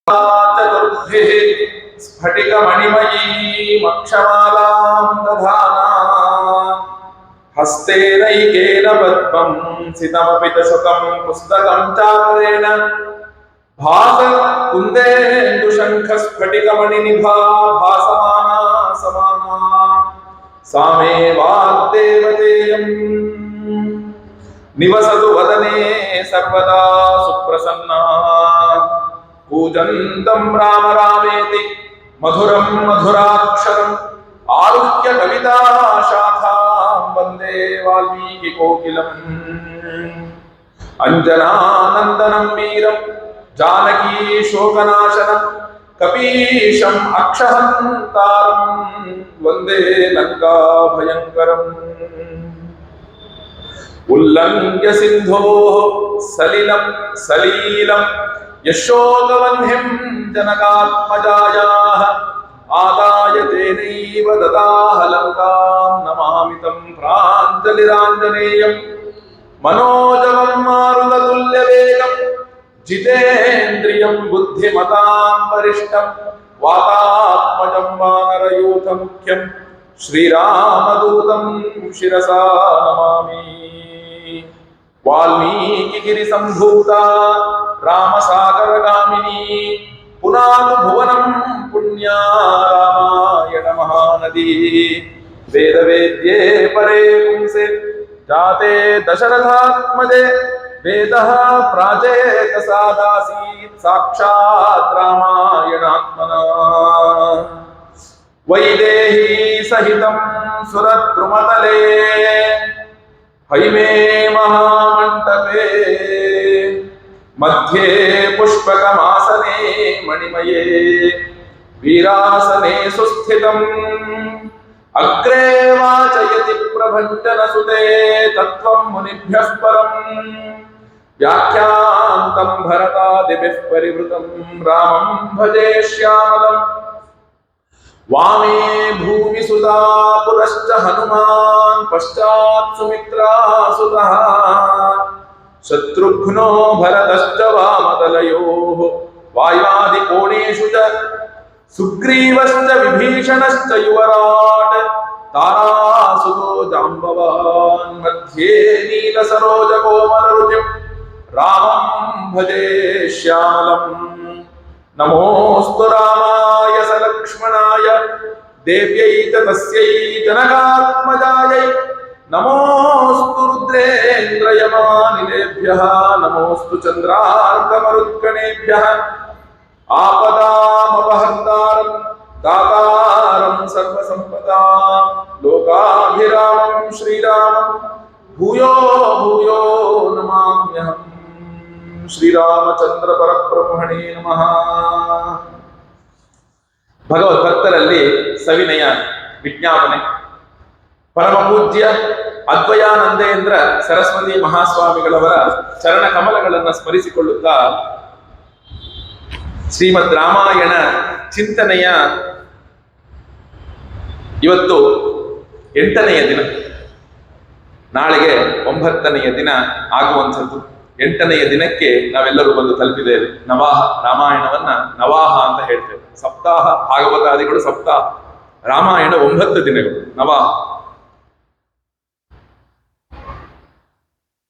चतुर्भिः स्फटिकमणिमयीमक्षमालां दधाना हस्तेनैकेन पद्मं सितमपि दशकं पुस्तकं चापरेण भास कुन्देन्दुशङ्खस्फटिकमणिनिभा भासमाना समाना सा मे वाग्देवतेयम् निवसतु वदने सर्वदा सुप्रसन्ना कूजन्तं राम रामेति मधुरं मधुराक्षरम् आरुह्य कविता शाखां वन्दे वाल्मीकिकोकिलम् अंजनानन्दनं वीरं जानकी शोकनाशनं कपीशम् अक्षहन्तारं वन्दे लङ्काभयङ्करम् उल्लङ्घ्य सिन्धोः सलीलं यशोगवह्निं जनकात्मजायाः आदाय तेनैव ददाह लङ्कां नमामि तं प्राञ्जलिराञ्जनेयम् मनोजवं मारुततुल्यवेगं जितेन्द्रियं बुद्धिमतां वरिष्ठं वातात्मजं वानरयूथमुख्यं श्रीरामदूतं शिरसा नमामि वाल्मीकिगिरिसम्भूता रामसागरगामिनी पुनातु भुवनं पुण्या रामायण महानदी वेदवेद्ये परे पुंसे जाते दशरथात्मजे वेदः प्राचेतसादासीत् साक्षात् रामायणात्मना वैदेही सहितं सुरद्रुमतले हैमे महामण्डपे मध्ये पुष्पकमासने मणिमये वीरासने सुस्थितम् अग्रे वाचयति प्रभञ्जनसुते तत्त्वं मुनिभ्यः परम् व्याख्यान्तं भरतादिभिः परिवृतं रामं भजे श्यामलम् वामे भूमिसुधा पुरश्च हनुमान् पश्चात् सुमित्रासुतः शत्रुघ्नो भरतश्च वामतलयोः वायुवादिकोणेषु च सुग्रीवश्च विभीषणश्च युवराट् तारासुतो जाम्बवान् मध्ये नीलसरोजकोमलरुचिं रामं भजे श्यामलम् नमोऽस्तु रामाय सलक्ष्मणाय देव्यै च तस्यै जनकात्मजायै नमोऽस्तु रुद्रेन्द्रयमानिलेभ्यः नमोऽस्तु चन्द्रार्कमरुद्गणेभ्यः आपदामपहर्तारं दातारं सर्वसम्पदां लोकाभिरामं श्रीरामं भूयो भूयो नमाम्यहम् ಶ್ರೀರಾಮಚಂದ್ರ ಪರಬ್ರಹ್ಮಣೇ ನಮಃ. ಭಗವದ್ಭಕ್ತರಲ್ಲಿ ಸವಿನಯ ವಿಜ್ಞಾಪನೆ. ಪರಮ ಪೂಜ್ಯ ಅದ್ವಯಾನಂದೇಂದ್ರ ಸರಸ್ವತಿ ಮಹಾಸ್ವಾಮಿಗಳವರ ಚರಣ ಕಮಲಗಳನ್ನು ಸ್ಮರಿಸಿಕೊಳ್ಳುತ್ತಾ ಶ್ರೀಮದ್ ರಾಮಾಯಣ ಚಿಂತನೆಯ ಇವತ್ತು 8ನೆಯ ದಿನ, ನಾಳೆಗೆ 9ನೆಯ ದಿನ ಆಗುವಂಥದ್ದು. 8ನೆಯ ದಿನಕ್ಕೆ ನಾವೆಲ್ಲರೂ ಬಂದು ತಲುಪಿದ್ದೇವೆ. ನವಾಹ, ರಾಮಾಯಣವನ್ನ ನವಾಹ ಅಂತ ಹೇಳ್ತೇವೆ. ಸಪ್ತಾಹ, ಭಾಗವತಾದಿಗಳು ಸಪ್ತಾಹ, ರಾಮಾಯಣ 9 ದಿನಗಳು ನವಾಹ.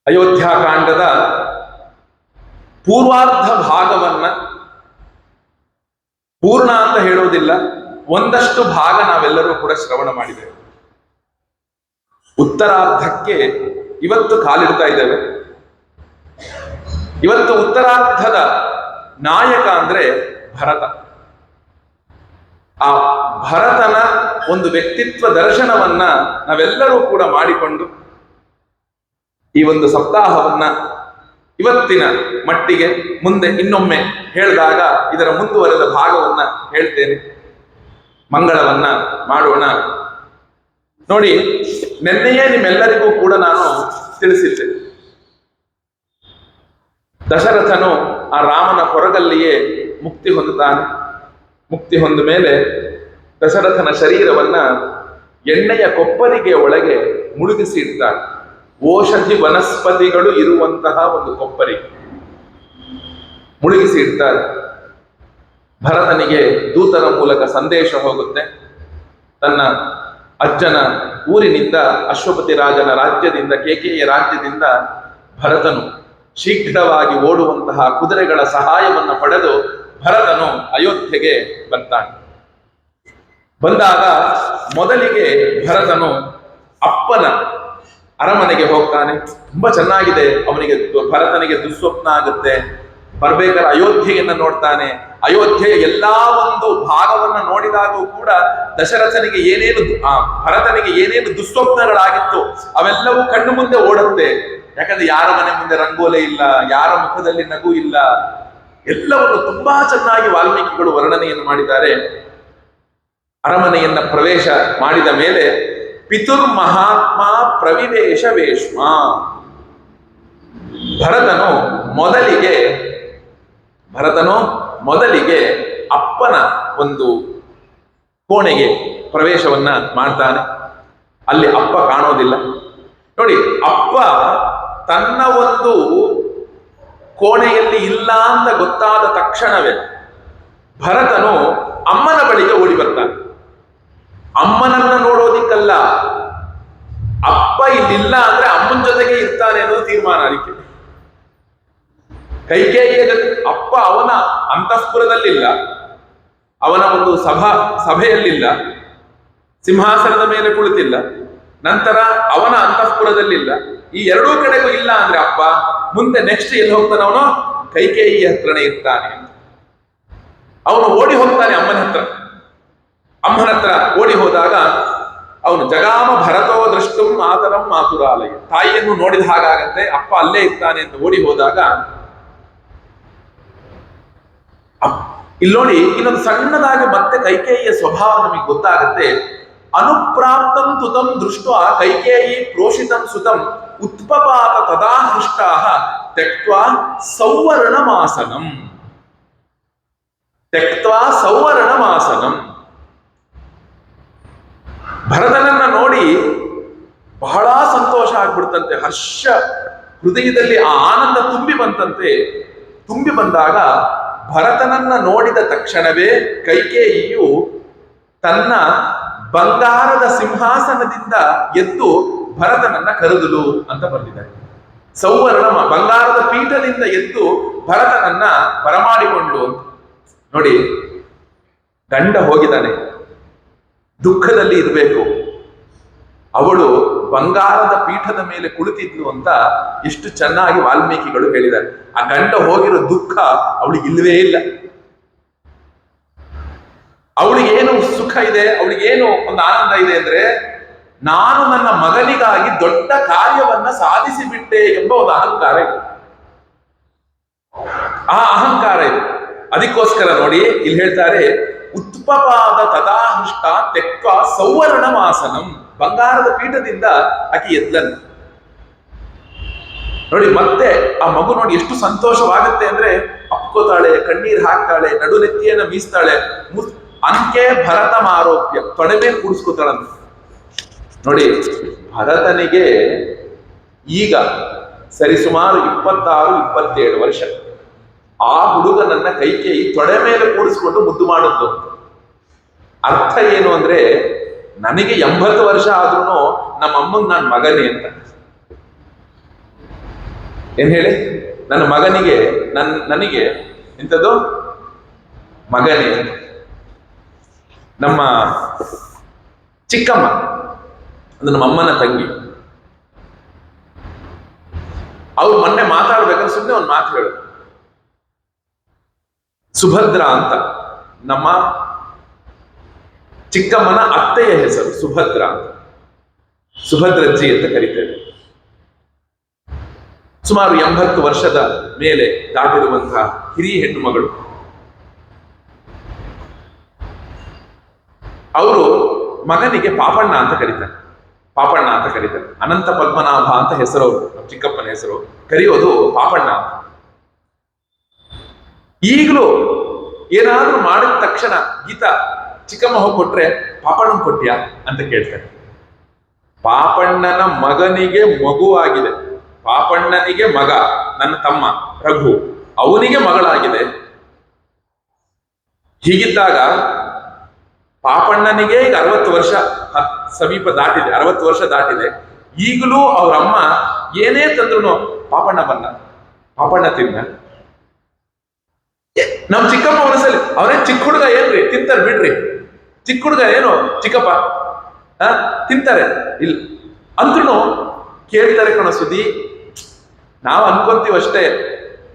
ಅಯೋಧ್ಯಾಕಾಂಡದ ಪೂರ್ವಾರ್ಧ ಭಾಗವನ್ನ ಪೂರ್ಣ ಅಂತ ಹೇಳುವುದಿಲ್ಲ, ಒಂದಷ್ಟು ಭಾಗ ನಾವೆಲ್ಲರೂ ಕೂಡ ಶ್ರವಣ ಮಾಡಿದ್ದೇವೆ. ಉತ್ತರಾರ್ಧಕ್ಕೆ ಇವತ್ತು ಕಾಲಿಡ್ತಾ ಇದ್ದೇವೆ. ಇವತ್ತು ಉತ್ತರಾರ್ಧದ ನಾಯಕ ಅಂದ್ರೆ ಭರತ. ಆ ಭರತನ ಒಂದು ವ್ಯಕ್ತಿತ್ವ ದರ್ಶನವನ್ನ ನಾವೆಲ್ಲರೂ ಕೂಡ ಮಾಡಿಕೊಂಡು ಈ ಒಂದು ಸಪ್ತಾಹವನ್ನ ಇವತ್ತಿನ ಮಟ್ಟಿಗೆ ಮುಂದೆ ಇನ್ನೊಮ್ಮೆ ಹೇಳಿದಾಗ ಇದರ ಮುಂದುವರೆದ ಭಾಗವನ್ನ ಹೇಳ್ತೇನೆ. ಮಂಗಳವನ್ನ ಮಾಡೋಣ. ನೋಡಿ, ನಿನ್ನೆಯೇ ನಿಮ್ಮೆಲ್ಲರಿಗೂ ಕೂಡ ನಾನು ತಿಳಿಸಿದ್ದೆ, ದಶರಥನು ಆ ರಾಮನ ಕೊರಗಲ್ಲಿಯೇ ಮುಕ್ತಿ ಹೊಂದುತ್ತಾನೆ. ಮುಕ್ತಿ ಹೊಂದ ಮೇಲೆ ದಶರಥನ ಶರೀರವನ್ನ ಎಣ್ಣೆಯ ಕೊಪ್ಪರಿಗೆ ಒಳಗೆ ಮುಳುಗಿಸಿ ಇಡ್ತಾನೆ. ಔಷಧಿ ವನಸ್ಪತಿಗಳು ಇರುವಂತಹ ಒಂದು ಕೊಪ್ಪರಿಗೆ ಮುಳುಗಿಸಿ ಇಡ್ತಾರೆ. ಭರತನಿಗೆ ದೂತರ ಮೂಲಕ ಸಂದೇಶ ಹೋಗುತ್ತೆ. ತನ್ನ ಅಜ್ಜನ ಊರಿನಿಂದ, ಅಶ್ವಪತಿ ರಾಜನ ರಾಜ್ಯದಿಂದ, ಕೇಕೆಯ ರಾಜ್ಯದಿಂದ ಭರತನು ಶೀಘ್ರವಾಗಿ ಓಡುವಂತಹ ಕುದುರೆಗಳ ಸಹಾಯವನ್ನು ಪಡೆದು ಭರತನು ಅಯೋಧ್ಯೆಗೆ ಬರ್ತಾನೆ. ಬಂದಾಗ ಮೊದಲಿಗೆ ಭರತನು ಅಪ್ಪನ ಅರಮನೆಗೆ ಹೋಗ್ತಾನೆ. ತುಂಬಾ ಚೆನ್ನಾಗಿದೆ. ಭರತನಿಗೆ ದುಸ್ವಪ್ನ ಆಗುತ್ತೆ. ಬರ್ಬೇಕಾದ್ರೆ ಅಯೋಧ್ಯೆಯನ್ನ ನೋಡ್ತಾನೆ. ಅಯೋಧ್ಯೆಯ ಎಲ್ಲಾ ಒಂದು ಭಾಗವನ್ನ ನೋಡಿದಾಗೂ ಕೂಡ ದಶರಥನಿಗೆ ಭರತನಿಗೆ ಏನೇನು ದುಸ್ವಪ್ನಗಳಾಗಿತ್ತು ಅವೆಲ್ಲವೂ ಕಣ್ಣು ಮುಂದೆ ಓಡುತ್ತೆ. ಯಾಕಂದ್ರೆ ಯಾರ ಮನೆ ಮುಂದೆ ರಂಗೋಲೆ ಇಲ್ಲ, ಯಾರ ಮುಖದಲ್ಲಿ ನಗು ಇಲ್ಲ, ಎಲ್ಲವನ್ನು ತುಂಬಾ ಚೆನ್ನಾಗಿ ವಾಲ್ಮೀಕಿಗಳು ವರ್ಣನೆಯನ್ನು ಮಾಡಿದ್ದಾರೆ. ಅರಮನೆಯನ್ನ ಪ್ರವೇಶ ಮಾಡಿದ ಮೇಲೆ ಪಿತುರ್ ಮಹಾತ್ಮ ಪ್ರವಿವೇಶ ವೇಶ್ಮ, ಭರತನು ಮೊದಲಿಗೆ ಅಪ್ಪನ ಒಂದು ಕೋಣೆಗೆ ಪ್ರವೇಶವನ್ನ ಮಾಡ್ತಾನೆ. ಅಲ್ಲಿ ಅಪ್ಪ ಕಾಣೋದಿಲ್ಲ. ನೋಡಿ, ಅಪ್ಪ ತನ್ನ ಒಂದು ಕೋಣೆಯಲ್ಲಿ ಇಲ್ಲ ಅಂತ ಗೊತ್ತಾದ ತಕ್ಷಣವೇ ಭರತನು ಅಮ್ಮನ ಬಳಿಗೆ ಓಡಿ ಬರ್ತಾನೆ. ಅಮ್ಮನನ್ನ ನೋಡೋದಿಕ್ಕಲ್ಲ, ಅಪ್ಪ ಇಲ್ಲಿಲ್ಲ ಅಂದ್ರೆ ಅಮ್ಮನ ಜೊತೆಗೆ ಇರ್ತಾನೆ ಅನ್ನೋದು ತೀರ್ಮಾನ. ಅದಕ್ಕೆ ಕೈಕೇಯಿಯ ಜೊತೆ ಅಪ್ಪ ಅವನ ಅಂತಃಪುರದಲ್ಲಿಲ್ಲ, ಅವನ ಒಂದು ಸಭೆಯಲ್ಲಿಲ್ಲ, ಸಿಂಹಾಸನದ ಮೇಲೆ ಕುಳಿತಿಲ್ಲ, ನಂತರ ಅವನ ಅಂತಃಪುರದಲ್ಲಿಲ್ಲ. ಈ ಎರಡೂ ಕಡೆಗೂ ಇಲ್ಲ ಅಂದ್ರೆ ಅಪ್ಪ ಮುಂದೆ ನೆಕ್ಸ್ಟ್ ಎಲ್ಲಿ ಹೋಗ್ತಾನೆ? ಅವನು ಕೈಕೇಯಿಯ ಹತ್ರನೇ ಇರ್ತಾನೆ. ಅವನು ಓಡಿ ಹೋಗ್ತಾನೆ ಅಮ್ಮನ ಹತ್ರ ಓಡಿ ಹೋದಾಗ ಅವನು ಜಗಾಮ ಭರತೋ ದೃಷ್ಟಂ ಮಾತರಂ ಮಾತುರಾಲಯ, ತಾಯಿಯನ್ನು ನೋಡಿದ ಹಾಗಾಗತ್ತೆ. ಅಪ್ಪ ಅಲ್ಲೇ ಇರ್ತಾನೆ ಅಂತ ಓಡಿ ಹೋದಾಗ ಇಲ್ಲಿ ನೋಡಿ, ಇನ್ನೊಂದು ಸಣ್ಣದಾಗಿ ಮತ್ತೆ ಕೈಕೇಯಿಯ ಸ್ವಭಾವ ನಮಗೆ ಗೊತ್ತಾಗತ್ತೆ. ಅನುಪ್ರಾಪ್ತಂ ತುತಂ ದೃಷ್ಟ ಕೈಕೇಯಿ ಪ್ರೋಷಿತಂ ಸುತಂ ಉತ್ಪಪಾತ ತದಾ ಹೃಷ್ಟಾ ತ್ಯಕ್ತ್ವಾ ಸೌವರ್ಣಮಾಸನಂ. ಭರತನನ್ನ ನೋಡಿ ಬಹಳ ಸಂತೋಷ ಆಗ್ಬಿಡ್ತಂತೆ. ಹರ್ಷ ಹೃದಯದಲ್ಲಿ ಆ ಆನಂದ ತುಂಬಿ ಬಂದಾಗ ಭರತನನ್ನ ನೋಡಿದ ತಕ್ಷಣವೇ ಕೈಕೇಯಿಯು ತನ್ನ ಬಂಗಾರದ ಸಿಂಹಾಸನದಿಂದ ಎದ್ದು ಭರತನನ್ನ ಕರೆದಳು ಅಂತ ಬರೆದಿದ್ದಾರೆ. ಬಂಗಾರದ ಪೀಠದಿಂದ ಎದ್ದು ಭರತನನ್ನ ಬರಮಾಡಿಕೊಂಡು ಅಂತ. ನೋಡಿ, ಗಂಡ ಹೋಗಿದ್ದಾನೆ, ದುಃಖದಲ್ಲಿ ಇರಬೇಕು, ಅವಳು ಬಂಗಾರದ ಪೀಠದ ಮೇಲೆ ಕುಳಿತಿದ್ಲು ಅಂತ ಎಷ್ಟು ಚೆನ್ನಾಗಿ ವಾಲ್ಮೀಕಿಗಳು ಹೇಳಿದ್ದಾರೆ. ಆ ಗಂಡ ಹೋಗಿರೋ ದುಃಖ ಅವಳಿಗೆ ಇಲ್ಲವೇ ಇಲ್ಲ. ಅವಳಿಗೇನು ಸುಖ ಇದೆ, ಅವಳಿಗೇನು ಒಂದು ಆನಂದ ಇದೆ ಅಂದ್ರೆ, ನಾನು ನನ್ನ ಮಗನಿಗಾಗಿ ದೊಡ್ಡ ಕಾರ್ಯವನ್ನ ಸಾಧಿಸಿ ಬಿಟ್ಟೆ ಎಂಬ ಒಂದು ಅಹಂಕಾರ ಇದೆ. ಆ ಅಹಂಕಾರ ಇದೆ. ಅದಕ್ಕೋಸ್ಕರ ನೋಡಿ ಇಲ್ಲಿ ಹೇಳ್ತಾರೆ, ಉತ್ಪಪಾದ ತದಾಹೃಷ್ಟ ತೆಕ್ವ ಸೌವರ್ಣಮಾಸನಂ, ಬಂಗಾರದ ಪೀಠದಿಂದ ಆಕೆ ಎದ್ಲನ್ನು ನೋಡಿ. ಮತ್ತೆ ಆ ಮಗು ನೋಡಿ ಎಷ್ಟು ಸಂತೋಷವಾಗುತ್ತೆ ಅಂದ್ರೆ, ಅಪ್ಕೋತಾಳೆ, ಕಣ್ಣೀರ್ ಹಾಕ್ತಾಳೆ, ನಡುನೆತ್ತಿಯನ್ನ ಮೀಸ್ತಾಳೆ, ಅಂಕೆ ಭರತ ಆರೋಪ್ಯ ತೊಡೆ ಮೇಲೆ ಕೂಡಿಸ್ಕೋತಾಳಂತ. ನೋಡಿ, ಭರತನಿಗೆ ಈಗ ಸರಿಸುಮಾರು 26-27 ವರ್ಷ. ಆ ಹುಡುಗನನ್ನ ಕೈಕೇಯಿ ತೊಡೆ ಮೇಲೆ ಕೂಡಿಸ್ಕೊಂಡು ಮುದ್ದು ಮಾಡಿದ್ದು. ಅರ್ಥ ಏನು ಅಂದ್ರೆ, ನನಗೆ 80 ವರ್ಷ ಆದ್ರೂ ನಮ್ಮ ಅಮ್ಮಂಗ್ ನಾನು ಮಗನೇ ಅಂತ. ಏನ್ ಹೇಳಿ, ನನ್ನ ಮಗನಿಗೆ ನನಗೆ ಎಂಥದ್ದು ಮಗನೇ ಅಂತ. ನಮ್ಮ ಚಿಕ್ಕಮ್ಮ ಅಂದ್ರೆ ನಮ್ಮ ಅಮ್ಮನ ತಂಗಿ, ಅವ್ರು ಮೊನ್ನೆ ಮಾತಾಡ್ಬೇಕಾದ್ರೆ ಸುಮ್ಮನೆ ಒಂದು ಮಾತು ಹೇಳೋದು. ಸುಭದ್ರ ಅಂತ ನಮ್ಮ ಚಿಕ್ಕಮ್ಮನ ಅತ್ತೆಯ ಹೆಸರು ಸುಭದ್ರ ಅಂತ, ಸುಭದ್ರಜ್ಜಿ ಅಂತ ಕರೀತೇವೆ. ಸುಮಾರು 80 ವರ್ಷದ ಮೇಲೆ ದಾಟಿರುವಂತಹ ಹಿರಿಯ ಹೆಣ್ಣು ಮಗಳು. ಅವರು ಮಗನಿಗೆ ಪಾಪಣ್ಣ ಅಂತ ಕರೀತಾರೆ. ಅನಂತ ಪದ್ಮನಾಭ ಅಂತ ಹೆಸರು ಅವರು, ನಮ್ಮ ಚಿಕ್ಕಪ್ಪನ ಹೆಸರು. ಕರೆಯೋದು ಪಾಪಣ್ಣ ಅಂತ. ಈಗಲೂ ಏನಾದ್ರೂ ಮಾಡಿದ ತಕ್ಷಣ ಗೀತಾ ಚಿಕ್ಕಮ್ಮ ಹೋಗಿ ಕೊಟ್ರೆ ಪಾಪಣ್ಣನ್ ಕೊಟ್ಯಾ ಅಂತ ಕೇಳ್ತಾರೆ. ಪಾಪಣ್ಣನ ಮಗನಿಗೆ ಮಗುವಾಗಿದೆ, ಪಾಪಣ್ಣನಿಗೆ ಮಗ ನನ್ನ ತಮ್ಮ ರಘು, ಅವನಿಗೆ ಮಗಳಾಗಿದೆ. ಹೀಗಿದ್ದಾಗ ಪಾಪಣ್ಣನಿಗೆ ಈಗ 60 ವರ್ಷ ಸಮೀಪ ದಾಟಿದೆ, 60 ವರ್ಷ ದಾಟಿದೆ. ಈಗಲೂ ಅವ್ರಮ್ಮ ಏನೇ ತಂದ್ರು ಪಾಪಣ್ಣ ಬಂದ, ಪಾಪಣ್ಣ ತಿನ್ನ. ನಮ್ ಚಿಕ್ಕಮ್ಮ ಮನಸ್ಸಲ್ಲಿ ಅವರೇ ಚಿಕ್ಕ ಹುಡುಗ ಏನ್ರಿ ತಿಂತಾರೆ ಬಿಡ್ರಿ, ಚಿಕ್ಕ ಹುಡುಗ ಏನು ಚಿಕ್ಕಪ್ಪ ತಿಂತಾರೆ ಇಲ್ಲ ಅಂದ್ರೂ ಕೇಳ್ತಾರೆ ಕಣೋ ಸುದ್ದಿ. ನಾವು ಅನ್ಕೊಂತೀವಿ ಅಷ್ಟೇ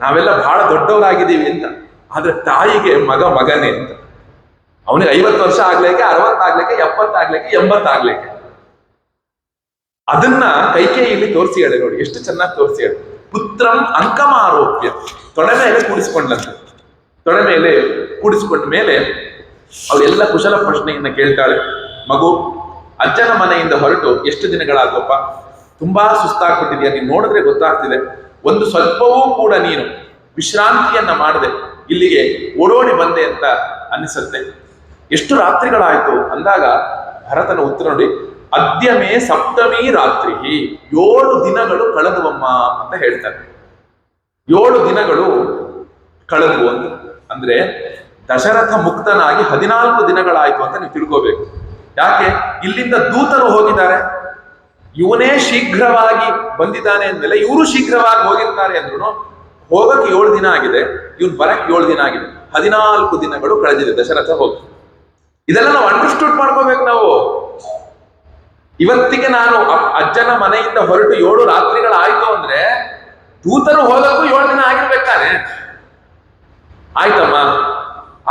ನಾವೆಲ್ಲ ಬಹಳ ದೊಡ್ಡವರಾಗಿದ್ದೀವಿ ಅಂತ, ಆದ್ರೆ ತಾಯಿಗೆ ಮಗ ಮಗನೇ ಅಂತ. ಅವನಿಗೆ 50 ವರ್ಷ ಆಗ್ಲಿಕ್ಕೆ, 60 ಆಗ್ಲಿಕ್ಕೆ, 70 ಆಗ್ಲಿಕ್ಕೆ, 80 ಆಗ್ಲಿಕ್ಕೆ. ಅದನ್ನ ಕೈಕೇಯಿಯಲ್ಲಿ ತೋರಿಸಿ ಹೇಳಿ ನೋಡಿ, ಎಷ್ಟು ಚೆನ್ನಾಗಿ ತೋರಿಸಿ ಹೇಳಿ. ಪುತ್ರಂ ಅಂಕಮಾರೋಪ್ಯ, ತೊಡೆ ಮೇಲೆ ಕೂಡಿಸ್ಕೊಂಡಂತೆ. ತೊಡೆ ಮೇಲೆ ಕೂಡಿಸ್ಕೊಂಡ ಮೇಲೆ ಅವಳೆಲ್ಲ ಕುಶಲ ಪ್ರಶ್ನೆಯನ್ನ ಕೇಳ್ತಾಳೆ. ಮಗು, ಅಜ್ಜನ ಮನೆಯಿಂದ ಹೊರಟು ಎಷ್ಟು ದಿನಗಳಾಗಪ್ಪ? ತುಂಬಾ ಸುಸ್ತಾಗ್ಬಿಟ್ಟಿದ್ಯಾ, ನೀನು ನೋಡಿದ್ರೆ ಗೊತ್ತಾಗ್ತಿದೆ. ಒಂದು ಸ್ವಲ್ಪವೂ ಕೂಡ ನೀನು ವಿಶ್ರಾಂತಿಯನ್ನ ಮಾಡದೆ ಇಲ್ಲಿಗೆ ಓಡೋಡಿ ಬಂದೆ ಅಂತ ಅನಿಸುತ್ತೆ. ಎಷ್ಟು ರಾತ್ರಿಗಳಾಯ್ತು ಅಂದಾಗ ಭರತನ ಉತ್ತರ ನೋಡಿ, ಅದ್ಯಮೇ ಸಪ್ತಮಿ ರಾತ್ರಿ, 7 ದಿನಗಳು ಕಳೆದುವಮ್ಮ ಅಂತ ಹೇಳ್ತಾರೆ. 7 ದಿನಗಳು ಕಳೆದು ಅಂತ ಅಂದ್ರೆ ದಶರಥ ಮುಕ್ತನಾಗಿ 14 ದಿನಗಳಾಯ್ತು ಅಂತ ನೀವು ತಿಳ್ಕೋಬೇಕು. ಯಾಕೆ? ಇಲ್ಲಿಂದ ದೂತರು ಹೋಗಿದ್ದಾರೆ, ಇವನೇ ಶೀಘ್ರವಾಗಿ ಬಂದಿದ್ದಾನೆ ಅಂದ್ಮೇಲೆ ಇವರು ಶೀಘ್ರವಾಗಿ ಹೋಗಿರ್ತಾರೆ ಅಂದ್ರು ಹೋಗಕ್ಕೆ 7 ದಿನ ಆಗಿದೆ, ಇವನ್ ಬರಕ್ಕೆ 7 ದಿನ ಆಗಿದೆ. 14 ದಿನಗಳು ಕಳೆದಿದೆ ದಶರಥ ಹೋಗಿ. ಇದೆಲ್ಲ ನಾವು ಅಂಡರ್ಸ್ಟೂಡ್ ಮಾಡ್ಕೋಬೇಕು ನಾವು. ಇವತ್ತಿಗೆ ನಾನು ಅಜ್ಜನ ಮನೆಯಿಂದ ಹೊರಟು 7 ರಾತ್ರಿಗಳಾಯ್ತು ಅಂದ್ರೆ ದೂತರು ಹೋಗಕ್ಕೂ 7 ದಿನ ಆಗಿರ್ಬೇಕಾನೆ. ಆಯ್ತಮ್ಮ.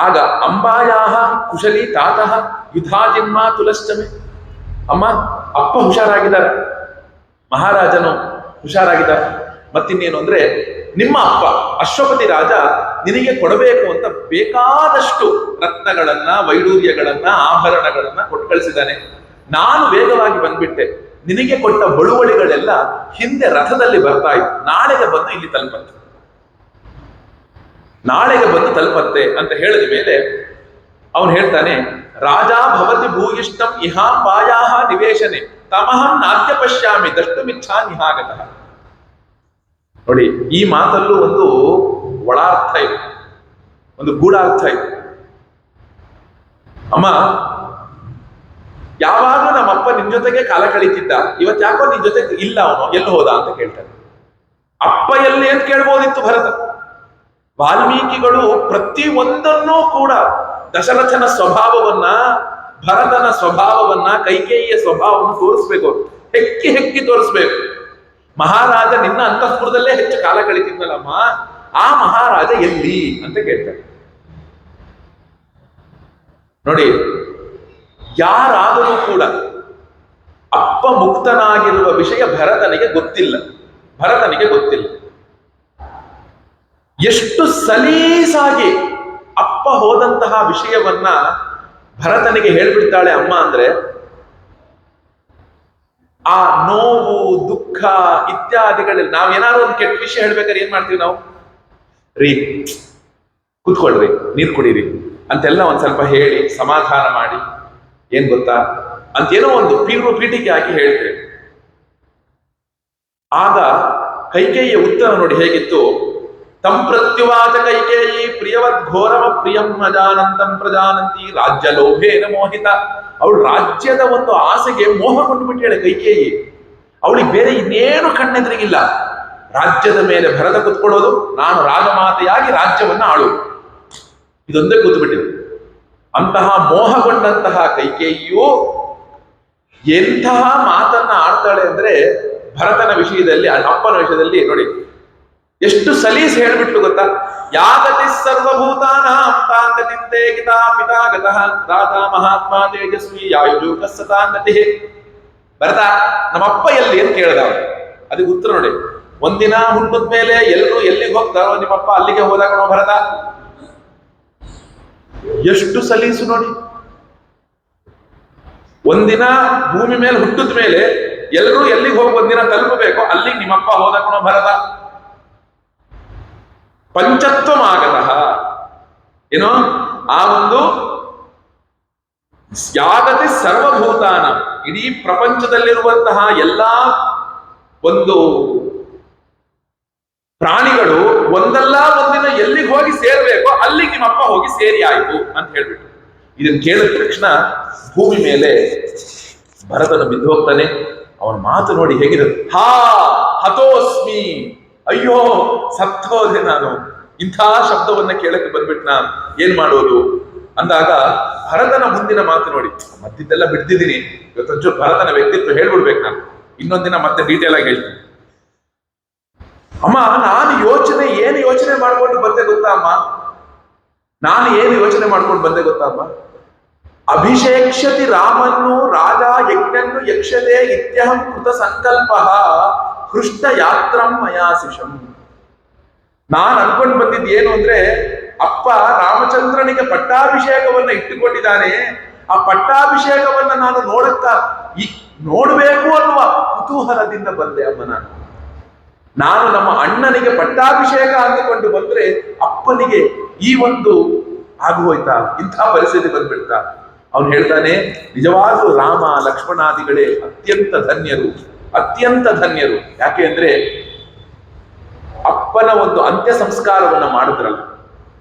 ಆಗ ಅಂಬಾಯಾಹ ಕುಶಲಿ ತಾತಃ ಯುಧಾಜಿನ್ಮ ತುಲಶ್ಚಮೆ. ಅಮ್ಮ, ಅಪ್ಪ ಹುಷಾರಾಗಿದ್ದಾರೆ, ಮಹಾರಾಜನು ಹುಷಾರಾಗಿದ್ದಾರೆ. ಮತ್ತಿನ್ನೇನು ಅಂದ್ರೆ ನಿಮ್ಮ ಅಪ್ಪ ಅಶ್ವಪತಿ ರಾಜ ನಿನಗೆ ಕೊಡಬೇಕು ಅಂತ ಬೇಕಾದಷ್ಟು ರತ್ನಗಳನ್ನ, ವೈಡೂರ್ಯಗಳನ್ನ, ಆಭರಣಗಳನ್ನ ಕೊಟ್ಟು ಕಳಿಸಿದ್ದಾನೆ. ನಾನು ವೇಗವಾಗಿ ಬಂದ್ಬಿಟ್ಟೆ. ನಿನಗೆ ಕೊಟ್ಟ ಬಳುವಳಿಗಳೆಲ್ಲ ಹಿಂದೆ ರಥದಲ್ಲಿ ಬರ್ತಾ ಇತ್ತು, ನಾಳೆಗೆ ಬಂದು ಇಲ್ಲಿ ತಲುಪತ್ತೆ, ನಾಳೆಗೆ ಬಂದು ತಲುಪತ್ತೆ ಅಂತ ಹೇಳಿದ ಮೇಲೆ ಅವನು ಹೇಳ್ತಾನೆ, ರಾಜ ಭವತಿ ಭೂಯಿಷ್ಟಂ ಇಹಾಂ ಪಾಯಾಹ ನಿವೇಶನೆ ತಮಹಂ ನಾದ್ಯ ಪಶ್ಯಾಮಿ ದಷ್ಟುಮಿಚ್ಛಾ ನಿಹಾಗತಃ. ನೋಡಿ, ಈ ಮಾತಲ್ಲೂ ಒಂದು ಒಳಾರ್ಥ ಇದೆ, ಒಂದು ಗೂಢಾರ್ಥ ಇದೆ. ಅಮ್ಮ, ಯಾವಾಗಲೂ ನಮ್ಮಪ್ಪ ನಿನ್ ಜೊತೆಗೆ ಕಾಲ ಕಳೀತಿದ್ದ, ಇವತ್ತು ಯಾಕೋ ನಿನ್ ಜೊತೆ ಇಲ್ಲ, ಅವನು ಎಲ್ಲಿ ಹೋದ ಅಂತ ಕೇಳ್ತಾನೆ. ಅಪ್ಪ ಎಲ್ಲಿ ಅಂತ ಕೇಳ್ಬೋದಿತ್ತು ಭರತ. ವಾಲ್ಮೀಕಿಗಳು ಪ್ರತಿ ಒಂದನ್ನೂ ಕೂಡ ದಶರಥನ ಸ್ವಭಾವವನ್ನ, ಭರತನ ಸ್ವಭಾವವನ್ನ, ಕೈಕೇಯಿಯ ಸ್ವಭಾವವನ್ನು ತೋರಿಸ್ಬೇಕು, ಹೆಕ್ಕಿ ಹೆಕ್ಕಿ ತೋರಿಸ್ಬೇಕು. ಮಹಾರಾಜ ನಿನ್ನ ಅಂತಃಪುರದಲ್ಲೇ ಹೆಚ್ಚು ಕಾಲ ಕಳೀತಿದ್ನಲ್ಲಮ್ಮ, ಆ ಮಹಾರಾಜ ಎಲ್ಲಿ ಅಂತ ಕೇಳ್ತಾರೆ. ನೋಡಿ, ಯಾರಾದರೂ ಕೂಡ ಅಪ್ಪ ಮುಕ್ತನಾಗಿರುವ ವಿಷಯ ಭರತನಿಗೆ ಗೊತ್ತಿಲ್ಲ. ಎಷ್ಟು ಸಲೀಸಾಗಿ ಅಪ್ಪ ಹೋದಂತಹ ವಿಷಯವನ್ನ ಭರತನಿಗೆ ಹೇಳ್ಬಿಡ್ತಾಳೆ ಅಮ್ಮ. ಅಂದ್ರೆ ಆ ನೋವು, ದುಃಖ ಇತ್ಯಾದಿಗಳಲ್ಲಿ ನಾವೇನಾದ್ರು ಒಂದು ಕೆಟ್ಟ ವಿಷಯ ಹೇಳ್ಬೇಕಾದ್ರೆ ಏನ್ ಮಾಡ್ತೀವಿ ನಾವು? ರೀ, ಕೂತ್ಕೊಳ್ರಿ, ನೀರು ಕುಡೀರಿ ಅಂತೆಲ್ಲ ಒಂದ್ ಸ್ವಲ್ಪ ಹೇಳಿ ಸಮಾಧಾನ ಮಾಡಿ, ಏನ್ ಗೊತ್ತಾ ಅಂತೇನೋ ಒಂದು ಪೀಠಿಕೆ ಹಾಕಿ ಹೇಳ್ತೇವೆ. ಆಗ ಕೈಕೇಯಿಯ ಉತ್ತರ ನೋಡಿ ಹೇಗಿತ್ತು. ತಂ ಪ್ರತ್ಯುವಾಚ ಕೈಕೇಯಿ ಪ್ರಿಯವದ್ ಘೋರಮ ಪ್ರಿಯಂ ಅಜಾನಂತಂ ಪ್ರಜಾನಂತಿ ರಾಜ್ಯ ಲೋಭೇನ ಮೋಹಿತ. ಅವಳು ರಾಜ್ಯದ ಒಂದು ಆಸೆಗೆ ಮೋಹಗೊಂಡು ಬಿಟ್ಟಿಳೆ ಕೈಕೇಯಿ. ಅವಳಿಗೆ ಬೇರೆ ಇನ್ನೇನು ಕಣ್ಣೆದ್ರಿಗಿಲ್ಲ. ರಾಜ್ಯದ ಮೇಲೆ ಭರತ ಕೂತ್ಕೊಳ್ಳೋದು, ನಾನು ರಾಜಮಾತೆಯಾಗಿ ರಾಜ್ಯವನ್ನ ಆಳುವುದು, ಇದೊಂದೇ ಕೂತ್ಬಿಟ್ಟಿದೆ. ಅಂತಹ ಮೋಹಗೊಂಡಂತಹ ಕೈಕೇಯಿಯು ಎಂತಹ ಮಾತನ್ನ ಆಡ್ತಾಳೆ ಅಂದ್ರೆ ಭರತನ ವಿಷಯದಲ್ಲಿ, ಅಪ್ಪನ ವಿಷಯದಲ್ಲಿ ನೋಡಿ ಎಷ್ಟು ಸಲೀಸ್ ಹೇಳ್ಬಿಟ್ಲು ಗೊತ್ತಾ. ಯಾಗತಿ ಸರ್ವಭೂತಾನಾಂ ತಾಂಗತಿಂತೆ ಗಿತಾ ಪಿತಾಗತಃ ರಾಧಾ ಮಹಾತ್ಮ ತೇಜಸ್ವಿ ಯಾಯುಜೂಕ ಸತಾಂಗತಿ. ಭರತ, ನಮ್ಮಪ್ಪ ಎಲ್ಲಿ ಅಂತ ಕೇಳ್ದ. ಅದಕ್ಕೆ ಉತ್ತರ ನೋಡಿ, ಒಂದಿನ ಹುಟ್ಟಿದ ಮೇಲೆ ಎಲ್ಲರೂ ಎಲ್ಲಿಗೆ ಹೋಗ್ತಾರೋ ನಿಮ್ಮಪ್ಪ ಅಲ್ಲಿಗೆ ಹೋದ ಕಣೋ ಭರತ. ಎಷ್ಟು ಸಲೀಸು ನೋಡಿ. ಒಂದಿನ ಭೂಮಿ ಮೇಲೆ ಹುಟ್ಟಿದ ಮೇಲೆ ಎಲ್ಲರೂ ಎಲ್ಲಿಗೆ ಹೋಗಿ ಒಂದಿನ ತಲುಪಬೇಕು, ಅಲ್ಲಿಗೆ ನಿಮ್ಮಪ್ಪ ಹೋದ ಕಣೋ ಭರತ. ಪಂಚತ್ವಮಾಗತಃ ಏನೋ ಆ ಒಂದು ಯಾಗತಿ ಸರ್ವಭೂತಾನ, ಇಡೀ ಪ್ರಪಂಚದಲ್ಲಿರುವಂತಹ ಎಲ್ಲಾ ಒಂದು ಪ್ರಾಣಿಗಳು ಒಂದಲ್ಲ ಒಂದಿನ ಎಲ್ಲಿಗೆ ಹೋಗಿ ಸೇರ್ಬೇಕೋ ಅಲ್ಲಿಗೆ ನಿಮ್ಮಪ್ಪ ಹೋಗಿ ಸೇರಿ ಆಯ್ತು ಅಂತ ಹೇಳ್ಬಿಟ್ಟು ಇದನ್ನ ಕೇಳಿದ ತಕ್ಷಣ ಭೂಮಿ ಮೇಲೆ ಭರತನ ಬಿದ್ದು ಹೋಗ್ತಾನೆ. ಅವನ ಮಾತು ನೋಡಿ ಹೇಗಿದೆ, ಹಾ ಹತೋಸ್ಮಿ, ಅಯ್ಯೋ ಸತ್ತೋದೆ ನಾನು, ಇಂಥ ಶಬ್ದವನ್ನ ಕೇಳಕ್ಕೆ ಬಂದ್ಬಿಟ್ಟು ನಾನು ಏನ್ ಮಾಡೋದು ಅಂದಾಗ ಭರತನ ಮುಂದಿನ ಮಾತು ನೋಡಿ. ಮತ್ತಿದ್ದೆಲ್ಲ ಬಿಡ್ತಿದ್ದೀನಿ, ಇವತ್ತು ಭರತನ ವ್ಯಕ್ತಿತ್ವ ಹೇಳ್ಬಿಡ್ಬೇಕು ನಾನು, ಇನ್ನೊಂದಿನ ಮತ್ತೆ ಡೀಟೇಲ್ ಆಗಿ ಹೇಳ್ತೀನಿ. ಅಮ್ಮ ನಾನು ಏನು ಯೋಚನೆ ಮಾಡ್ಕೊಂಡು ಬಂದೆ ಗೊತ್ತಾ ಅಮ್ಮ, ನಾನು ಏನು ಯೋಚನೆ ಮಾಡ್ಕೊಂಡು ಬಂದೆ ಗೊತ್ತಾ ಅಮ್ಮ, ಅಭಿಷೇಕ್ಷತಿ ರಾಮನ್ನು ರಾಜ ಯಜ್ಞನ್ನು ಯಕ್ಷತೆ ಇತ್ಯಹಂ ಕೃತ ಸಂಕಲ್ಪ ಹೃಷ್ಟ ಯಾತ್ರಂ ಮಯಾಸಿಷಂ. ನಾನು ಅನ್ಕೊಂಡು ಬಂದಿದ್ದು ಏನು ಅಂದ್ರೆ, ಅಪ್ಪ ರಾಮಚಂದ್ರನಿಗೆ ಪಟ್ಟಾಭಿಷೇಕವನ್ನ ಇಟ್ಟುಕೊಂಡಿದ್ದಾನೆ, ಆ ಪಟ್ಟಾಭಿಷೇಕವನ್ನ ನಾನು ನೋಡಬೇಕು ಅನ್ನುವ ಕುತೂಹಲದಿಂದ ಬಂದೆ ಅಮ್ಮ. ನಾನು ನಮ್ಮ ಅಣ್ಣನಿಗೆ ಪಟ್ಟಾಭಿಷೇಕ ಅಂದುಕೊಂಡು ಬಂದ್ರೆ ಅಪ್ಪನಿಗೆ ಈ ಒಂದು ಆಗೋಯ್ತಾ, ಇಂಥ ಪರಿಸ್ಥಿತಿ ಬಂದ್ಬಿಡ್ತಾ. ಅವನು ಹೇಳ್ತಾನೆ, ನಿಜವಾಗ್ಲೂ ರಾಮ ಲಕ್ಷ್ಮಣಾದಿಗಳೇ ಅತ್ಯಂತ ಧನ್ಯರು, ಅತ್ಯಂತ ಧನ್ಯರು. ಯಾಕೆ ಅಂದ್ರೆ ಅಪ್ಪನ ಒಂದು ಅಂತ್ಯ ಸಂಸ್ಕಾರವನ್ನ ಮಾಡಿದ್ರಲ್ಲ,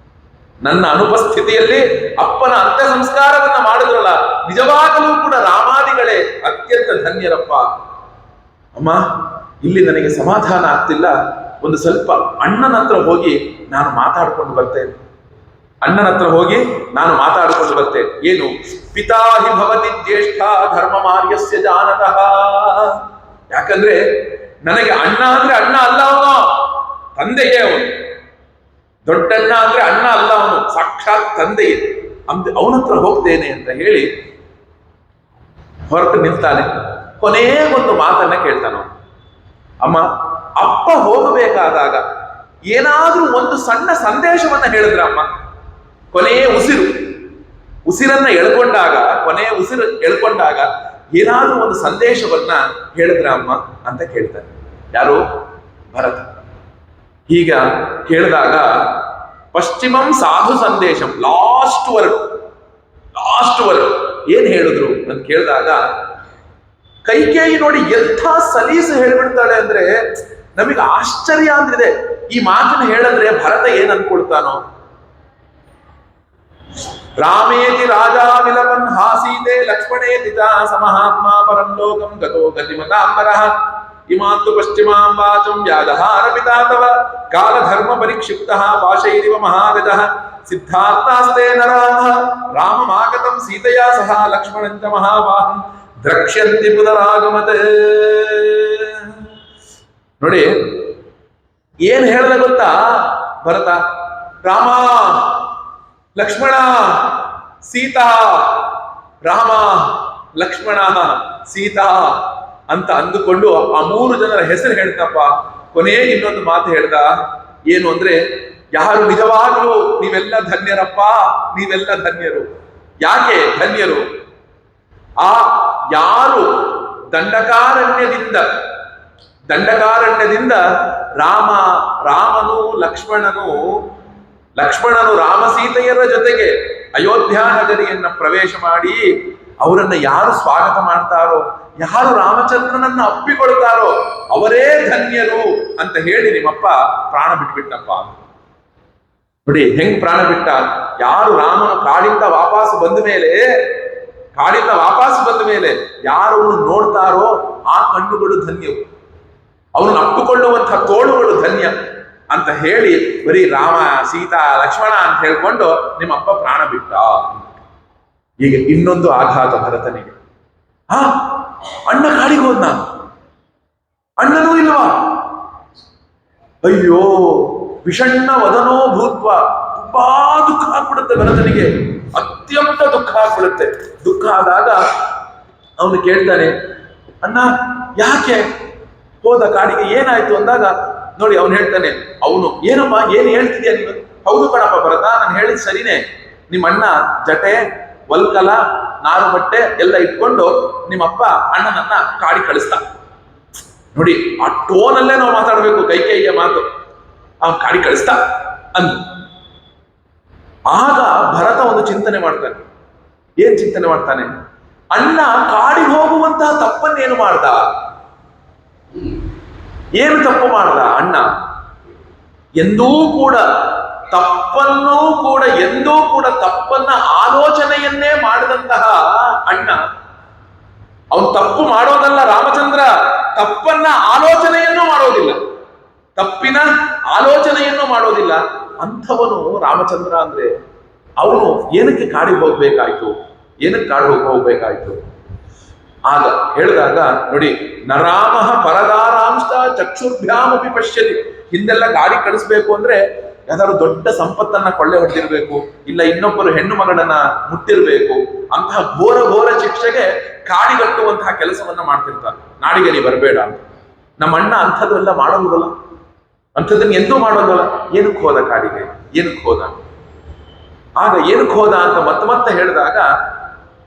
ನನ್ನ ಅನುಪಸ್ಥಿತಿಯಲ್ಲಿ ಅಪ್ಪನ ಅಂತ್ಯ ಸಂಸ್ಕಾರವನ್ನ ಮಾಡಿದ್ರಲ್ಲ, ನಿಜವಾಗಲೂ ಕೂಡ ರಾಮಾದಿಗಳೇ ಅತ್ಯಂತ ಧನ್ಯರಪ್ಪ. ಅಮ್ಮ ಇಲ್ಲಿ ನನಗೆ ಸಮಾಧಾನ ಆಗ್ತಿಲ್ಲ, ಒಂದು ಸ್ವಲ್ಪ ಅಣ್ಣನ ಹತ್ರ ಹೋಗಿ ನಾನು ಮಾತಾಡ್ಕೊಂಡು ಬರ್ತೇನೆ, ಅಣ್ಣನ ಹತ್ರ ಹೋಗಿ ನಾನು ಮಾತಾಡ್ಕೊಂಡು ಬರ್ತೇನೆ. ಏನು, ಪಿತಾ ಹಿ ಭವತಿ ಜ್ಯೇಷ್ಠ ಧರ್ಮ ಮಾರ್ಯಸ್ಯ ಜಾನತಃ. ಯಾಕಂದ್ರೆ ನನಗೆ ಅಣ್ಣ ಅಂದ್ರೆ ಅಣ್ಣ ಅಲ್ಲ, ಅವನು ತಂದೆಯೇ, ಅವನು ದೊಡ್ಡಣ್ಣ ಅಂದ್ರೆ ಅಣ್ಣ ಅಲ್ಲ, ಅವನು ಸಾಕ್ಷಾತ್ ತಂದೆಯೇ. ಅವನ ಹತ್ರ ಹೋಗ್ತೇನೆ ಅಂತ ಹೇಳಿ ಹೊರಟು ನಿಲ್ತಾನೆ. ಕೊನೆಗೊಂದು ಮಾತನ್ನ ಕೇಳ್ತಾನ, ಅಮ್ಮ ಅಪ್ಪ ಹೋಗಬೇಕಾದಾಗ ಏನಾದ್ರೂ ಒಂದು ಸಣ್ಣ ಸಂದೇಶವನ್ನ ಹೇಳಿದ್ರ ಅಮ್ಮ, ಕೊನೆಯ ಉಸಿರನ್ನ ಎಳ್ಕೊಂಡಾಗ, ಕೊನೆಯ ಉಸಿರು ಎಳ್ಕೊಂಡಾಗ ಏನಾದ್ರೂ ಒಂದು ಸಂದೇಶವನ್ನ ಹೇಳಿದ್ರ ಅಮ್ಮ ಅಂತ ಕೇಳ್ತಾನೆ. ಯಾರು? ಭರತ. ಈಗ ಕೇಳಿದಾಗ ಪಶ್ಚಿಮಂ ಸಾಧು ಸಂದೇಶಂ, ಲಾಸ್ಟ್ ವರ್ಡ್ ಏನ್ ಹೇಳಿದ್ರು ಅಂತ ಕೇಳಿದಾಗ ಕೈಕೇಯಿ ನೋಡಿ ಎಂಥ ಸಲೀಸು ಹೇಳ್ಬಿಡ್ತಾಳೆ ಅಂದ್ರೆ ನಮಗೆ ಆಶ್ಚರ್ಯ ಅಂದ್ರಿದೆ. ಈ ಮಾತನ್ನ ಹೇಳಿದ್ರೆ ಭರತ ಏನ್ ಅನ್ಕೊಳ್ತಾನೋ, ರಾಮೇತಿ ರಾಜಾ ವಿಲಪನ್ ಹಾಸೀತೆ ಲಕ್ಷ್ಮಣೇತಿ ಸಮಹಾತ್ಮ ಪರಂ ಲೋಕಂ ಗತೋ ಗತಿಮತಾಂಬರಃ ಇಮಾಂತು ಪಶ್ಚಿಮಾಂ ವಾಚಂ ವ್ಯಾದಹಾರ ಪಿತಾ ತವ ಕಾಲಧರ್ಮ ಪರಿಕ್ಷಿಪ್ತಃ ಪಾಶೈರಿವ ಮಹಾಗತಃ ಸಿದ್ಧಾರ್ಥಾಸ್ತೆ ನರಾಃ ರಾಮಮಾಗತಂ ಸೀತೆಯಾ ಸಹ ಲಕ್ಷ್ಮಣಂಚ ಮಹಾವಾಹಂ ದ್ರಕ್ಷ್ಯಂತಿ ಪುನರಾಗಮತೆ. ನೋಡಿ ಏನ್ ಹೇಳ್ದ ಗೊತ್ತಾ ಭರತ, ರಾಮ ಲಕ್ಷ್ಮಣ ಸೀತಾ, ರಾಮ ಲಕ್ಷ್ಮಣ ಸೀತಾ ಅಂತ ಅಂದುಕೊಂಡು ಆ 3 ಜನರ ಹೆಸರು ಹೇಳ್ತಪ್ಪ. ಕೊನೆಗೆ ಇನ್ನೊಂದು ಮಾತು ಹೇಳ್ದ, ಏನು ಅಂದ್ರೆ, ಯಾರು ನಿಜವಾಗ್ಲೂ ನೀವೆಲ್ಲ ಧನ್ಯರಪ್ಪ, ನೀವೆಲ್ಲ ಧನ್ಯರು. ಯಾಕೆ ಧನ್ಯರು? ಆ ಯಾರು ದಂಡಕಾರಣ್ಯದಿಂದ ರಾಮನು ಲಕ್ಷ್ಮಣನು ರಾಮಸೀತೆಯರ ಜೊತೆಗೆ ಅಯೋಧ್ಯ ನಗರಿಯನ್ನ ಪ್ರವೇಶ ಮಾಡಿ ಅವರನ್ನ ಯಾರು ಸ್ವಾಗತ ಮಾಡ್ತಾರೋ, ಯಾರು ರಾಮಚಂದ್ರನನ್ನ ಅಪ್ಪಿಕೊಳ್ತಾರೋ ಅವರೇ ಧನ್ಯರು ಅಂತ ಹೇಳಿ ನಿಮ್ಮಪ್ಪ ಪ್ರಾಣ ಬಿಟ್ಬಿಟ್ಟಪ್ಪ. ನೋಡಿ ಹೆಂಗ್ ಪ್ರಾಣ ಬಿಟ್ಟ. ಯಾರು ರಾಮನು ಕಾಡಿಂದ ವಾಪಸ್ ಬಂದ ಮೇಲೆ ಯಾರು ನೋಡ್ತಾರೋ ಆ ಕಣ್ಣುಗಳು ಧನ್ಯವು, ಅವನು ಅಪ್ಪಿಕೊಳ್ಳುವಂತಹ ತೋಳುಗಳು ಧನ್ಯ ಅಂತ ಹೇಳಿ ಬರೀ ರಾಮ ಸೀತಾ ಲಕ್ಷ್ಮಣ ಅಂತ ಹೇಳ್ಕೊಂಡು ನಿಮ್ಮಪ್ಪ ಪ್ರಾಣ ಬಿಟ್ಟ. ಈಗ ಇನ್ನೊಂದು ಆಘಾತ ಭರತನಿಗೆ. ಅಣ್ಣ ಕಾಡಿಗೆ ಹೋದ್ನ, ಅಣ್ಣನೂ ಇಲ್ವಾ? ಅಯ್ಯೋ ವಿಷಣ್ಣ ವದನೋ ಭೂತ್ವ. ತುಂಬಾ ದುಃಖ ಆಗ್ಬಿಡುತ್ತೆ ಭರತನಿಗೆ, ಅತ್ಯಂತ ದುಃಖ ಆಗ್ಬಿಡುತ್ತೆ. ದುಃಖ ಆದಾಗ ಅವನು ಕೇಳ್ತಾನೆ, ಅಣ್ಣ ಯಾಕೆ ಹೋದ ಕಾಡಿಗೆ, ಏನಾಯ್ತು ಅಂದಾಗ ನೋಡಿ ಅವನು ಹೇಳ್ತಾನೆ, ಅವನು ಏನಮ್ಮ ಏನ್ ಹೇಳ್ತಿದ್ಯಾ ನೀನು? ಹೌದು ಕಣಪ್ಪ ಭರತ, ನಾನು ಹೇಳಿದ್ ಸರಿನೇ. ನಿಮ್ಮ ಅಣ್ಣ ಜಟೆ ವಲ್ಕಲ ನಾರು ಬಟ್ಟೆ ಎಲ್ಲ ಇಟ್ಕೊಂಡು ನಿಮ್ಮಪ್ಪ ಅಣ್ಣನನ್ನ ಕಾಡಿ ಕಳಿಸ್ತಾ. ನೋಡಿ ಆ ಟೋನಲ್ಲೇ ನಾವು ಮಾತಾಡ್ಬೇಕು, ಕೈಕೇಯಿಯ ಮಾತು. ಅವನು ಕಾಡಿ ಕಳಿಸ್ತಾ ಅಂದು. ಆಗ ಭರತ ಒಂದು ಚಿಂತನೆ ಮಾಡ್ತಾನೆ. ಏನ್ ಚಿಂತನೆ ಮಾಡ್ತಾನೆ? ಅಣ್ಣ ಕಾಡಿಗೆ ಹೋಗುವಂತಹ ತಪ್ಪನ್ನೇನು ಮಾಡ್ದ? ಏನು ತಪ್ಪು ಮಾಡ್ದ ಅಣ್ಣ? ಎಂದೂ ಕೂಡ ತಪ್ಪನ್ನೂ ಕೂಡ ಎಂದೂ ಕೂಡ ತಪ್ಪನ್ನ ಆಲೋಚನೆಯನ್ನೇ ಮಾಡಿದಂತಹ ಅಣ್ಣ, ಅವನು ತಪ್ಪು ಮಾಡೋದಲ್ಲ ರಾಮಚಂದ್ರ, ತಪ್ಪನ್ನ ಆಲೋಚನೆಯನ್ನೂ ಮಾಡೋದಿಲ್ಲ, ತಪ್ಪಿನ ಆಲೋಚನೆಯನ್ನು ಮಾಡೋದಿಲ್ಲ. ಅಂಥವನು ರಾಮಚಂದ್ರ ಅಂದ್ರೆ ಅವನು ಏನಕ್ಕೆ ಕಾಡಿಗೆ ಹೋಗ್ಬೇಕಾಯ್ತು, ಏನಕ್ಕೆ ಕಾಡು ಹೋಗ್ಬೇಕಾಯ್ತು? ಆಗ ಹೇಳಿದಾಗ ನೋಡಿ, ನರಾಮ ಪರದಾರಾಂಶ ಚಕ್ಷುರ್ಭ್ಯಾಮಪಿ ಪಶ್ಯತಿ. ಹಿಂದೆಲ್ಲ ಗಾಡಿ ಕಳಿಸ್ಬೇಕು ಅಂದ್ರೆ ಯಾವ್ದಾದ್ರು ದೊಡ್ಡ ಸಂಪತ್ತನ್ನ ಕೊಳ್ಳೆ ಹೊಡೆದಿರ್ಬೇಕು, ಇಲ್ಲ ಇನ್ನೊಬ್ಬರು ಹೆಣ್ಣು ಮಗಳನ್ನ ಮುಟ್ಟಿರ್ಬೇಕು. ಅಂತಹ ಘೋರ ಘೋರ ಶಿಕ್ಷೆಗೆ ಕಾಡಿಗಟ್ಟುವಂತಹ ಕೆಲಸವನ್ನ ಮಾಡ್ತಿರ್ತಾರೆ, ನಾಡಿಗೆ ನೀ ಬರಬೇಡ ಅಂತ. ನಮ್ಮ ಅಣ್ಣ ಅಂಥದ್ದೆಲ್ಲ ಮಾಡೋದಿಲ್ಲ, ಅಂಥದ್ದನ್ನ ಎಂದೂ ಮಾಡೋದಲ್ಲ. ಏನಕ್ಕೆ ಹೋದ ಕಾಡಿಗೆ, ಏನಕ್ಕೆ ಹೋದ? ಆಗ ಏನಕ್ಕೆ ಹೋದ ಅಂತ ಮತ್ತೆ ಹೇಳಿದಾಗ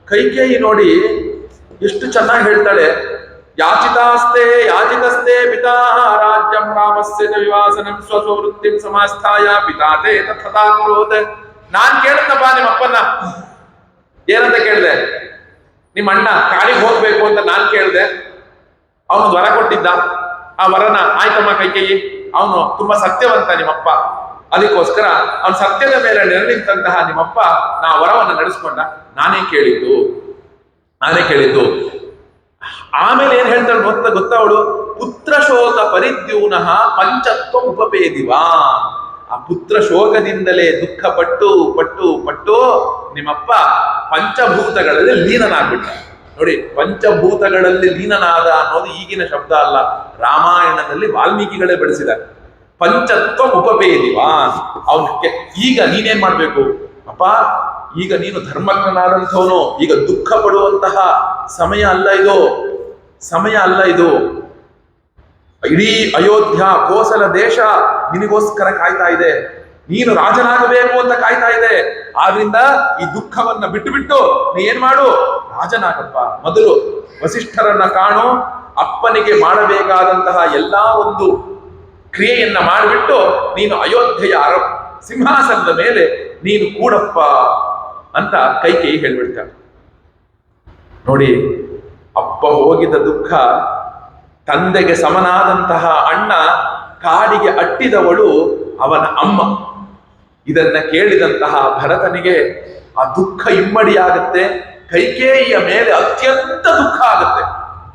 ಕೈಕೇಯಿ ನೋಡಿ ಎಷ್ಟು ಚೆನ್ನಾಗಿ ಹೇಳ್ತಾಳೆ. ಯಾಚಿತಾಸ್ತೆ ಯಾಚಿತಸ್ತೆ ಪಿತಾ ರಾಜ್ಯಂ ರಾಮಸ್ಯ ವಿವಾಸನಂ ಸ್ವಸ್ವವೃತ್ತಿಂ ಸಮಾಸ್ಥಾಯ ಪಿತಾತೆ ತಥಾ ಕುರೋತ್. ನಾನ್ ಕೇಳ್ತಪ್ಪ ನಿಮ್ಮ ಅಪ್ಪನ, ಏನಂತ ಕೇಳಿದೆ? ನಿಮ್ಮ ಅಣ್ಣ ಕಾಡಿಗೆ ಹೋಗ್ಬೇಕು ಅಂತ ನಾನ್ ಕೇಳಿದೆ, ಅವನು ವರ ಕೊಟ್ಟಿದ್ದ. ಆ ವರನ ಆಯ್ತಮ್ಮ ಕೈಕೇಯಿ, ಅವನು ತುಂಬಾ ಸತ್ಯವಂತ ನಿಮ್ಮಪ್ಪ, ಅದಕ್ಕೋಸ್ಕರ ಅವನ ಸತ್ಯದ ಮೇಲೆ ನೆರಳಿಂತಹ ನಿಮ್ಮಪ್ಪ ನಾ ವರವನ್ನು ನಡೆಸ್ಕೊಂಡ. ನಾನೇ ಕೇಳಿದ್ದು. ಆಮೇಲೆ ಏನ್ ಹೇಳ್ತಾಳೆ ಗೊತ್ತಾ ಅವಳು? ಪುತ್ರ ಶೋಕ ಪರಿದ್ಯೂನಃ ಪಂಚತ್ವ ಉಪಪೇದಿವಾ. ಆ ಪುತ್ರ ಶೋಕದಿಂದಲೇ ದುಃಖ ಪಟ್ಟು ಪಟ್ಟು ಪಟ್ಟು ನಿಮ್ಮಪ್ಪ ಪಂಚಭೂತಗಳಲ್ಲಿ ಲೀನನಾಗ್ಬಿಟ್ಟ. ನೋಡಿ, ಪಂಚಭೂತಗಳಲ್ಲಿ ಲೀನನಾದ ಅನ್ನೋದು ಈಗಿನ ಶಬ್ದ ಅಲ್ಲ, ರಾಮಾಯಣದಲ್ಲಿ ವಾಲ್ಮೀಕಿಗಳೇ ಬೆಳೆಸಿದ್ದಾರೆ. ಪಂಚತ್ವ ಉಪಪೇದಿವಾ. ಅವನಕ್ಕೆ ಈಗ ನೀನೇನ್ ಮಾಡ್ಬೇಕು ಅಪ್ಪ? ಈಗ ನೀನು ಧರ್ಮಜ್ಞನಾದಂಥವನು, ಈಗ ದುಃಖ ಪಡುವಂತಹ ಸಮಯ ಅಲ್ಲ ಇದು. ಇಡೀ ಅಯೋಧ್ಯ ಕೋಸಲ ದೇಶ ನಿನಗೋಸ್ಕರ ಕಾಯ್ತಾ ಇದೆ, ನೀನು ರಾಜನಾಗಬೇಕು ಅಂತ ಕಾಯ್ತಾ ಇದೆ. ಆದ್ರಿಂದ ಈ ದುಃಖವನ್ನ ಬಿಟ್ಟು ನೀ ಏನ್ ಮಾಡು, ರಾಜನಾಗಪ್ಪ. ಮೊದಲು ವಸಿಷ್ಠರನ್ನ ಕಾಣು, ಅಪ್ಪನಿಗೆ ಮಾಡಬೇಕಾದಂತಹ ಎಲ್ಲಾ ಒಂದು ಕ್ರಿಯೆಯನ್ನ ಮಾಡಿಬಿಟ್ಟು ನೀನು ಅಯೋಧ್ಯೆಯ ಸಿಂಹಾಸನದ ಮೇಲೆ ನೀನು ಕೂಡಪ್ಪ ಅಂತ ಕೈಕೇಯಿ ಹೇಳ್ಬಿಡ್ತಾಳೆ. ನೋಡಿ, ಅಪ್ಪ ಹೋಗಿದ ದುಃಖ, ತಂದೆಗೆ ಸಮನಾದಂತಹ ಅಣ್ಣ ಕಾಡಿಗೆ ಅಟ್ಟಿದವಳು ಅವನ ಅಮ್ಮ. ಇದನ್ನ ಕೇಳಿದಂತಹ ಭರತನಿಗೆ ಆ ದುಃಖ ಇಮ್ಮಡಿಯಾಗತ್ತೆ. ಕೈಕೇಯಿಯ ಮೇಲೆ ಅತ್ಯಂತ ದುಃಖ ಆಗತ್ತೆ.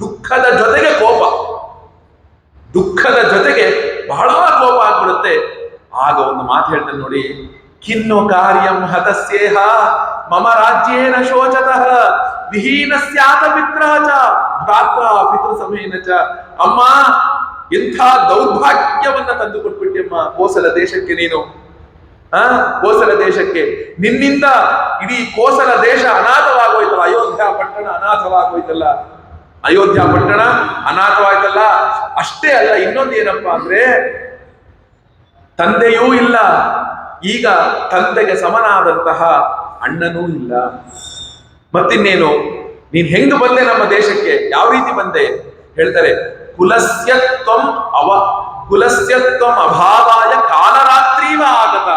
ದುಃಖದ ಜೊತೆಗೆ ಕೋಪ, ದುಃಖದ ಜೊತೆಗೆ ಬಹಳ ಕೋಪ ಆಗ್ಬಿಡುತ್ತೆ. ಆಗ ಒಂದು ಮಾತು ಹೇಳ್ತಾನೆ ನೋಡಿ, ಕಿನ್ನು ಕಾರ್ಯಂ ಹತಸ್ಯೇಹ ಮಮ ರಾಜ್ಯೇನ ಶೋಚತಃ ವಿಹೀನಸ್ಯಾತ ಪಿತ್ರಃ ಚ ಭ್ರಾತ್ರ ಪಿತೃ ಸಮೇನ ಚ. ಅಮ್ಮ, ಎಂಥ ದೌರ್ಭಾಗ್ಯವನ್ನ ತಂದು ಕೊಟ್ಬಿಟ್ಟಿಯಮ್ಮ ಕೋಸಲ ದೇಶಕ್ಕೆ ನೀನು. ಕೋಸಲ ದೇಶಕ್ಕೆ ನಿನ್ನಿಂದ ಇಡೀ ಕೋಸಲ ದೇಶ ಅನಾಥವಾಗೋಯ್ತಲ್ಲ, ಅಯೋಧ್ಯ ಪಟ್ಟಣ ಅನಾಥವಾಯ್ತಲ್ಲ. ಅಷ್ಟೇ ಅಲ್ಲ, ಇನ್ನೊಂದು ಏನಪ್ಪಾ ಅಂದ್ರೆ ತಂದೆಯೂ ಇಲ್ಲ, ಈಗ ತಂದೆಗೆ ಸಮನಾದಂತಹ ಅಣ್ಣನೂ ಇಲ್ಲ. ಮತ್ತಿನ್ನೇನು, ನೀನ್ ಹೆಂಗ್ ಬಂದೆ ನಮ್ಮ ದೇಶಕ್ಕೆ, ಯಾವ ರೀತಿ ಬಂದೆ ಹೇಳ್ತಾರೆ. ಕುಲಸ್ಯತ್ವಂ ಅಭಾವಾಯ ಕಾಲರಾತ್ರೀವ ಆಗತ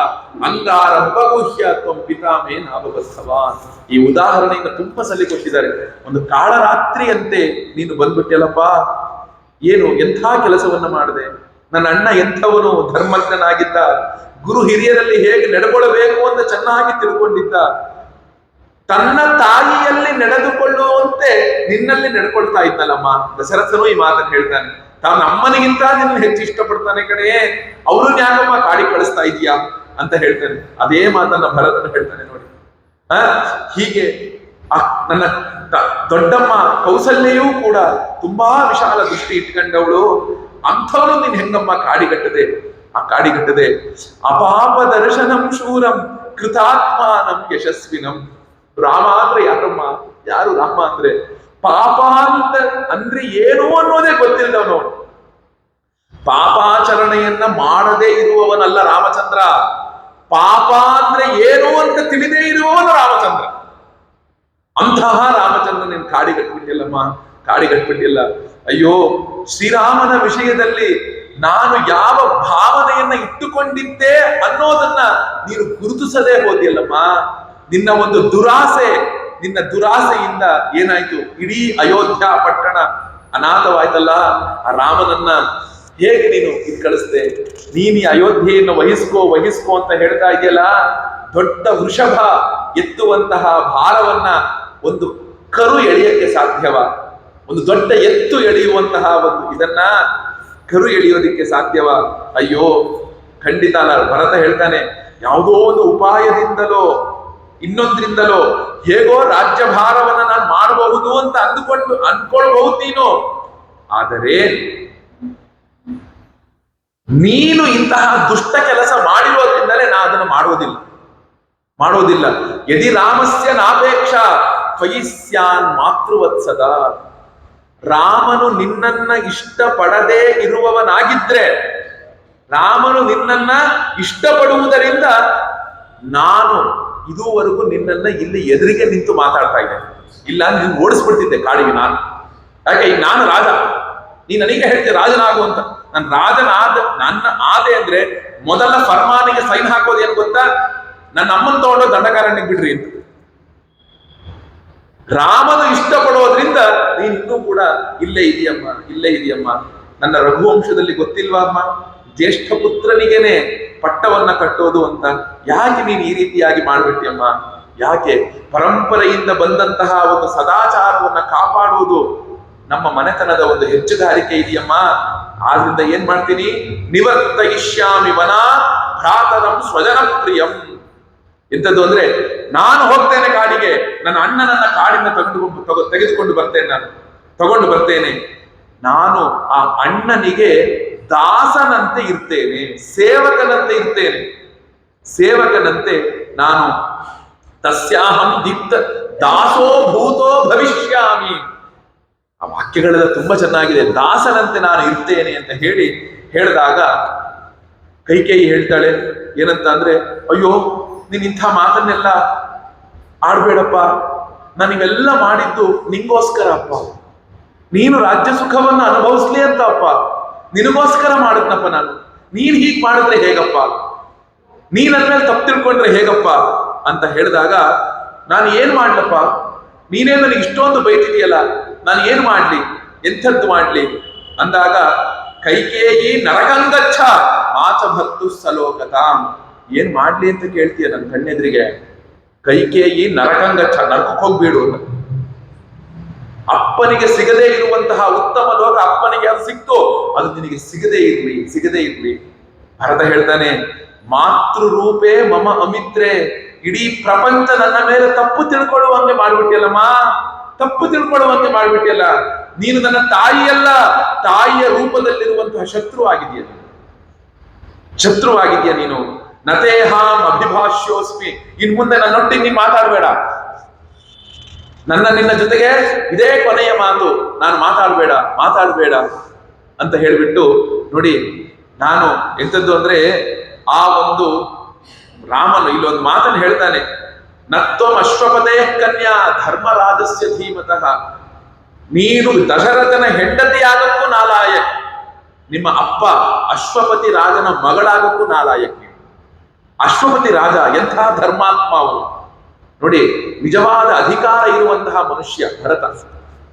ಅಂಗಾರಭಗುಹ್ಯ ತ್ವಂ ಪಿತಾಮೇ ನಾಭವತ್ಸವಾನ್. ಈ ಉದಾಹರಣೆಯಿಂದ ತುಂಬಾ ಸಲ ಕೊಟ್ಟಿದ್ದಾರೆ. ಒಂದು ಕಾಳರಾತ್ರಿಯಂತೆ ನೀನು ಬಂದ್ಬಿಟ್ಟೆಲ್ಲಪ್ಪ. ಏನು ಎಂಥ ಕೆಲಸವನ್ನ ಮಾಡಿದೆ. ನನ್ನ ಅಣ್ಣ ಎಂಥವನು, ಧರ್ಮಜ್ಞನಾಗಿದ್ದ, ಗುರು ಹಿರಿಯರಲ್ಲಿ ಹೇಗೆ ನಡ್ಕೊಳ್ಬೇಕು ಅಂತ ಚೆನ್ನಾಗಿ ತಿಳ್ಕೊಂಡಿದ್ದ. ತನ್ನ ತಾಯಿಯಲ್ಲಿ ನಡೆದುಕೊಳ್ಳುವಂತೆ ನಿನ್ನಲ್ಲಿ ನಡ್ಕೊಳ್ತಾ ಇದ್ದಲ್ಲಮ್ಮ. ದಶರಥನು ಈ ಮಾತನ್ನು ಹೇಳ್ತಾನೆ, ತಾನು ಅಮ್ಮನಿಗಿಂತ ನಿನ್ನ ಹೆಚ್ಚು ಇಷ್ಟಪಡ್ತಾನೆ ಕಣೆ, ಅವರು ಯಾಕಮ್ಮ ಕಾಡಿ ಕಳಿಸ್ತಾ ಇದೀಯಾ ಅಂತ ಹೇಳ್ತಾನೆ. ಅದೇ ಮಾತನ್ನ ಭರತನು ಹೇಳ್ತಾನೆ ನೋಡಿ. ಹೀಗೆ ನನ್ನ ದೊಡ್ಡಮ್ಮ ಕೌಸಲ್ಯೆಯೂ ಕೂಡ ತುಂಬಾ ವಿಶಾಲ ದೃಷ್ಟಿ ಇಟ್ಕೊಂಡವಳು. ಅಂಥವಳು ನೀನ್ ಹೆಂಗಮ್ಮ ಕಾಡಿಗಟ್ಟದೆ ಅಪಾಪ ದರ್ಶನಂ ಶೂರಂ ಕೃತಾತ್ಮಾನಂ ಯಶಸ್ವಿನಂ. ರಾಮ ಅಂದ್ರೆ ಯಾರು ರಾಮ ಅಂದ್ರೆ? ಪಾಪ ಅಂದ್ರೆ ಏನು ಅನ್ನೋದೇ ಗೊತ್ತಿಲ್ಲದವನು, ಪಾಪಾಚರಣೆಯನ್ನ ಮಾಡದೇ ಇರುವವನಲ್ಲ ರಾಮಚಂದ್ರ. ಪಾಪ ಅಂದ್ರೆ ಏನು ಅಂತ ತಿಳಿದೇ ಇರುವವನು ರಾಮಚಂದ್ರ. ಅಂತಹ ರಾಮಚಂದ್ರ ನೀನು ಕಾಡಿಗಟ್ಬಿಟ್ಟಿಲ್ಲ. ಅಯ್ಯೋ, ಶ್ರೀರಾಮನ ವಿಷಯದಲ್ಲಿ ನಾನು ಯಾವ ಭಾವನೆಯನ್ನ ಇಟ್ಟುಕೊಂಡಿದ್ದೆ ಅನ್ನೋದನ್ನ ನೀನು ಗುರುತಿಸದೇ ಹೋದಿಯಲ್ಲಮ್ಮ. ನಿನ್ನ ಒಂದು ನಿನ್ನ ದುರಾಸೆಯಿಂದ ಏನಾಯ್ತು, ಇಡೀ ಅಯೋಧ್ಯ ಪಟ್ಟಣ ಅನಾಥವಾಯ್ತಲ್ಲ. ಆ ರಾಮನನ್ನ ಹೇಗೆ ನೀನು ಇದು ಕಳಿಸ್ದೆ? ನೀನು ಈ ಅಯೋಧ್ಯೆಯನ್ನು ವಹಿಸ್ಕೋ ಅಂತ ಹೇಳ್ತಾ ಇದೆಯಲ್ಲ, ದೊಡ್ಡ ವೃಷಭ ಎತ್ತುವಂತಹ ಭಾರವನ್ನ ಒಂದು ಕರು ಎಳೆಯಕ್ಕೆ ಸಾಧ್ಯವ? ಒಂದು ದೊಡ್ಡ ಎತ್ತು ಎಳೆಯುವಂತಹ ಒಂದು ಇದನ್ನ ಕರು ಎಳೆಯೋದಿಕ್ಕೆ ಸಾಧ್ಯವ? ಅಯ್ಯೋ ಖಂಡಿತ ಅಲ್ಲ. ಭರತ ಹೇಳ್ತಾನೆ, ಯಾವುದೋ ಒಂದು ಉಪಾಯದಿಂದಲೋ ಇನ್ನೊಂದ್ರಿಂದಲೋ ಹೇಗೋ ರಾಜ್ಯಭಾರವನ್ನ ನಾನು ಮಾಡಬಹುದು ಅಂತ ಅನ್ಕೊಳ್ಬಹುದು ನೀನು. ಆದರೆ ನೀನು ಇಂತಹ ದುಷ್ಟ ಕೆಲಸ ಮಾಡಿರೋದ್ರಿಂದಲೇ ನಾ ಅದನ್ನು ಮಾಡೋದಿಲ್ಲ. ಯದಿ ರಾಮಸ್ಯ ನಾಪೇಕ್ಷ ತ್ವಯಿಸ್ಯಾನ್ ಮಾತೃವತ್ಸದ. ರಾಮನು ನಿನ್ನನ್ನ ಇಷ್ಟಪಡದೇ ಇರುವವನಾಗಿದ್ರೆ, ರಾಮನು ನಿನ್ನನ್ನ ಇಷ್ಟಪಡುವುದರಿಂದ ನಾನು ಇದುವರೆಗೂ ನಿನ್ನನ್ನ ಇಲ್ಲಿ ಎದುರಿಗೆ ನಿಂತು ಮಾತಾಡ್ತಾ ಇದ್ದೇನೆ. ಇಲ್ಲ ನೀನು ಓಡಿಸ್ಬಿಡ್ತಿದ್ದೆ ಕಾಡಿಗೆ ನಾನು. ಯಾಕೆ? ಈಗ ನಾನು ರಾಜ, ನೀ ನನಗೆ ಹೇಳ್ತೀಯ ರಾಜನಾಗು ಅಂತ. ನಾನು ನನ್ನ ಆದೆ ಅಂದ್ರೆ ಮೊದಲ ಫರ್ಮಾನಿಗೆ ಸೈನ್ ಹಾಕೋದು ಏನು ಗೊತ್ತಾ? ನನ್ನ ಅಮ್ಮನ್ ತಗೊಂಡು ದಂಡಕಾರಣ್ಯಕ್ಕೆ ಬಿಡ್ರಿ ಅಂತ. ರಾಮನು ಇಷ್ಟಪಡೋದ್ರಿಂದ ನೀನ್ ಇನ್ನೂ ಕೂಡ ಇಲ್ಲೇ ಇದೆಯಮ್ಮ. ನನ್ನ ರಘುವಂಶದಲ್ಲಿ ಗೊತ್ತಿಲ್ವಾ ಅಮ್ಮ, ಜ್ಯೇಷ್ಠ ಪುತ್ರನಿಗೇನೆ ಪಟ್ಟವನ್ನ ಕಟ್ಟೋದು ಅಂತ. ಯಾಕೆ ನೀನು ಈ ರೀತಿಯಾಗಿ ಮಾಡ್ಬಿಟ್ಟಿಯಮ್ಮ? ಯಾಕೆ? ಪರಂಪರೆಯಿಂದ ಬಂದಂತಹ ಒಂದು ಸದಾಚಾರವನ್ನ ಕಾಪಾಡುವುದು ನಮ್ಮ ಮನೆತನದ ಒಂದು ಹೆಚ್ಚುಗಾರಿಕೆ ಇದೆಯಮ್ಮ. ಆದ್ರಿಂದ ಏನ್ ಮಾಡ್ತೀನಿ? ನಿವರ್ತಯಿಷ್ಯಾಮಿ ವನ ಭ್ರಾತರಂ ಸ್ವಜನ ಪ್ರಿಯಂ. ಎಂಥದ್ದು ಅಂದ್ರೆ, ನಾನು ಹೋಗ್ತೇನೆ ಕಾಡಿಗೆ, ನನ್ನ ಅಣ್ಣನನ್ನ ಕಾಡಿನ ತೆಗೆದುಕೊಂಡು ಬರ್ತೇನೆ. ನಾನು ಆ ಅಣ್ಣನಿಗೆ ದಾಸನಂತೆ ಇರ್ತೇನೆ, ಸೇವಕನಂತೆ ನಾನು ತಸ್ಯಾಹಂ ದೀಪ್ತ ದಾಸೋ ಭೂತೋ ಭವಿಷ್ಯಾಮಿ. ಆ ವಾಕ್ಯಗಳೆಲ್ಲ ತುಂಬಾ ಚೆನ್ನಾಗಿದೆ. ದಾಸನಂತೆ ನಾನು ಇರ್ತೇನೆ ಅಂತ ಹೇಳಿದಾಗ ಕೈಕೇಯಿ ಹೇಳ್ತಾಳೆ ಏನಂತ ಅಂದ್ರೆ, ಅಯ್ಯೋ ನೀನ್ ಇಂಥ ಮಾತನ್ನೆಲ್ಲ ಆಡ್ಬೇಡಪ್ಪ, ನಾನಿವೆಲ್ಲ ಮಾಡಿದ್ದು ನಿಂಗೋಸ್ಕರ ಅಪ್ಪ, ನೀನು ರಾಜ್ಯ ಸುಖವನ್ನ ಅನುಭವಿಸ್ಲಿ ಅಂತ ಅಪ್ಪ, ನಿನಗೋಸ್ಕರ ಮಾಡಿದ್ನಪ್ಪ ನಾನು. ನೀನ್ ಹೀಗ್ ಮಾಡಿದ್ರೆ ಹೇಗಪ್ಪ, ನೀನ್ ನನ್ನ ಮೇಲೆ ತಪ್ಪು ತಿಳ್ಕೊಂಡ್ರೆ ಹೇಗಪ್ಪ ಅಂತ ಹೇಳಿದಾಗ, ನಾನು ಏನ್ ಮಾಡ್ಲಪ್ಪ, ನೀನೇ ನನಗೆ ಇಷ್ಟೊಂದು ಬೈತಿದೆಯಲ್ಲ, ನಾನು ಏನ್ ಮಾಡ್ಲಿ, ಎಂಥದ್ದು ಮಾಡ್ಲಿ ಅಂದಾಗ ಕೈಕೇಯಿ ನರಕಂಗಚ್ಚ ಮಾಚ ಭಕ್ತು ಸಲೋಕತಾಂ. ಏನ್ ಮಾಡ್ಲಿ ಅಂತ ಕೇಳ್ತೀಯ ನನ್ನ ಕಣ್ಣೆದ್ರಿಗೆ? ಕೈಕೇಯಿ ನರಕಂಗಚ್ಚ, ನರಕಕ್ಕೆ ಹೋಗ್ಬೇಡು ಅಂತ. ಅಪ್ಪನಿಗೆ ಸಿಗದೇ ಇರುವಂತಹ ಉತ್ತಮ ಲೋಕ ಅಪ್ಪನಿಗೆ ಅದು ಸಿಕ್ತು, ಅದು ನಿನಗೆ ಸಿಗದೇ ಇರ್ಲಿ. ಭರತ ಹೇಳ್ತಾನೆ, ಮಾತೃ ರೂಪೇ ಮಮ ಅಮಿತ್ರೆ. ಇಡೀ ಪ್ರಪಂಚ ನನ್ನ ಮೇಲೆ ತಪ್ಪು ತಿಳ್ಕೊಳ್ಳುವಂತೆ ಮಾಡ್ಬಿಟ್ಟಿಯಲ್ಲ. ನೀನು ನನ್ನ ತಾಯಿಯಲ್ಲ, ತಾಯಿಯ ರೂಪದಲ್ಲಿರುವಂತಹ ಶತ್ರುವಾಗಿದೆಯ ನೀನು. ನತೇಹಾಂ ಅಭಿಭಾಷ್ಯೋಸ್ಮಿ. ಇನ್ ಮುಂದೆ ನನ್ನೊಟ್ಟಿಗೆ ನೀನು ನಿನ್ನ ಜೊತೆಗೆ ಇದೇ ಕೊನೆಯ ಮಾತು, ನಾನು ಮಾತಾಡಬೇಡ ಅಂತ ಹೇಳಿಬಿಟ್ಟು ನೋಡಿ. ನಾನು ಎಂಥದ್ದು ಅಂದ್ರೆ, ಆ ಒಂದು ರಾಮನು ಇಲ್ಲೊಂದು ಮಾತನ್ನು ಹೇಳ್ತಾನೆ, ನತ್ವಂ ಅಶ್ವಪದೇ ಕನ್ಯಾ ಧರ್ಮರಾಜಸ್ಯ ಧೀಮತಃ. ನೀನು ದಶರಥನ ಹೆಂಡತಿಯಾಗಕ್ಕೂ ನಾಲಾಯಕ್. ನಿಮ್ಮ ಅಪ್ಪ ಅಶ್ವಪತಿ ರಾಜನ ಮಗಳಾಗಕ್ಕೂ ನಾಲಾಯಕ್. ಅಶ್ವಪತಿ ರಾಜ ಎಂಥ ಧರ್ಮಾತ್ಮ ಅವನು ನೋಡಿ. ನಿಜವಾದ ಅಧಿಕಾರ ಇರುವಂತಹ ಮನುಷ್ಯ ಭರತ.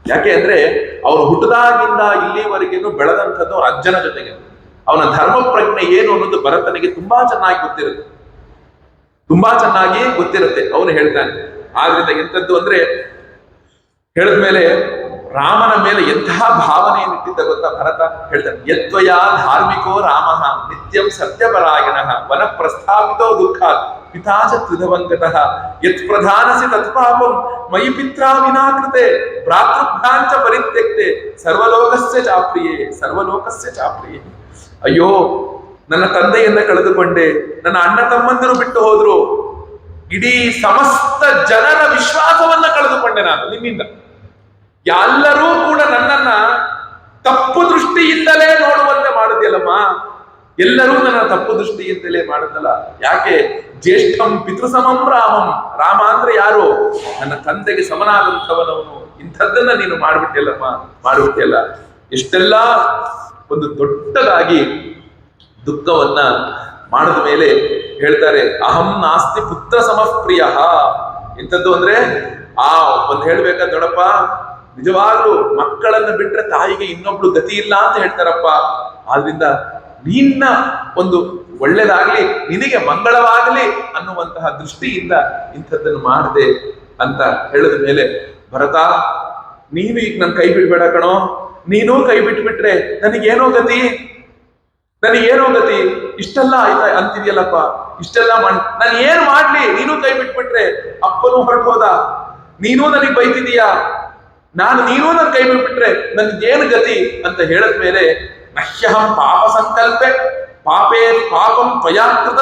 ಯಾಕೆ ಅಂದ್ರೆ ಅವನು ಹುಟ್ಟದಾಗಿಂದ ಇಲ್ಲಿವರೆಗೇನು ಬೆಳೆದಂಥದ್ದು ಅವರ ಅಜ್ಜನ ಜೊತೆಗೆ. ಅವನ ಧರ್ಮ ಪ್ರಜ್ಞೆ ಏನು ಅನ್ನೋದು ಭರತನಿಗೆ ತುಂಬಾ ಚೆನ್ನಾಗಿ ಗೊತ್ತಿರುತ್ತೆ. ಅವನು ಹೇಳ್ತಾನೆ. ಆದ್ರಿಂದ ಎಂಥದ್ದು ಅಂದ್ರೆ, ಹೇಳಿದ್ಮೇಲೆ ರಾಮನ ಮೇಲೆ ಎಂತಹ ಭಾವನೆಯನ್ನು ಇಟ್ಟಿದ್ದ ಗೊತ್ತಾ ಭರತ? ಹೇಳ್ತಾನೆ, ಯತ್ವಯ ಧಾರ್ಮಿಕೋ ರಾಮಃ ನಿತ್ಯಂ ಸತ್ಯಪರಾಯಣಃ ವನ ಪ್ರಸ್ಥಾಪಿತೋ ದುಃಖಾತ್ ಪಿತಾಚ ತ್ರಿಧವಂಗತಃ ಯತ್ ಪ್ರಧಾನಸಿ ತತ್ಪಾಪಂ ಮಯಿ ಪಿತ್ರಾ ವಿನಾಕೃತೆ ಭ್ರಾತೃಭ್ಯಾಂಚ ಪರಿತ್ಯಕ್ತೆ ಸರ್ವಲೋಕಸ್ಯ ಚಾಪ್ರಿಯೇ. ಅಯ್ಯೋ, ನನ್ನ ತಂದೆಯನ್ನ ಕಳೆದುಕೊಂಡೆ, ನನ್ನ ಅಣ್ಣ ತಮ್ಮಂದಿರು ಬಿಟ್ಟು ಹೋದ್ರು, ಇಡೀ ಸಮಸ್ತ ಜನರ ವಿಶ್ವಾಸವನ್ನ ಕಳೆದುಕೊಂಡೆ ನಾನು ನಿನ್ನಿಂದ. ಎಲ್ಲರೂ ಕೂಡ ನನ್ನನ್ನ ತಪ್ಪು ದೃಷ್ಟಿಯಿಂದಲೇ ನೋಡುವಂತೆ ಮಾಡಿದ್ಯಲ್ಲಮ್ಮ. ಎಲ್ಲರೂ ನನ್ನ ತಪ್ಪು ದೃಷ್ಟಿಯಿಂದಲೇ ಮಾಡುತ್ತಲ್ಲ. ಯಾಕೆ? ಜ್ಯೇಷ್ಠಂ ಪಿತೃಸಮಂ ರಾಮ ಅಂದ್ರೆ ಯಾರು? ನನ್ನ ತಂದೆಗೆ ಸಮನಾದಂಥವನವನು. ಇಂಥದ್ದನ್ನ ನೀನು ಮಾಡ್ಬಿಟ್ಟಿಯಲ್ಲ. ಎಷ್ಟೆಲ್ಲ ಒಂದು ದೊಡ್ಡದಾಗಿ ದುಃಖವನ್ನ ಮಾಡಿದ ಮೇಲೆ ಹೇಳ್ತಾರೆ, ಅಹಂ ನಾಸ್ತಿ ಪುತ್ರ ಸಮಪ್ರಿಯ. ಎಂಥದ್ದು ಅಂದ್ರೆ, ಒಂದು ಹೇಳ್ಬೇಕಾದ್ ನೋಡಪ್ಪ, ನಿಜವಾಗ್ಲೂ ಮಕ್ಕಳನ್ನ ಬಿಟ್ರೆ ತಾಯಿಗೆ ಇನ್ನೊಬ್ಳು ಗತಿ ಇಲ್ಲ ಅಂತ ಹೇಳ್ತಾರಪ್ಪ. ಆದ್ರಿಂದ ನಿನ್ನ ಒಂದು ಒಳ್ಳೇದಾಗ್ಲಿ, ನಿನಗೆ ಮಂಗಳವಾಗಲಿ ಅನ್ನುವಂತಹ ದೃಷ್ಟಿಯಿಂದ ಇಂಥದ್ದನ್ನು ಮಾಡಿದೆ ಅಂತ ಹೇಳಿದ ಮೇಲೆ, ಭರತ ನೀನು ಈಗ ನನ್ ಕೈ ಬಿಡ್ಬೇಡ ಕಣೋ, ನೀನೂ ಕೈ ಬಿಟ್ಬಿಟ್ರೆ ನನಗೇನೋ ಗತಿ, ನನಗೇನೋ ಗತಿ, ಇಷ್ಟೆಲ್ಲ ಆಯ್ತಾ ಅಂತಿದ್ಯಲ್ಲಪ್ಪ, ಇಷ್ಟೆಲ್ಲ ಮಾಡಿ ನಾನು ಏನ್ ಮಾಡ್ಲಿ, ನೀನು ಕೈ ಬಿಟ್ಬಿಟ್ರೆ, ಅಪ್ಪನೂ ಹೊರಟೋದ, ನೀನೂ ನನಗ್ ಬೈತಿದೀಯಾ, ನೀನೂ ನನ್ ಕೈ ಬಿಟ್ಬಿಟ್ರೆ ನನ್ಗೇನು ಗತಿ ಅಂತ ಹೇಳಿದ ಮೇಲೆ, ನಹ್ಯಹಂ ಪಾಪ ಸಂಕಲ್ಪೆ ಪಾಪೇ ಪಾಪಂ ತ್ವಯಾಕೃತ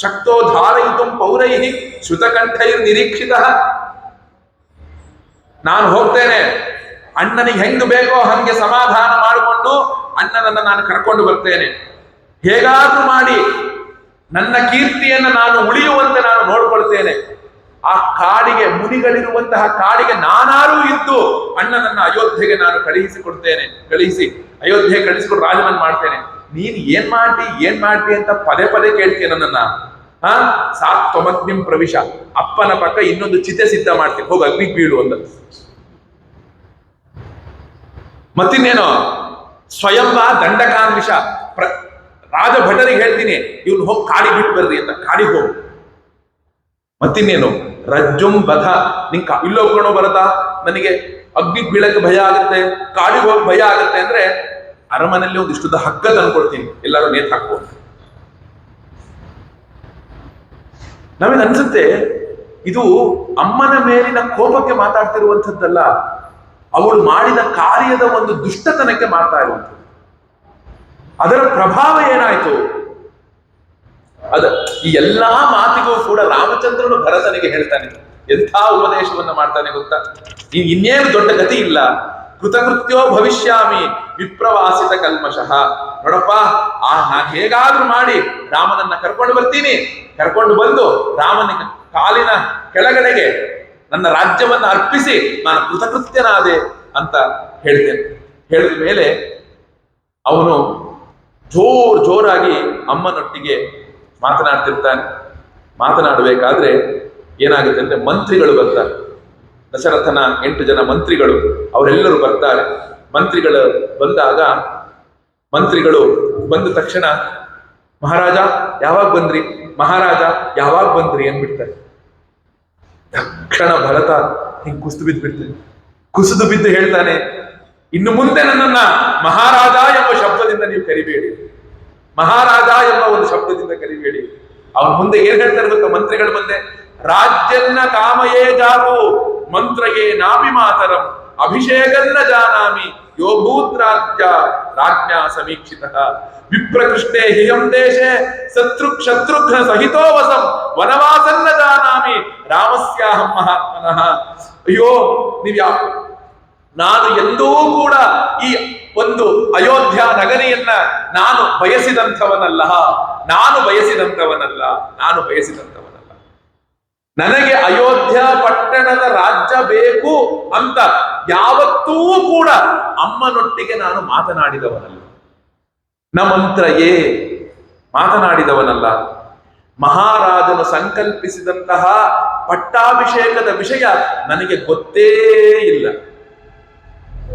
ಶಕ್ತೋ ಧಾರಯಿತು ಪೌರೈಹಿ ಶ್ರುತಕಂಠೈರ್ ನಿರೀಕ್ಷಿತ. ನಾನು ಹೋಗ್ತೇನೆ, ಅಣ್ಣನಿಗೆ ಹೆಂಗ್ ಬೇಕೋ ಹಂಗೆ ಸಮಾಧಾನ ಮಾಡಿಕೊಂಡು ಅಣ್ಣನನ್ನ ನಾನು ಕರ್ಕೊಂಡು ಬರ್ತೇನೆ, ಹೇಗಾದ್ರೂ ಮಾಡಿ ನನ್ನ ಕೀರ್ತಿಯನ್ನು ನಾನು ಉಳಿಯುವಂತೆ ನಾನು ನೋಡ್ಕೊಳ್ತೇನೆ. ಆ ಕಾಡಿಗೆ, ಮುನಿಗಳಿರುವಂತಹ ಕಾಡಿಗೆ ನಾನಾರೂ ಇದ್ದು ಅಣ್ಣನನ್ನ ಅಯೋಧ್ಯೆಗೆ ನಾನು ಕಳಿಸಿ ಅಯೋಧ್ಯೆ ಕಳಿಸಿಕೊಂಡು ರಾಜನನ್ನು ಮಾಡ್ತೇನೆ. ನೀನ್ ಏನ್ ಮಾಡ್ತಿ ಅಂತ ಪದೇ ಪದೇ ಕೇಳ್ತೀನಿ ನನ್ನನ್ನ. ಸಾತ್ ತೊಮಗ್ನಿಂ ಪ್ರವಿಶ, ಅಪ್ಪನ ಪಕ್ಕ ಇನ್ನೊಂದು ಚಿತೆ ಸಿದ್ಧ ಮಾಡ್ತೀನಿ, ಹೋಗಿ ಅಗ್ನಿಗೆ ಬೀಳು ಅಂತ. ಮತ್ತಿನ್ನೇನೋ ಸ್ವಯಂವ ದಂಡಕಾನ್ವಿಷ, ರಾಜ ಭಟರಿಗೆ ಹೇಳ್ತೀನಿ ಇವ್ನು ಹೋಗಿ ಕಾಡಿಗೆ ಬಿಟ್ಟು ಬರ್ರಿ ಅಂತ, ಕಾಡಿಗೆ ಹೋಗು. ಮತ್ತಿನ್ನೇನು ರಜ್ಜುಂ ಬಧ, ನಿಂಕ ಇಲ್ಲೋಗ್ಕೊಳೋ ಬರತಾ, ನನಗೆ ಅಗ್ನಿಗೆ ಬೀಳಕ್ಕೆ ಭಯ ಆಗುತ್ತೆ, ಕಾಡಿಗೆ ಹೋಗಿ ಭಯ ಆಗುತ್ತೆ ಅಂದ್ರೆ ಅರಮನೆಯಲ್ಲಿ ಒಂದು ಇಷ್ಟುದ ಹಗ್ಗ ತಂದ್ಕೊಡ್ತೀನಿ, ಎಲ್ಲರೂ ನೇತ್ ಹಾಕೋ. ನಮಗೆ ಅನ್ಸುತ್ತೆ ಇದು ಅಮ್ಮನ ಮೇಲಿನ ಕೋಪಕ್ಕೆ ಮಾತಾಡ್ತಿರುವಂಥದ್ದಲ್ಲ, ಅವಳು ಮಾಡಿದ ಕಾರ್ಯದ ಒಂದು ದುಷ್ಟತನಕ್ಕೆ ಮಾಡ್ತಾ ಇರುವಂಥದ್ದು. ಅದರ ಪ್ರಭಾವ ಏನಾಯ್ತು? ಈ ಎಲ್ಲಾ ಮಾತಿಗೂ ಕೂಡ ರಾಮಚಂದ್ರನು ಭರತನಿಗೆ ಹೇಳ್ತಾನೆ, ಎಂಥ ಉಪದೇಶವನ್ನ ಮಾಡ್ತಾನೆ ಗೊತ್ತಾ? ಇನ್ನೇನು ದೊಡ್ಡ ಗತಿ ಇಲ್ಲ, ಕೃತಕೃತ್ಯೋ ಭವಿಷ್ಯಾಮಿ ವಿಪ್ರವಾಸಿತ ಕಲ್ಮಶಃ. ನೋಡಪ್ಪ, ನಾನು ಹೇಗಾದ್ರೂ ಮಾಡಿ ರಾಮನನ್ನ ಕರ್ಕೊಂಡು ಬರ್ತೀನಿ, ಕರ್ಕೊಂಡು ಬಂದು ರಾಮನಿಗೆ ಕಾಲಿನ ಕೆಳಗಡೆಗೆ ನನ್ನ ರಾಜ್ಯವನ್ನ ಅರ್ಪಿಸಿ ನಾನು ಕೃತಕೃತ್ಯನಾದೆ ಅಂತ ಹೇಳ್ತೇನೆ. ಹೇಳಿದ ಮೇಲೆ ಅವನು ಜೋರಾಗಿ ಅಮ್ಮನೊಟ್ಟಿಗೆ ಮಾತನಾಡ್ತಿರ್ತಾನೆ. ಮಾತನಾಡಬೇಕಾದ್ರೆ ಏನಾಗುತ್ತೆ ಅಂದ್ರೆ, ಮಂತ್ರಿಗಳು ಬರ್ತಾರೆ, ದಶರಥನ 8 ಜನ ಮಂತ್ರಿಗಳು, ಅವರೆಲ್ಲರೂ ಬರ್ತಾರೆ. ಮಂತ್ರಿಗಳು ಬಂದಾಗ, ಮಂತ್ರಿಗಳು ಬಂದ ತಕ್ಷಣ ಮಹಾರಾಜ ಯಾವಾಗ ಬಂದ್ರಿ, ಮಹಾರಾಜ ಯಾವಾಗ ಬಂದ್ರಿ ಅಂದ್ಬಿಡ್ತಾರೆ. ತಕ್ಷಣ ಭರತ ಹಿಂಗ್ ಕುಸಿದು ಬಿದ್ದು ಹೇಳ್ತಾನೆ, ಇನ್ನು ಮುಂದೆ ನನ್ನನ್ನ ಮಹಾರಾಜ ಎಂಬ ಶಬ್ದದಿಂದ ನೀವು ಕರಿಬೇಡಿ, ಮಹಾರಾಜ ಎಂಬ ಒಂದು ಶಬ್ದದಿಂದ ಕರಿಬೇಡಿ. ಅವನ ಮುಂದೆ ಏನ್ ಹೇಳ್ತಾರೆ ಗೊತ್ತಾ ಮಂತ್ರಿಗಳ ಮುಂದೆ? ರಾಜ್ಯನ್ನ ಕಾಮಯೇ ಜಾತು ಮಂತ್ರಯೇ ನಾಪಿ ಮಾತರಂ ಅಭಿಷೇಕನ್ನ ಜಾನಾಮಿ ಯೋಭೂತ್ ರಾಜ್ಞಾ ಸಮೀಕ್ಷಿತ ವಿಪ್ರಕೃಷ್ಣೇ ಹಿಯಂ ದೇಶೆ ಶತ್ರುಘ್ನ ಸಹಿತೋ ವಸಂ ವನವಾಸನ್ನ ಜಾನಾಮಿ ರಾಮಸ್ಯಾಹಂ ಮಹಾತ್ಮನಃ. ಅಯ್ಯೋ ನಾನು ಎಂದೂ ಕೂಡ ಈ ಒಂದು ಅಯೋಧ್ಯ ನಗರಿಯನ್ನ ನಾನು ಬಯಸಿದಂಥವನಲ್ಲ. ನನಗೆ ಅಯೋಧ್ಯ ಪಟ್ಟಣದ ರಾಜ್ಯ ಬೇಕು ಅಂತ ಯಾವತ್ತೂ ಕೂಡ ಅಮ್ಮನೊಟ್ಟಿಗೆ ನಾನು ಮಾತನಾಡಿದವನಲ್ಲ, ಮಂತ್ರಯೇ ಮಾತನಾಡಿದವನಲ್ಲ. ಮಹಾರಾಜನು ಸಂಕಲ್ಪಿಸಿದಂತಹ ಪಟ್ಟಾಭಿಷೇಕದ ವಿಷಯ ನನಗೆ ಗೊತ್ತೇ ಇಲ್ಲ.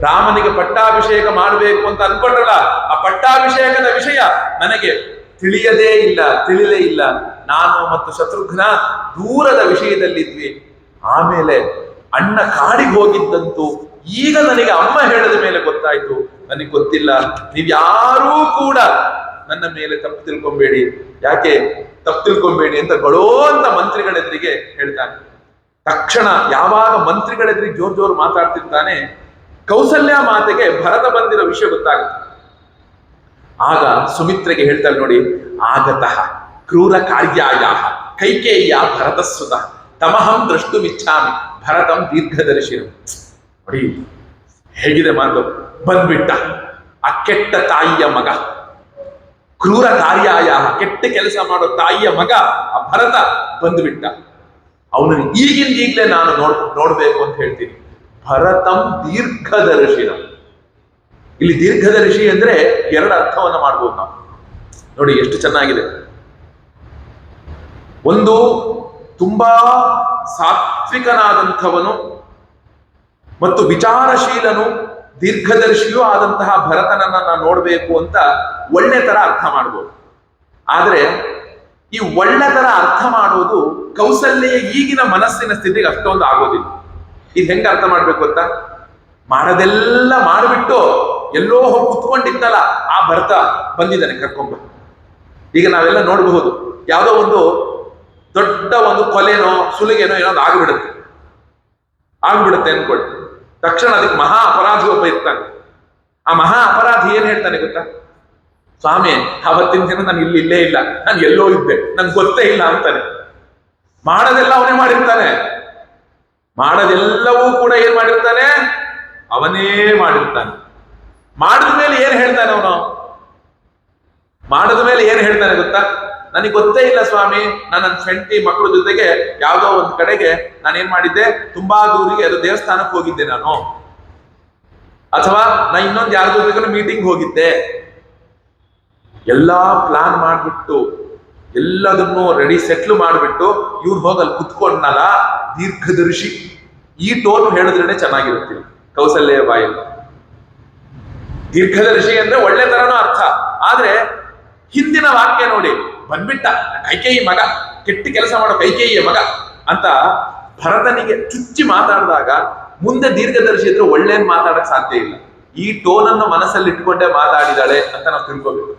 ರಾಮನಿಗೆ ಪಟ್ಟಾಭಿಷೇಕ ಮಾಡಬೇಕು ಅಂತ ಅನ್ಕೊಂಡ್ರಲ್ಲ, ಆ ಪಟ್ಟಾಭಿಷೇಕದ ವಿಷಯ ನನಗೆ ತಿಳಿಯಲೇ ಇಲ್ಲ. ನಾನು ಮತ್ತು ಶತ್ರುಘ್ನ ದೂರದ ವಿಷಯದಲ್ಲಿದ್ವಿ. ಆಮೇಲೆ ಅಣ್ಣ ಕಾಡಿಗೆ ಹೋಗಿದ್ದಂತೂ ಈಗ ನನಗೆ ಅಮ್ಮ ಹೇಳಿದ ಮೇಲೆ ಗೊತ್ತಾಯ್ತು. ನನಗೆ ಗೊತ್ತಿಲ್ಲ, ನೀವ್ಯಾರೂ ಕೂಡ ನನ್ನ ಮೇಲೆ ತಪ್ಪು ತಿಳ್ಕೊಂಬೇಡಿ. ಯಾಕೆ ತಪ್ಪು ತಿಳ್ಕೊಂಬೇಡಿ ಅಂತ ಗೊಳೋ ಅಂತ ಮಂತ್ರಿಗಳೆದುರಿಗೆ ಹೇಳ್ತಾನೆ. ತಕ್ಷಣ ಯಾವಾಗ ಮಂತ್ರಿಗಳೆದುರಿಗೆ ಜೋರು ಮಾತಾಡ್ತಿರ್ತಾನೆ, ಕೌಸಲ್ಯ ಮಾತೆಗೆ ಭರತ ಬಂದಿರೋ ವಿಷಯ ಗೊತ್ತಾಗುತ್ತೆ. ಆಗ ಸುಮಿತ್ರೆಗೆ ಹೇಳ್ತಾಳೆ ನೋಡಿ, ಆಗತಃ ಕ್ರೂರ ಕಾರ್ಯಾಯ ಕೈಕೇಯ್ಯ ಭರತಸ್ಸುತ ತಮಹಂ ದ್ರಷ್ಟುಮಿಚ್ಛಾಮಿ ಭರತಂ ದೀರ್ಘದರ್ಶಿನ. ನೋಡಿ ಹೇಗಿದೆ ಮಾತು, ಬಂದ್ಬಿಟ್ಟ ಆ ಕೆಟ್ಟ ತಾಯಿಯ ಮಗ, ಕ್ರೂರ ಕಾರ್ಯಾಯ ಕೆಟ್ಟ ಕೆಲಸ ಮಾಡೋ ತಾಯಿಯ ಮಗ ಆ ಭರತ ಬಂದ್ಬಿಟ್ಟ. ಅವನನ್ನು ಈಗಲೇ ನಾನು ನೋಡ್ಬೇಕು ಅಂತ ಹೇಳ್ತೀನಿ. ಭರತಂ ದೀರ್ಘದರ್ಶಿನ. ಇಲ್ಲಿ ದೀರ್ಘದರ್ಶಿ ಅಂದ್ರೆ 2 ಅರ್ಥವನ್ನ ಮಾಡ್ಬೋದು ನಾವು. ನೋಡಿ ಎಷ್ಟು ಚೆನ್ನಾಗಿದೆ. ಒಂದು, ತುಂಬಾ ಸಾತ್ವಿಕನಾದಂಥವನು ಮತ್ತು ವಿಚಾರಶೀಲನು ದೀರ್ಘದರ್ಶಿಯೂ ಆದಂತಹ ಭರತನನ್ನ ನಾನು ನೋಡ್ಬೇಕು ಅಂತ ಒಳ್ಳೆ ತರ ಅರ್ಥ ಮಾಡ್ಬೋದು. ಆದ್ರೆ ಈ ಒಳ್ಳೆ ತರ ಅರ್ಥ ಮಾಡೋದು ಕೌಸಲ್ಯ ಈಗಿನ ಮನಸ್ಸಿನ ಸ್ಥಿತಿಗೆ ಅಷ್ಟೊಂದು ಆಗೋದಿಲ್ಲ. ಇದು ಹೆಂಗ ಅರ್ಥ ಮಾಡ್ಬೇಕು ಗೊತ್ತಾ? ಮಾಡದೆಲ್ಲ ಮಾಡಿಬಿಟ್ಟು ಎಲ್ಲೋ ಹೋಗಿ ಕುತ್ಕೊಂಡಿದ್ದಲ್ಲ ಆ ಭರತ ಬಂದಿದ್ದಾನೆ ಕರ್ಕೊಂಬ. ಈಗ ನಾವೆಲ್ಲ ನೋಡಬಹುದು, ಯಾವುದೋ ಒಂದು ದೊಡ್ಡ ಒಂದು ಕೊಲೆನೋ ಸುಲಿಗೆನೋ ಏನೋ ಆಗ್ಬಿಡುತ್ತೆ ಅನ್ಕೊಳ್ಳಿ. ತಕ್ಷಣ ಅದಕ್ಕೆ ಮಹಾ ಅಪರಾಧಿ ಒಬ್ಬ ಇರ್ತಾನೆ. ಆ ಮಹಾ ಅಪರಾಧಿ ಏನ್ ಹೇಳ್ತಾನೆ ಗೊತ್ತಾ? ಸ್ವಾಮಿ, ಅವತ್ತಿನ ದಿನ ನಾನು ಇಲ್ಲೇ ಇಲ್ಲ, ನಾನು ಎಲ್ಲೋ ಇದ್ದೆ, ನನ್ಗೆ ಗೊತ್ತೇ ಇಲ್ಲ ಅಂತಾನೆ. ಮಾಡದೆಲ್ಲ ಅವನೇ ಮಾಡಿರ್ತಾನೆ. ಮಾಡದೆಲ್ಲವೂ ಕೂಡ ಏನ್ ಮಾಡಿರ್ತಾನೆ? ಅವನೇ ಮಾಡಿರ್ತಾನೆ. ಮಾಡಿದ ಮೇಲೆ ಏನ್ ಹೇಳ್ತಾನೆ ಅವನು? ಮಾಡಿದ ಮೇಲೆ ಏನ್ ಹೇಳ್ತಾನೆ ಗೊತ್ತಾ? ನನಗೆ ಗೊತ್ತೇ ಇಲ್ಲ ಸ್ವಾಮಿ, ನಾನು ನನ್ನ ಫ್ರೆಂಡ್ ಮಕ್ಕಳ ಜೊತೆಗೆ ಯಾವ್ದೋ ಒಂದು ಕಡೆಗೆ ನಾನೇನ್ ಮಾಡಿದ್ದೆ, ತುಂಬಾ ದೂರಿಗೆ ಅದು ದೇವಸ್ಥಾನಕ್ಕೆ ಹೋಗಿದ್ದೆ ನಾನು, ಅಥವಾ ನಾ ಇನ್ನೊಂದು ಯಾರ ಜೊತೆಗೂ ಮೀಟಿಂಗ್ ಹೋಗಿದ್ದೆ. ಎಲ್ಲಾ ಪ್ಲಾನ್ ಮಾಡ್ಬಿಟ್ಟು ಎಲ್ಲದನ್ನು ರೆಡಿ ಸೆಟ್ಲ್ ಮಾಡಿಬಿಟ್ಟು ಇವ್ರು ಹೋಗಿ ಅಲ್ಲಿ ಕುತ್ಕೊಂಡ್ನಲ್ಲ, ದೀರ್ಘದರ್ಶಿ. ಈ ಟೋನ್ ಹೇಳಿದ್ರೇನೆ ಚೆನ್ನಾಗಿರುತ್ತೆ ಕೌಸಲ್ಯ ಬಾಯಲ್ಲಿ. ದೀರ್ಘದರ್ಶಿ ಅಂದ್ರೆ ಒಳ್ಳೆ ತರನೂ ಅರ್ಥ. ಆದ್ರೆ ಹಿಂದಿನ ವಾಕ್ಯ ನೋಡಿ, ಬಂದ್ಬಿಟ್ಟ ಕೈಕೇಯಿ ಮಗ, ಕೆಟ್ಟ ಕೆಲಸ ಮಾಡೋ ಕೈಕೇಯಿಯ ಮಗ ಅಂತ ಭರತನಿಗೆ ಚುಚ್ಚಿ ಮಾತಾಡಿದಾಗ ಮುಂದೆ ದೀರ್ಘದರ್ಶಿ ಇದ್ರೆ ಒಳ್ಳೇನ್ ಮಾತಾಡಕ್ ಸಾಧ್ಯ ಇಲ್ಲ. ಈ ಟೋನ್ ಅನ್ನು ಮನಸ್ಸಲ್ಲಿ ಇಟ್ಕೊಂಡೇ ಮಾತಾಡಿದಾಳೆ ಅಂತ ನಾವು ತಿಳ್ಕೋಬೇಕು.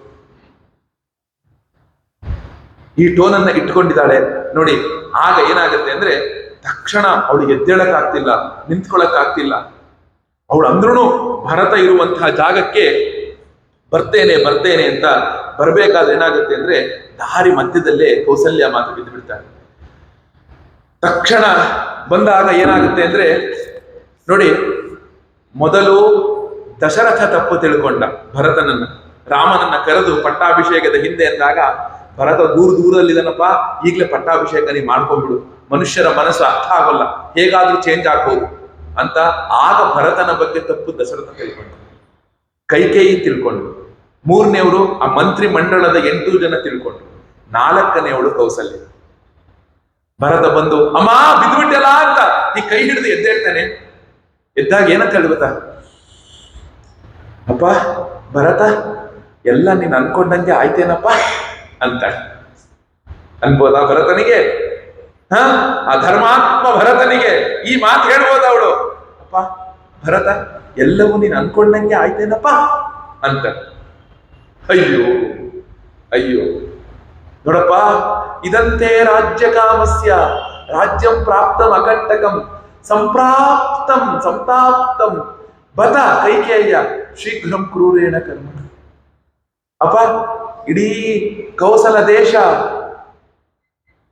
ಈ ಟೋನ್ ಅನ್ನ ಇಟ್ಕೊಂಡಿದ್ದಾಳೆ ನೋಡಿ. ಆಗ ಏನಾಗುತ್ತೆ ಅಂದ್ರೆ ತಕ್ಷಣ ಅವಳಿಗೆ ಎದ್ದೇಳಕ್ ಆಗ್ತಿಲ್ಲ, ನಿಂತ್ಕೊಳಕ್ ಆಗ್ತಿಲ್ಲ. ಅವಳು ಅಂದ್ರೂ ಭರತ ಇರುವಂತಹ ಜಾಗಕ್ಕೆ ಬರ್ತೇನೆ ಅಂತ ಬರ್ಬೇಕಾದ್ರೆ ಏನಾಗುತ್ತೆ ಅಂದ್ರೆ ದಾರಿ ಮಧ್ಯದಲ್ಲೇ ಕೌಸಲ್ಯ ಮಾತು ಬಿದ್ದು ಬಿಡ್ತಾಳೆ. ತಕ್ಷಣ ಬಂದಾಗ ಏನಾಗುತ್ತೆ ಅಂದ್ರೆ ನೋಡಿ, ಮೊದಲು ದಶರಥ ತಪ್ಪು ತಿಳ್ಕೊಂಡ ಭರತನನ್ನ, ರಾಮನನ್ನ ಕರೆದು ಪಟ್ಟಾಭಿಷೇಕದ ಹಿಂದೆ ಅಂದಾಗ ಭರತ ದೂರದಲ್ಲಿದನಪ್ಪ, ಈಗಲೇ ಪಟ್ಟಾಭಿಷೇಕ ನೀ ಮಾಡ್ಕೊಂಡ್ಬಿಡು, ಮನುಷ್ಯರ ಮನಸ್ಸು ಅರ್ಥ ಆಗೋಲ್ಲ, ಹೇಗಾದ್ರೂ ಚೇಂಜ್ ಆಗ್ಬೋದು ಅಂತ. ಆಗ ಭರತನ ಬಗ್ಗೆ ತಪ್ಪು ದಶರಥ ತಿಳ್ಕೊಂಡ, ಕೈಕೇಯಿ ತಿಳ್ಕೊಂಡು, ಮೂರನೇವರು ಆ ಮಂತ್ರಿ ಮಂಡಳದ 8 ಜನ ತಿಳ್ಕೊಂಡ್ರು, 4ನೇವಳು ಕೌಸಲ್ಯ. ಭರತ ಬಂದು ಅಮ್ಮ ಬಿದ್ದುಬಿಟ್ಟಲ್ಲ ಅಂತ ಈ ಕೈ ಹಿಡಿದು ಎದ್ದೇಳ್ತಾನೆ. ಎದ್ದಾಗ ಏನಂತ ಹೇಳ್ಬೇಕಾ? ಅಪ್ಪ ಭರತ, ಎಲ್ಲ ನೀನ್ ಅನ್ಕೊಂಡಂಗೆ ಆಯ್ತೇನಪ್ಪ ಅಂತ ಅನ್ಬೋದಾ ಭರತನಿಗೆ? ಆ ಧರ್ಮಾತ್ಮ ಭರತನಿಗೆ ಈ ಮಾತು ಹೇಳ್ಬೋದ ಅವಳು? ಅಪ್ಪ ಭರತ, ಎಲ್ಲವೂ ನೀನ್ ಅನ್ಕೊಂಡಂಗೆ ಆಯ್ತೇನಪ್ಪ ಅಂತ. ಅಯ್ಯೋ ನೋಡಪ್ಪ, ಇದಂತೆ ರಾಜ್ಯ ಕಾಮಸ್ಯ ರಾಜ್ಯಂ ಪ್ರಾಪ್ತಂ ಅಕಂಟಕಂ ಸಂಪ್ರಾಪ್ತಂ ಬತ ಕೈಕೇಯ ಶೀಘ್ರಂ ಕ್ರೂರೇಣ ಕರ್ಮ. ಅಪ್ಪ, ಇಡೀ ಕೌಸಲ ದೇಶ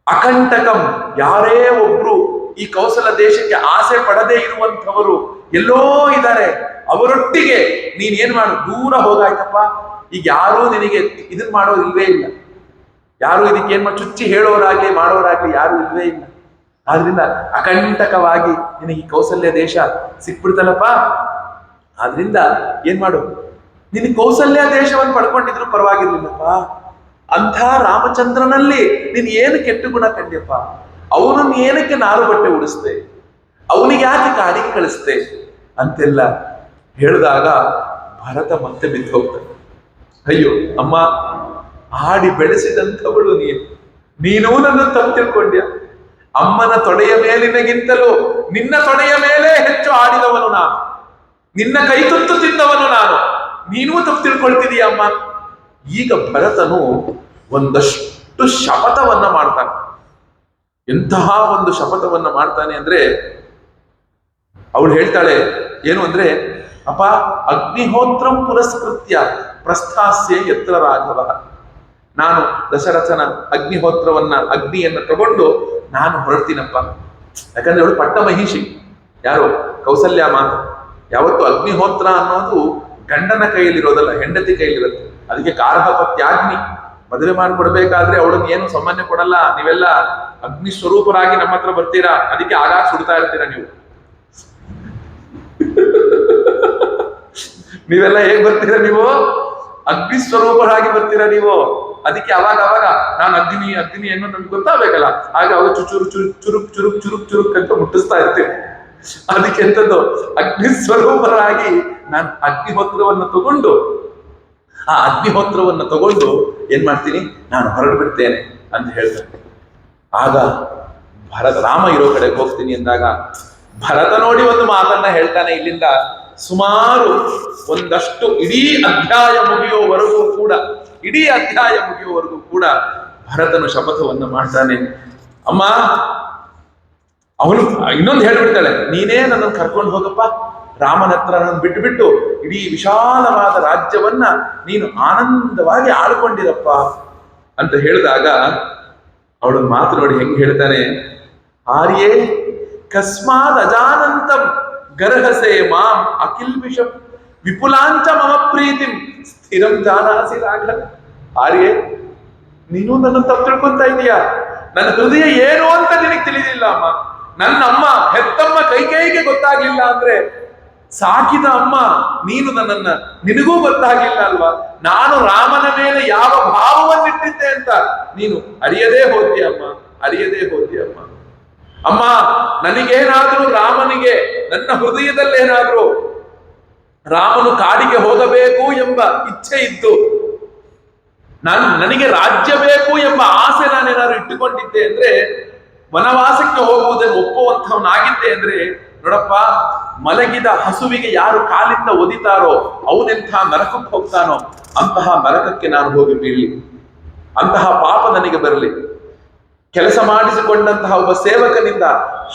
ಅಕಂಟಕಂ, ಯಾರೇ ಒಬ್ರು ಈ ಕೌಸಲ ದೇಶಕ್ಕೆ ಆಸೆ ಪಡದೇ ಇರುವಂಥವರು ಎಲ್ಲೋ ಇದ್ದಾರೆ, ಅವರೊಟ್ಟಿಗೆ ನೀನ್ ಏನ್ ಮಾಡು, ದೂರ ಹೋಗಾಯ್ತಪ್ಪ. ಈಗ ಯಾರೂ ನಿನಗೆ ಇದನ್ ಮಾಡೋರು ಇಲ್ವೇ ಇಲ್ಲ, ಯಾರು ಇದಕ್ಕೆ ಏನ್ ಮಾಡಿ ಚುಚ್ಚಿ ಹೇಳೋರಾಗ್ಲಿ ಮಾಡೋರಾಗ್ಲಿ ಯಾರು ಇಲ್ವೇ ಇಲ್ಲ. ಆದ್ರಿಂದ ಅಕಂಟಕವಾಗಿ ನಿನಗೆ ಈ ಕೌಸಲ್ಯ ದೇಶ ಸಿಕ್ಬಿಡ್ತಲ್ಲಪ್ಪ. ಆದ್ರಿಂದ ಏನ್ ಮಾಡು, ನಿನ್ ಕೌಸಲ್ಯ ದೇಶವನ್ನು ಪಡ್ಕೊಂಡಿದ್ರು ಪರವಾಗಿರ್ಲಿಲ್ಲಪ್ಪ, ಅಂಥ ರಾಮಚಂದ್ರನಲ್ಲಿ ನೀನ್ ಏನು ಕೆಟ್ಟ ಗುಣ ಕಂಡ್ಯಪ್ಪ, ಅವನನ್ನು ಏನಕ್ಕೆ ನಾರು ಬಟ್ಟೆ ಉಡಿಸ್ದೆ, ಅವನಿಗೆ ಯಾಕೆ ಕಾಡಿಗೆ ಕಳಿಸ್ದೆ ಅಂತೆಲ್ಲ ಹೇಳಿದಾಗ ಭರತ ಮತ್ತೆ ಬಿದ್ದು ಹೋಗ್ತಾನೆ. ಅಯ್ಯೋ ಅಮ್ಮ, ಆಡಿ ಬೆಳೆಸಿದಂಥವಳು ನೀನು ನನ್ನ ತಪ್ಪು ತಿಳ್ಕೊಂಡ್ಯ. ಅಮ್ಮನ ತೊಡೆಯ ಮೇಲಿನಗಿಂತಲೂ ನಿನ್ನ ತೊಡೆಯ ಮೇಲೆ ಹೆಚ್ಚು ಆಡಿದವನು ನಾನು, ನಿನ್ನ ಕೈ ತುತ್ತು ತಿಂದವನು ನಾನು, ನೀನೂ ತಪ್ಪು ತಿಳ್ಕೊಳ್ತಿದೀಯ ಅಮ್ಮ. ಈಗ ಭರತನು ಒಂದಷ್ಟು ಶಪಥವನ್ನ ಮಾಡ್ತಾನೆ. ಎಂತಹ ಒಂದು ಶಪಥವನ್ನ ಮಾಡ್ತಾನೆ ಅಂದ್ರೆ, ಅವಳು ಹೇಳ್ತಾಳೆ ಏನು ಅಂದ್ರೆ, ಅಪ್ಪ ಅಗ್ನಿಹೋತ್ರಂ ಪುರಸ್ಕೃತ್ಯ ಪ್ರಸ್ಥಾಸ್ಯ ಯತ್ರ ರಾಘವ. ನಾನು ದಶರಥನ ಅಗ್ನಿಯನ್ನ ತಗೊಂಡು ನಾನು ಹೊರಡ್ತೀನಪ್ಪ. ಯಾಕಂದ್ರೆ ಅವಳು ಪಟ್ಟ ಮಹಿಷಿ, ಯಾರು ಕೌಸಲ್ಯ ಮಾತು. ಯಾವತ್ತು ಅಗ್ನಿಹೋತ್ರ ಅನ್ನೋದು ಗಂಡನ ಕೈಯಲ್ಲಿರೋದಲ್ಲ, ಹೆಂಡತಿ ಕೈಯಲ್ಲಿರುತ್ತೆ. ಅದಕ್ಕೆ ಗಾರ್ಹಪತ್ಯಾಗ್ನಿ, ಮದುವೆ ಮಾಡಿಕೊಡ್ಬೇಕಾದ್ರೆ ಅವಳನ್ನ ಏನು ಸಾಮಾನ್ಯ ಕೊಡಲ್ಲ. ನೀವೆಲ್ಲ ಅಗ್ನಿ ಸ್ವರೂಪರಾಗಿ ನಮ್ಮ ಹತ್ರ ಬರ್ತೀರಾ, ಅದಕ್ಕೆ ಆಗಾಗ ಸುಡ್ತಾ ಇರ್ತೀರಾ ನೀವು. ನೀವೆಲ್ಲ ಹೇಗ್ ಬರ್ತೀರಾ? ನೀವು ಅಗ್ನಿ ಸ್ವರೂಪರಾಗಿ ಬರ್ತೀರಾ ನೀವು. ಅದಕ್ಕೆ ಅವಾಗ ನಾನು ಅಗ್ನಿ ಅನ್ನೋ ನಮ್ಗೆ ಗೊತ್ತಾಗಬೇಕಲ್ಲ, ಹಾಗೆ ಅವಾಗ ಚುರುಕ್ ಅಂತ ಮುಟ್ಟಿಸ್ತಾ ಇರ್ತೀವಿ. ಅದಕ್ಕೆ ಎಂತದ್ದು, ಅಗ್ನಿ ಸ್ವರೂಪರಾಗಿ ನಾನು ಅಗ್ನಿಹೋತ್ರವನ್ನು ತಗೊಂಡು ಆ ಅಗ್ನಿಹೋತ್ರವನ್ನು ತಗೊಂಡು ಏನ್ ಮಾಡ್ತೀನಿ, ನಾನು ಹೊರಟು ಬಿಡ್ತೇನೆ ಅಂತ ಹೇಳ್ತಾನೆ. ಆಗ ರಾಮ ಇರೋ ಕಡೆಗೆ ಹೋಗ್ತೀನಿ ಎಂದಾಗ ಭರತ ನೋಡಿ ಒಂದು ಮಾತನ್ನ ಹೇಳ್ತಾನೆ. ಇಲ್ಲಿಂದ ಸುಮಾರು ಒಂದಷ್ಟು ಇಡೀ ಅಧ್ಯಾಯ ಮುಗಿಯುವವರೆಗೂ ಕೂಡ ಭರತನು ಶಪಥವನ್ನು ಮಾಡ್ತಾನೆ. ಅಮ್ಮ, ಅವನು ಇನ್ನೊಂದು ಹೇಳ್ಬಿಡ್ತಾಳೆ, ನೀನೇ ನನ್ನನ್ನು ಕರ್ಕೊಂಡು ಹೋಗಪ್ಪ, ರಾಮನ ಹತ್ರ ನನ್ನನ್ನು ಬಿಟ್ಟು ಇಡೀ ವಿಶಾಲವಾದ ರಾಜ್ಯವನ್ನ ನೀನು ಆನಂದವಾಗಿ ಆಳ್ಕೊಂಡಿರಪ್ಪ ಅಂತ ಹೇಳಿದಾಗ ಅವಳ ಮಾತು ನೋಡಿ ಹೆಂಗ್ ಹೇಳ್ತಾನೆ, ಆರ್ಯೇ ಕಸ್ಮಾದ್ ಅಜಾನಂತಂ ಗರ್ಹಸೆ ಮಾಂ ಅಕಿಲ್ಬಿಷಂ ವಿಪುಲಾಂಚ ಮಮ ಪ್ರೀತಿಂ ಸ್ಥಿರಂ ಜಾನಾಸಿ ರಾಘವ. ಆರ್ಯೇ, ನೀನು ನನ್ನ ತಪ್ಪು ತಿಳ್ಕೊಂತ ಇದೀಯಾ. ನನ್ನ ಹೃದಯ ಏನು ಅಂತ ನಿನಗೆ ತಿಳಿದಿಲ್ಲ ಅಮ್ಮ. ನನ್ನ ಅಮ್ಮ ಹೆತ್ತಮ್ಮ ಕೈಕೇಯಿಗೆ ಗೊತ್ತಾಗ್ಲಿಲ್ಲ ಅಂದ್ರೆ ಸಾಕಿದ ಅಮ್ಮ ನೀನು ನಿನಗೂ ಗೊತ್ತಾಗಿಲ್ಲ ಅಲ್ವಾ. ನಾನು ರಾಮನ ಮೇಲೆ ಯಾವ ಭಾವವನ್ನಿಟ್ಟಿದ್ದೆ ಅಂತ ನೀನು ಅರಿಯದೇ ಹೋದ್ಯಮ್ಮ. ಅಮ್ಮ, ನನಗೇನಾದ್ರೂ ರಾಮನಿಗೆ ನನ್ನ ಹೃದಯದಲ್ಲೇನಾದ್ರೂ ರಾಮನು ಕಾಡಿಗೆ ಹೋಗಬೇಕು ಎಂಬ ಇಚ್ಛೆ ಇತ್ತು, ನನಗೆ ರಾಜ್ಯ ಬೇಕು ಎಂಬ ಆಸೆ ನಾನೇನಾದ್ರು ಇಟ್ಟುಕೊಂಡಿದ್ದೆ ಅಂದ್ರೆ, ವನವಾಸಕ್ಕೆ ಹೋಗುವುದನ್ನು ಒಪ್ಪುವಂಥವನಾಗಿದ್ದೆ ಅಂದ್ರೆ, ನೋಡಪ್ಪ, ಮಲಗಿದ ಹಸುವಿಗೆ ಯಾರು ಕಾಲಿಂದ ಒದಿತಾರೋ ಅವನೆಂಥ ನರಕಕ್ಕೆ ಹೋಗ್ತಾನೋ ಅಂತಹ ನರಕಕ್ಕೆ ನಾನು ಹೋಗಿ ಬೀಳಲಿ, ಅಂತಹ ಪಾಪ ನನಗೆ ಬರಲಿ. ಕೆಲಸ ಮಾಡಿಸಿಕೊಂಡಂತಹ ಒಬ್ಬ ಸೇವಕನಿಂದ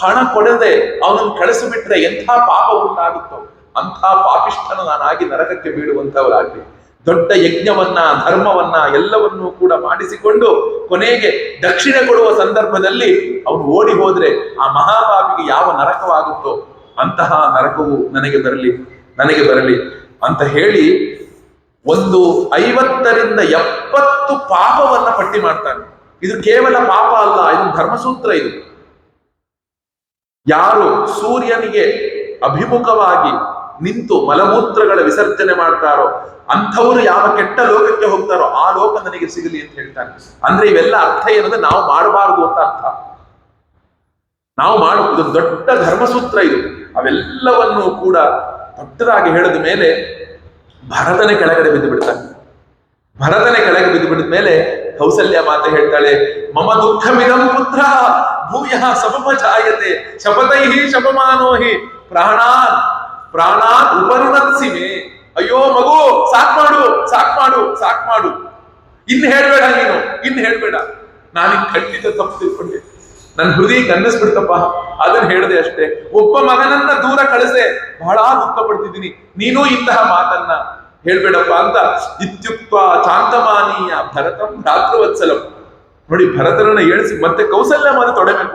ಹಣ ಕೊಡದೆ ಅವನನ್ನು ಕಳಿಸಿಬಿಟ್ರೆ ಎಂಥ ಪಾಪ ಉಂಟಾಗುತ್ತೋ ಅಂಥ ಪಾಪಿಷ್ಠನು ನಾನಾಗಿ ನರಕಕ್ಕೆ ಬೀಳುವಂತವರಾಗಲಿ. ದೊಡ್ಡ ಯಜ್ಞವನ್ನ, ಧರ್ಮವನ್ನ ಎಲ್ಲವನ್ನೂ ಕೂಡ ಮಾಡಿಸಿಕೊಂಡು ಕೊನೆಗೆ ದಕ್ಷಿಣೆ ಕೊಡುವ ಸಂದರ್ಭದಲ್ಲಿ ಅವನು ಓಡಿ ಹೋದ್ರೆ ಆ ಮಹಾಪಾಪಿಗೆ ಯಾವ ನರಕವಾಗುತ್ತೋ ಅಂತಹ ನರಕವು ನನಗೆ ಬರಲಿ ಅಂತ ಹೇಳಿ ಒಂದು 50 ರಿಂದ 70 ಪಾಪವನ್ನ ಪಟ್ಟಿ ಮಾಡ್ತಾನೆ. ಇದು ಕೇವಲ ಪಾಪ ಅಲ್ಲ, ಇದು ಧರ್ಮಸೂತ್ರ. ಇದು ಯಾರು ಸೂರ್ಯನಿಗೆ ಅಭಿಮುಖವಾಗಿ ನಿಂತು ಮಲಮೂತ್ರಗಳ ವಿಸರ್ಜನೆ ಮಾಡ್ತಾರೋ ಅಂಥವರು ಯಾವ ಕೆಟ್ಟ ಲೋಕಕ್ಕೆ ಹೋಗ್ತಾರೋ ಆ ಲೋಕ ನನಗೆ ಸಿಗಲಿ ಅಂತ ಹೇಳ್ತಾನೆ. ಅಂದ್ರೆ ಇವೆಲ್ಲ ಅರ್ಥ ಏನಂದ್ರೆ ನಾವು ಮಾಡಬಾರದು ಅಂತ ಅರ್ಥ. ನಾವು ಮಾಡುವುದು ದೊಡ್ಡ ಧರ್ಮಸೂತ್ರ ಇದು. ಅವೆಲ್ಲವನ್ನೂ ಕೂಡ ದೊಡ್ಡದಾಗಿ ಹೇಳಿದ ಮೇಲೆ ಭರತನೇ ಕೆಳಗಡೆ ಬಿದ್ದು ಬಿಡಿದ ಮೇಲೆ ಕೌಸಲ್ಯ ಮಾತೆ ಹೇಳ್ತಾಳೆ, ಮಮ ದುಃಖಮಿದಂ ಪುತ್ರ ಭೂಯಃ ಸಮಪಚಾಯತೆ ಶಪಥೈಹಿ ಶಪಮಾನೋಹಿ ಪ್ರಾಣಾನ್ ಉಪರುಣತ್ಸಿಮೆ. ಅಯ್ಯೋ ಮಗು, ಸಾಕ್ ಮಾಡು, ಇನ್ನು ಹೇಳ್ಬೇಡ. ನಾನು ಖಂಡಿತ ತಪ್ಪು ತಿಳ್ಕೊಂಡೆ, ನನ್ನ ಹೃದಯಕ್ಕೆ ಅನ್ನಿಸ್ಬಿಡ್ತಪ್ಪ, ಅದನ್ನ ಹೇಳಿದೆ ಅಷ್ಟೇ. ಒಬ್ಬ ಮಗನನ್ನ ದೂರ ಕಳಿಸೆ ಬಹಳ ದುಃಖ ಪಡ್ತಿದ್ದೀನಿ, ನೀನು ಇಂತಹ ಮಾತನ್ನ ಹೇಳ್ಬೇಡಪ್ಪ ಅಂತ ಇತ್ಯುಕ್ತ ಚಾಂತಮಾನೀಯ ಭರತಂ ಭ್ರಾತೃವತ್ಸಲಂ. ನೋಡಿ, ಭರತನನ್ನ ಏಳಿಸಿ ಮತ್ತೆ ಕೌಸಲ್ಯ ಮಾತ್ರ ತೊಡೆ ಮೇಲೆ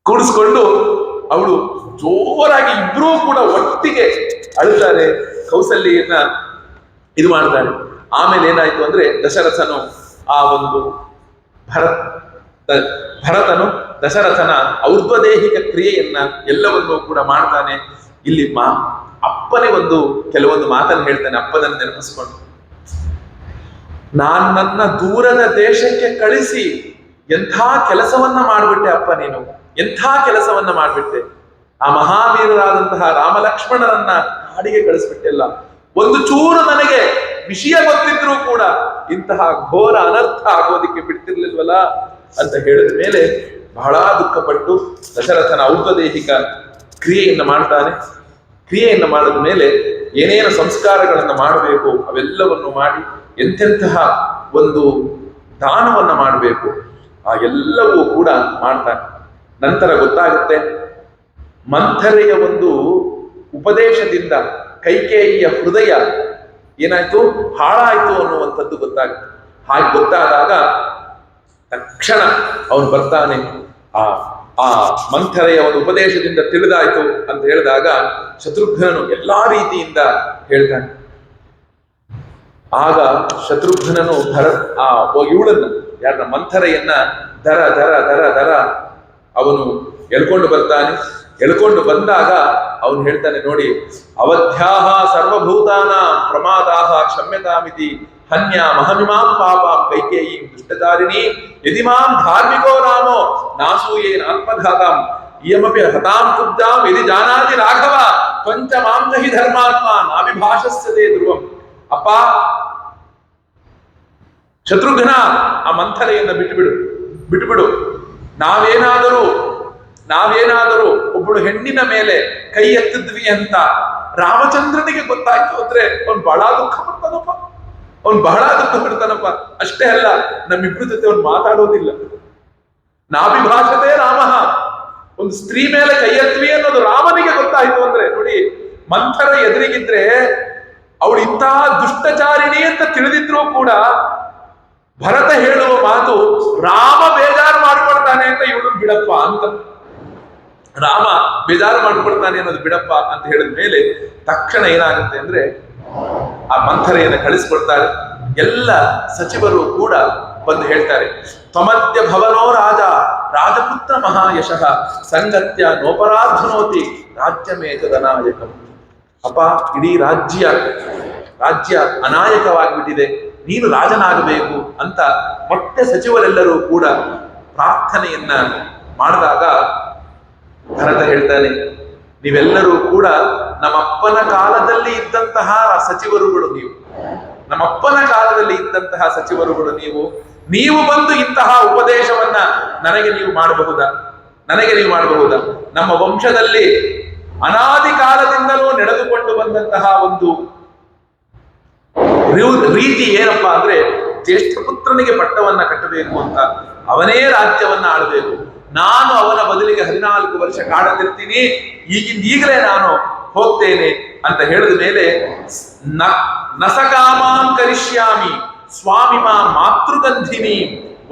ಕೂಡಿಸ್ಕೊಂಡು ಅವಳು ಜೋರಾಗಿ ಇಬ್ರೂ ಕೂಡ ಒಟ್ಟಿಗೆ ಅಳುತ್ತಾರೆ, ಕೌಸಲ್ಯನ್ನ ಇದು ಮಾಡ್ತಾರೆ. ಆಮೇಲೆ ಏನಾಯ್ತು ಅಂದ್ರೆ ದಶರಥನು ಆ ಒಂದು ಭರತನು ದಶರಥನ ಔರ್ಧ್ವದೇಹಿಕ ಕ್ರಿಯೆಯನ್ನ ಎಲ್ಲವನ್ನೂ ಕೂಡ ಮಾಡ್ತಾನೆ. ಇಲ್ಲಿ ಅಪ್ಪನೇ ಕೆಲವೊಂದು ಮಾತನ್ನು ಹೇಳ್ತಾನೆ. ಅಪ್ಪನನ್ನು ನೆನಪಿಸ್ಕೊಂಡು, ನನ್ನ ದೂರದ ದೇಶಕ್ಕೆ ಕಳಿಸಿ ಎಂಥ ಕೆಲಸವನ್ನ ಮಾಡ್ಬಿಟ್ಟೆ ಅಪ್ಪ, ನೀನು ಎಂಥ ಕೆಲಸವನ್ನ ಮಾಡ್ಬಿಟ್ಟೆ. ಆ ಮಹಾವೀರರಾದಂತಹ ರಾಮಲಕ್ಷ್ಮಣರನ್ನ ಕಾಡಿಗೆ ಕಳಿಸ್ಬಿಟ್ಟೆಲ್ಲ. ಒಂದು ಚೂರು ನನಗೆ ವಿಷಯ ಗೊತ್ತಿದ್ರೂ ಕೂಡ ಇಂತಹ ಘೋರ ಅನರ್ಥ ಆಗೋದಿಕ್ಕೆ ಬಿಡ್ತಿರ್ಲಿಲ್ವಲ್ಲ ಅಂತ ಹೇಳಿದ ಮೇಲೆ ಬಹಳ ದುಃಖಪಟ್ಟು ದಶರಥನ ಔಪದೇಹಿಕ ಕ್ರಿಯೆಯನ್ನು ಮಾಡ್ತಾನೆ. ಕ್ರಿಯೆಯನ್ನು ಮಾಡಿದ ಮೇಲೆ ಏನೇನು ಸಂಸ್ಕಾರಗಳನ್ನು ಮಾಡಬೇಕು ಅವೆಲ್ಲವನ್ನು ಮಾಡಿ ಎಂತೆಂತಹ ಒಂದು ದಾನವನ್ನ ಮಾಡಬೇಕು ಆ ಎಲ್ಲವೂ ಕೂಡ ಮಾಡ್ತಾನೆ. ನಂತರ ಗೊತ್ತಾಗುತ್ತೆ, ಮಂಥರೆಯ ಒಂದು ಉಪದೇಶದಿಂದ ಕೈಕೇಯಿಯ ಹೃದಯ ಏನಾಯ್ತು, ಹಾಳಾಯ್ತು ಅನ್ನುವಂಥದ್ದು ಗೊತ್ತಾಗುತ್ತೆ. ಹಾಗೆ ಗೊತ್ತಾದಾಗ ತಕ್ಷಣ ಅವನು ಬರ್ತಾನೆ. ಆ ಮಂಥರೆಯ ಒಂದು ಉಪದೇಶದಿಂದ ತಿಳಿದಾಯ್ತು ಅಂತ ಹೇಳಿದಾಗ ಶತ್ರುಘ್ನನು ಎಲ್ಲಾ ರೀತಿಯಿಂದ ಹೇಳ್ತಾನೆ. ಆಗ ಶತ್ರುಘ್ನನು ಇವಳನ್ನ ಯಾರನ್ನ ಮಂಥರೆಯನ್ನ ದರ ದರ ದರ ದರ ಅವನು ಎಳ್ಕೊಂಡು ಬರ್ತಾನೆ. ಎಳ್ಕೊಂಡು ಬಂದಾಗ ಅವನು ಹೇಳ್ತಾನೆ, ನೋಡಿ, ಅವಧ್ಯಾಹ ಸರ್ವಭೂತಾನ ಪ್ರಮಾದಾಹ ಕ್ಷಮ್ಯತಾಮಿತಿ ಹನ್ಯ ಮಹಮಿಮಾಂ ಪಾಪಾಂ ಕೈಕೇಯಿ ದುಷ್ಟದಾರಿಣಿ ಯದಿಮಾಂ ಧಾರ್ಮಿಕೋ ರಾಮೋ ನಾಸೂಯೇನ ಆತ್ಮಘಾತಾಂ ಇಯಮಪಿ ಹತಾಂ ಕುಬ್ಜಾಂ ಯದಿ ಜಾನಾತಿ ರಾಘವ ತ್ವಂಚ ಮಾಂ ಜಹಿ ಧರ್ಮಾತ್ಮ ನಾಭಿಭಾಷಸ್ಯತೆ ಧ್ರುವಂ. ಅಪ್ಪ ಶತ್ರುಘ್ನ, ಆ ಮಂಥರೆಯನ್ನ ಬಿಟ್ಟುಬಿಡು. ನಾವೇನಾದರೂ ಒಬ್ಬಳು ಹೆಣ್ಣಿನ ಮೇಲೆ ಕೈ ಎತ್ತಿದ್ವಿ ಅಂತ ರಾಮಚಂದ್ರನಿಗೆ ಗೊತ್ತಾಯ್ತು ಅಂದ್ರೆ ಅವ್ನು ಬಹಳ ದುಃಖ ಪಡ್ತಾನಪ್ಪ. ಅಷ್ಟೇ ಅಲ್ಲ, ನಮ್ಮಿಬ್ರ ಜೊತೆ ಅವ್ನು ಮಾತಾಡೋದಿಲ್ಲ. ನಾಭಿಭಾಷತೆ ರಾಮ. ಒಂದು ಸ್ತ್ರೀ ಮೇಲೆ ಕೈ ಎತ್ವಿ ಅನ್ನೋದು ರಾಮನಿಗೆ ಗೊತ್ತಾಯ್ತು ಅಂದ್ರೆ ನೋಡಿ, ಮಂಥರ ಎದುರಿಗಿದ್ರೆ ಅವಳು ಇಂತಹ ದುಷ್ಟಚಾರಿಣಿ ಅಂತ ತಿಳಿದಿದ್ರು ಕೂಡ ಭರತ ಹೇಳುವ ಮಾತು ರಾಮ ಬೇಜಾರು ಮಾಡ್ಕೊಳ್ತಾನೆ ಅಂತ ಇವಳು ಬಿಡಪ್ಪ ಅಂತ. ರಾಮ ಬೇಜಾರು ಮಾಡ್ಕೊಳ್ತಾನೆ ಅನ್ನೋದು ಬಿಡಪ್ಪ ಅಂತ ಹೇಳಿದ ಮೇಲೆ ತಕ್ಷಣ ಏನಾಗುತ್ತೆ ಅಂದ್ರೆ ಆ ಮಂಥರೆಯನ್ನು ಕಳಿಸ್ಕೊಡ್ತಾರೆ. ಎಲ್ಲ ಸಚಿವರು ಕೂಡ ಬಂದು ಹೇಳ್ತಾರೆ, ತ್ವಮದ್ಯ ಭವನೋ ರಾಜಪುತ್ರ ಮಹಾಯಶಃ ಸಂಗತ್ಯ ನೋಪರಾಧನೋತಿ ರಾಜ್ಯಮೇತದನಾಯಕಂ. ಅಪ್ಪ, ಇಡೀ ರಾಜ್ಯ ಅನಾಯಕವಾಗಿಬಿಟ್ಟಿದೆ, ನೀನು ರಾಜನಾಗಬೇಕು ಅಂತ ಮತ್ತೆ ಸಚಿವರೆಲ್ಲರೂ ಕೂಡ ಪ್ರಾರ್ಥನೆಯನ್ನ ಮಾಡಿದಾಗ ಭರತ ಹೇಳ್ತಾನೆ, ನೀವೆಲ್ಲರೂ ಕೂಡ ನಮ್ಮಪ್ಪನ ಕಾಲದಲ್ಲಿ ಇದ್ದಂತಹ ಸಚಿವರುಗಳು ನೀವು ಬಂದು ಇಂತಹ ಉಪದೇಶವನ್ನ ನನಗೆ ನೀವು ಮಾಡಬಹುದಾ? ನಮ್ಮ ವಂಶದಲ್ಲಿ ಅನಾದಿ ಕಾಲದಿಂದಲೂ ನಡೆದುಕೊಂಡು ಬಂದಂತಹ ಒಂದು ರೀತಿ ಏನಪ್ಪಾ ಅಂದ್ರೆ ಜ್ಯೇಷ್ಠ ಪುತ್ರನಿಗೆ ಪಟ್ಟವನ್ನ ಕಟ್ಟಬೇಕು ಅಂತ, ಅವನೇ ರಾಜ್ಯವನ್ನ ಆಳಬೇಕು. ನಾನು ಅವನ ಬದಲಿಗೆ 14 ವರ್ಷ ಕಾಡಲಿರ್ತೀನಿ, ಈಗಲೇ ನಾನು ಹೋಗ್ತೇನೆ ಅಂತ ಹೇಳಿದ ಮೇಲೆ ನಸಕಾಮಾಂ ಕರಿಷ್ಯಾಮಿ ಸ್ವಾಮಿ ಮಾತೃಗಂಧಿನಿ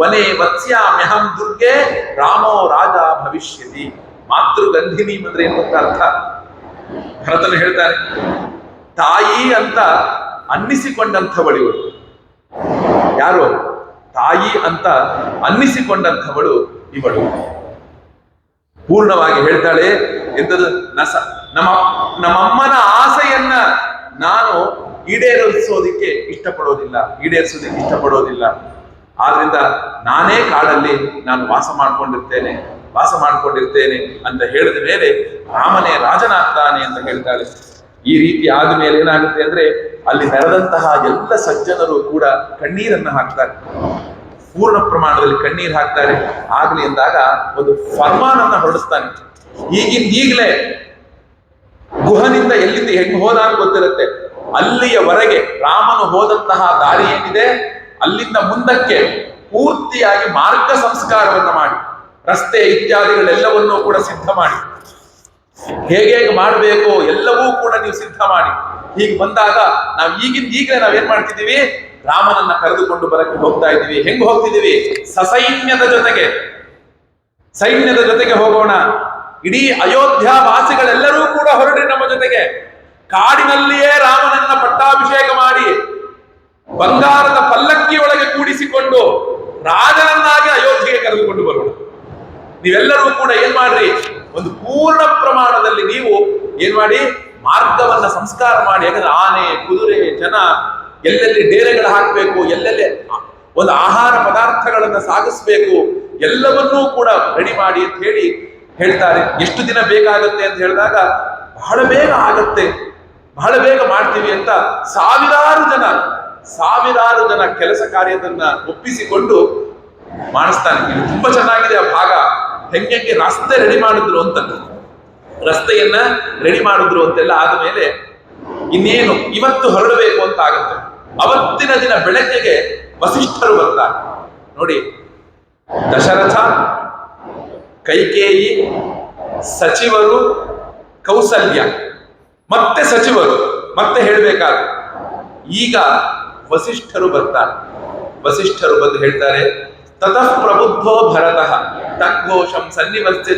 ವನೆ ವತ್ಸ್ಯಾಮ್ಯಹಂ ದುರ್ಗೆ ರಾಮೋ ರಾಜ ಭವಿಷ್ಯತಿ. ಮಾತೃಗಂಧಿನಿ ಅಂದ್ರೆ ಏನು ಅಂತ ಅರ್ಥ ಭರತನು ಹೇಳ್ತಾರೆ. ತಾಯಿ ಅಂತ ಅನ್ನಿಸಿಕೊಂಡಂಥವಳು ಇವಳು. ಯಾರು? ತಾಯಿ ಅಂತ ಅನ್ನಿಸಿಕೊಂಡಂಥವಳು ಇವಳು. ಪೂರ್ಣವಾಗಿ ಹೇಳ್ತಾಳೆ, ಎಂತದ್ದು ನಮ್ಮಮ್ಮನ ಆಸೆಯನ್ನ ನಾನು ಈಡೇರಿಸೋದಿಕ್ಕೆ ಇಷ್ಟಪಡೋದಿಲ್ಲ. ಆದ್ರಿಂದ ನಾನೇ ಕಾಡಲ್ಲಿ ನಾನು ವಾಸ ಮಾಡ್ಕೊಂಡಿರ್ತೇನೆ ಅಂತ ಹೇಳಿದ ಮೇಲೆ ರಾಮನೇ ರಾಜನಾಗ್ತಾನೆ ಅಂತ ಹೇಳ್ತಾಳೆ. ಈ ರೀತಿ ಆದ ಮೇಲೆ ಏನಾಗುತ್ತೆ ಅಂದ್ರೆ ಅಲ್ಲಿ ನೆರೆದಂತಹ ಎಲ್ಲ ಸಜ್ಜನರು ಕೂಡ ಕಣ್ಣೀರನ್ನ ಹಾಕ್ತಾರೆ, ಪೂರ್ಣ ಪ್ರಮಾಣದಲ್ಲಿ ಕಣ್ಣೀರು ಹಾಕ್ತಾರೆ. ಆಗ್ಲಿ ಎಂದಾಗ ಒಂದು ಫರ್ಮಾನನ್ನ ಹೊರಡಿಸ್ತಾನೆ. ಈಗಲೇ ಗುಹನಿಂದ ಎಲ್ಲಿಂದ ಹೆಂಗ್ ಹೋದ ಅಂತ ಗೊತ್ತಿರುತ್ತೆ. ಅಲ್ಲಿಯವರೆಗೆ ರಾಮನು ಹೋದಂತಹ ದಾರಿ ಏನಿದೆ ಅಲ್ಲಿಂದ ಮುಂದಕ್ಕೆ ಪೂರ್ತಿಯಾಗಿ ಮಾರ್ಗ ಸಂಸ್ಕಾರವನ್ನ ಮಾಡಿ, ರಸ್ತೆ ಇತ್ಯಾದಿಗಳೆಲ್ಲವನ್ನೂ ಕೂಡ ಸಿದ್ಧ ಮಾಡಿ, ಹೇಗೆ ಮಾಡಬೇಕು ಎಲ್ಲವೂ ಕೂಡ ನೀವು ಸಿದ್ಧ ಮಾಡಿ. ಹೀಗೆ ಬಂದಾಗ ಈಗಲೇ ನಾವೇನ್ ಮಾಡ್ತಿದ್ದೀವಿ, ರಾಮನನ್ನ ಕರೆದುಕೊಂಡು ಬರಕ್ಕೆ ಹೋಗ್ತಾ ಇದ್ದೀವಿ. ಹೆಂಗ್ ಹೋಗ್ತಿದ್ದೀವಿ? ಸೈನ್ಯದ ಜೊತೆಗೆ ಹೋಗೋಣ. ಇಡೀ ಅಯೋಧ್ಯ ವಾಸಿಗಳೆಲ್ಲರೂ ಕೂಡ ಹೊರಡ್ರಿ ನಮ್ಮ ಜೊತೆಗೆ. ಕಾಡಿನಲ್ಲಿಯೇ ರಾಮನನ್ನ ಪಟ್ಟಾಭಿಷೇಕ ಮಾಡಿ ಬಂಗಾರದ ಪಲ್ಲಕ್ಕಿಯೊಳಗೆ ಕೂಡಿಸಿಕೊಂಡು ರಾಜನನ್ನಾಗಿ ಅಯೋಧ್ಯೆಗೆ ಕರೆದುಕೊಂಡು ಬರೋಣ. ನೀವೆಲ್ಲರೂ ಕೂಡ ಏನ್ ಮಾಡ್ರಿ, ಒಂದು ಪೂರ್ಣ ಪ್ರಮಾಣದಲ್ಲಿ ನೀವು ಏನ್ ಮಾಡಿ, ಮಾರ್ಗವನ್ನ ಸಂಸ್ಕಾರ ಮಾಡಿ. ಯಾಕಂದ್ರೆ ಆನೆ, ಕುದುರೆ, ಜನ ಎಲ್ಲೆಲ್ಲಿ ಡೇರೆಗಳು ಹಾಕಬೇಕು, ಎಲ್ಲೆಲ್ಲಿ ಒಂದು ಆಹಾರ ಪದಾರ್ಥಗಳನ್ನ ಸಾಗಿಸ್ಬೇಕು, ಎಲ್ಲವನ್ನೂ ಕೂಡ ರೆಡಿ ಮಾಡಿ ಅಂತ ಹೇಳ್ತಾರೆ. ಎಷ್ಟು ದಿನ ಬೇಕಾಗುತ್ತೆ ಅಂತ ಹೇಳಿದಾಗ ಬಹಳ ಬೇಗ ಆಗತ್ತೆ, ಬಹಳ ಬೇಗ ಮಾಡ್ತೀವಿ ಅಂತ ಸಾವಿರಾರು ಜನ ಕೆಲಸ ಕಾರ್ಯದನ್ನ ಒಪ್ಪಿಸಿಕೊಂಡು ಮಾಡಿಸ್ತಾನೆ. ಇದು ತುಂಬಾ ಚೆನ್ನಾಗಿದೆ ಆ ಭಾಗ. ಹೆಂಗೆ ರಸ್ತೆ ರೆಡಿ ಮಾಡಿದ್ರು ಅಂತೆಲ್ಲ ಆದ್ಮೇಲೆ ಇನ್ನೇನು ಇವತ್ತು ಹೊರಡಬೇಕು ಅಂತ ಆಗುತ್ತೆ. ಅವತ್ತಿನ ದಿನ ಬೆಳಗ್ಗೆಗೆ ವಸಿಷ್ಠರು ಬರ್ತಾರೆ. ನೋಡಿ, ದಶರಥ, ಕೈಕೇಯಿ, ಸಚಿವರು, ಕೌಸಲ್ಯ, ಮತ್ತೆ ಸಚಿವರು, ಮತ್ತೆ ಹೇಳ್ಬೇಕಾದ್ರೆ ಈಗ ವಸಿಷ್ಠರು ಬರ್ತಾರೆ. ವಸಿಷ್ಠರು ಬಂದು ಹೇಳ್ತಾರೆ, ತತಃ ಪ್ರಬುದ್ಧೋ ಭರತಃ ತಘೋಷಂ ಸನ್ನಿವಸ್ತ್ಯ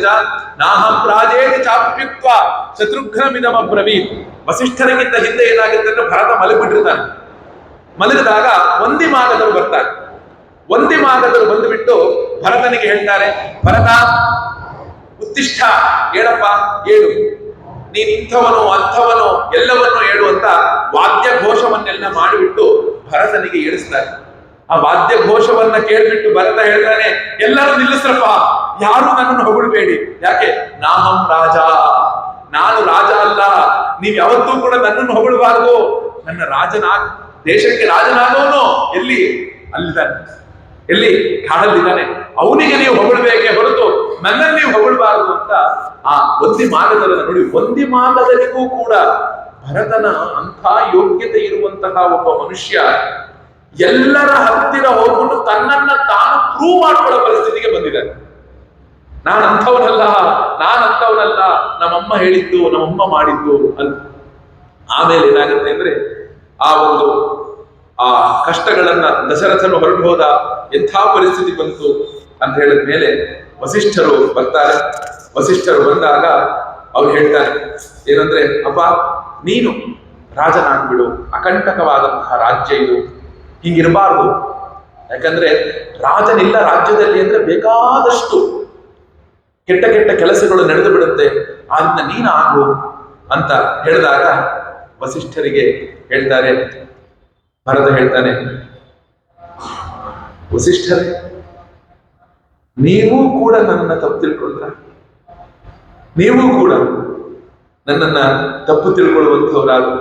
ನಾಹಂ ರಾಜೇತಿ ಚಾಪ್ಯುಕ್ತ ಶತ್ರುಘ್ನಮಿದಮಬ್ರವೀತ್. ವಸಿಷ್ಠರಿಗಿಂತ ಹಿಂದೆ ಏನಾಗುತ್ತೆ ಅಂದ್ರೆ ಭರತ ಮಲಗಿಬಿಟ್ಟಿರ್ತಾನೆ. ಮಲಗಿದಾಗ ವಂದಿಮಾಗದರು ಬರ್ತಾರೆ. ವಂದಿಮಾಗದರು ಬಂದುಬಿಟ್ಟು ಭರತನಿಗೆ ಹೇಳ್ತಾರೆ, ಭರತ ಉತ್ತಿಷ್ಠ, ಹೇಳಪ್ಪ, ಹೇಳು, ನೀನ್ ಇಂಥವನು ಅಂಥವನು ಎಲ್ಲವನ್ನೂ ಹೇಳು ಅಂತ ವಾದ್ಯ ಘೋಷವನ್ನೆಲ್ಲ ಮಾಡಿಬಿಟ್ಟು ಭರತನಿಗೆ ಏಳಿಸ್ತಾರೆ. ಆ ವಾದ್ಯ ಘೋಷವನ್ನ ಕೇಳ್ಬಿಟ್ಟು ಭರತ ಹೇಳ್ತಾನೆ, ಎಲ್ಲರೂ ನಿಲ್ಲಿಸ್ರಪ್ಪ, ಯಾರು ನನ್ನನ್ನು ಹೊಗಳ್ಬೇಡಿ. ಯಾಕೆ? ನಾಹಂ ರಾಜ, ನಾನು ರಾಜ ಅಲ್ಲ. ನೀವ್ ಯಾವತ್ತೂ ಕೂಡ ನನ್ನನ್ನು ಹೊಗಳಬಾರದು. ನನ್ನ ದೇಶಕ್ಕೆ ರಾಜನಾದವನು ಎಲ್ಲಿ? ಅಲ್ಲಿದ್ದಾನೆ. ಎಲ್ಲಿ? ಕಾಡಲ್ಲಿದ್ದಾನೆ. ಅವನಿಗೆ ನೀವು ಹೊಗಳಬೇಕೇ ಹೊರತು ನನ್ನನ್ನು ನೀವು ಹೊಗಳಬಾರದು ಅಂತ ಆ ವಂದಿಮಾಗದಲ್ಲಿ ನೋಡಿ. ವಂದಿಮಾಗದಲ್ಲಿಗೂ ಕೂಡ ಭರತನ ಅಂಥ ಯೋಗ್ಯತೆ ಇರುವಂತಹ ಒಬ್ಬ ಮನುಷ್ಯ ಎಲ್ಲರ ಹತ್ತಿರ ಹೋಗ್ಬಿಟ್ಟು ತನ್ನನ್ನ ತಾನು ಪ್ರೂವ್ ಮಾಡ್ಕೊಳ್ಳೋ ಪರಿಸ್ಥಿತಿಗೆ ಬಂದಿದ್ದಾನೆ. ನಾನಂಥವನಲ್ಲ, ನಾನಂಥವನಲ್ಲ, ನಮ್ಮಮ್ಮ ಹೇಳಿದ್ದು, ನಮ್ಮಮ್ಮ ಮಾಡಿದ್ದು ಅಂತ. ಆಮೇಲೆ ಏನಾಗುತ್ತೆ ಅಂದ್ರೆ ಆ ಕಷ್ಟಗಳನ್ನ ದಶರಥನು ಹೊರಟು ಹೋದ, ಎಂಥ ಪರಿಸ್ಥಿತಿ ಬಂತು ಅಂತ ಹೇಳಿದ ಮೇಲೆ ವಸಿಷ್ಠರು ಬರ್ತಾರೆ. ವಸಿಷ್ಠರು ಬಂದಾಗ ಅವ್ರು ಹೇಳ್ತಾರೆ ಏನಂದ್ರೆ, ಅಪ್ಪ ನೀನು ರಾಜನಾಗ್ಬಿಡು, ಅಕಂಟಕವಾದಂತಹ ರಾಜ್ಯ ಇದು, ಹೀಗಿರಬಾರ್ದು. ಯಾಕಂದ್ರೆ ರಾಜನಿಲ್ಲ ರಾಜ್ಯದಲ್ಲಿ ಅಂದ್ರೆ ಬೇಕಾದಷ್ಟು ಕೆಟ್ಟ ಕೆಟ್ಟ ಕೆಲಸಗಳು ನಡೆದು ಬಿಡುತ್ತೆ, ಆದ್ರಿಂದ ನೀನು ಆಗು ಅಂತ ಹೇಳಿದಾಗ ವಸಿಷ್ಠರಿಗೆ ಹೇಳ್ತಾರೆ, ಭರತ ಹೇಳ್ತಾನೆ, ವಸಿಷ್ಠರೇ ನೀವು ಕೂಡ ನನ್ನನ್ನ ತಪ್ಪು ತಿಳ್ಕೊಂಡ್ರ? ನೀವು ಕೂಡ ನನ್ನನ್ನ ತಪ್ಪು ತಿಳ್ಕೊಳ್ಳುವಂಥವ್ರಾದ್ರು?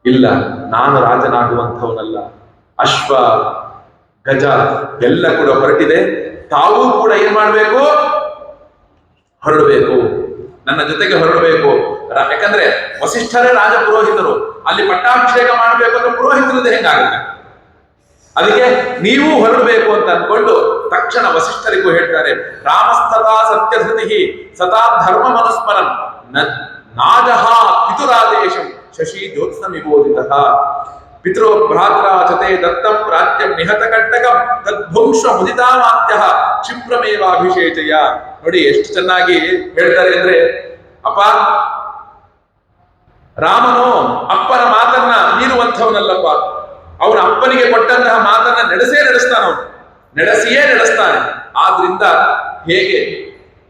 ಇಲ್ಲ, ನಾನು ರಾಜನಾಗುವಂಥವನಲ್ಲ. ಅಶ್ವ ಗಜ ಎಲ್ಲ ಕೂಡ ಹೊರಟಿದೆ, ತಾವೂ ಕೂಡ ಏನ್ ಮಾಡ್ಬೇಕು? ಹೊರಡಬೇಕು, ನನ್ನ ಜೊತೆಗೆ ಹೊರಡಬೇಕು. ಯಾಕಂದ್ರೆ ವಸಿಷ್ಠರೇ ರಾಜ ಪುರೋಹಿತರು, ಅಲ್ಲಿ ಪಟ್ಟಾಭಿಷೇಕ ಮಾಡ್ಬೇಕು ಅಂದ್ರೆ ಪುರೋಹಿತರದ್ದು ಹೆಂಗಾಗುತ್ತೆ? ಅದಕ್ಕೆ ನೀವು ಹೊರಡಬೇಕು ಅಂತ ಅನ್ಕೊಂಡು ತಕ್ಷಣ ವಸಿಷ್ಠರಿಗೂ ಹೇಳ್ತಾರೆ, ರಾಮಸ್ತಥಾ ಸತ್ಯಧೃತಿ ಸದಾ ಧರ್ಮ ಮನುಸ್ಮರನ್ ನಾಜಹ ಪಿತುರಾದೇಶಂ ಶಶಿ ಜ್ಯೋತ್ಸ್ನ ವಿಬೋಧಿತಃ ಪಿತೃ ಭ್ರಾತ್ರ ಚತೆ ದತ್ತಂ ರಾಜ್ಯಂ ನಿಹತ ಕಂಟಕಂ ತದ್ಭುಂಶ ಮುದಿತಾಮಾತ್ಯ ಕ್ಷಿಪ್ರಮೇವಾಭಿಷೇಚಯ. ನೋಡಿ ಎಷ್ಟು ಚೆನ್ನಾಗಿ ಹೇಳ್ತಾರೆ ಅಂದ್ರೆ, ಅಪ್ಪ ರಾಮನು ಅಪ್ಪನ ಮಾತನ್ನ ಮೀರುವಂಥವನಲ್ಲಪ್ಪ. ಅವನ ಅಪ್ಪನಿಗೆ ಕೊಟ್ಟಂತಹ ಮಾತನ್ನ ನಡೆಸ್ತಾನವನು, ನಡೆಸಿಯೇ ನಡೆಸ್ತಾನೆ. ಆದ್ರಿಂದ ಹೇಗೆ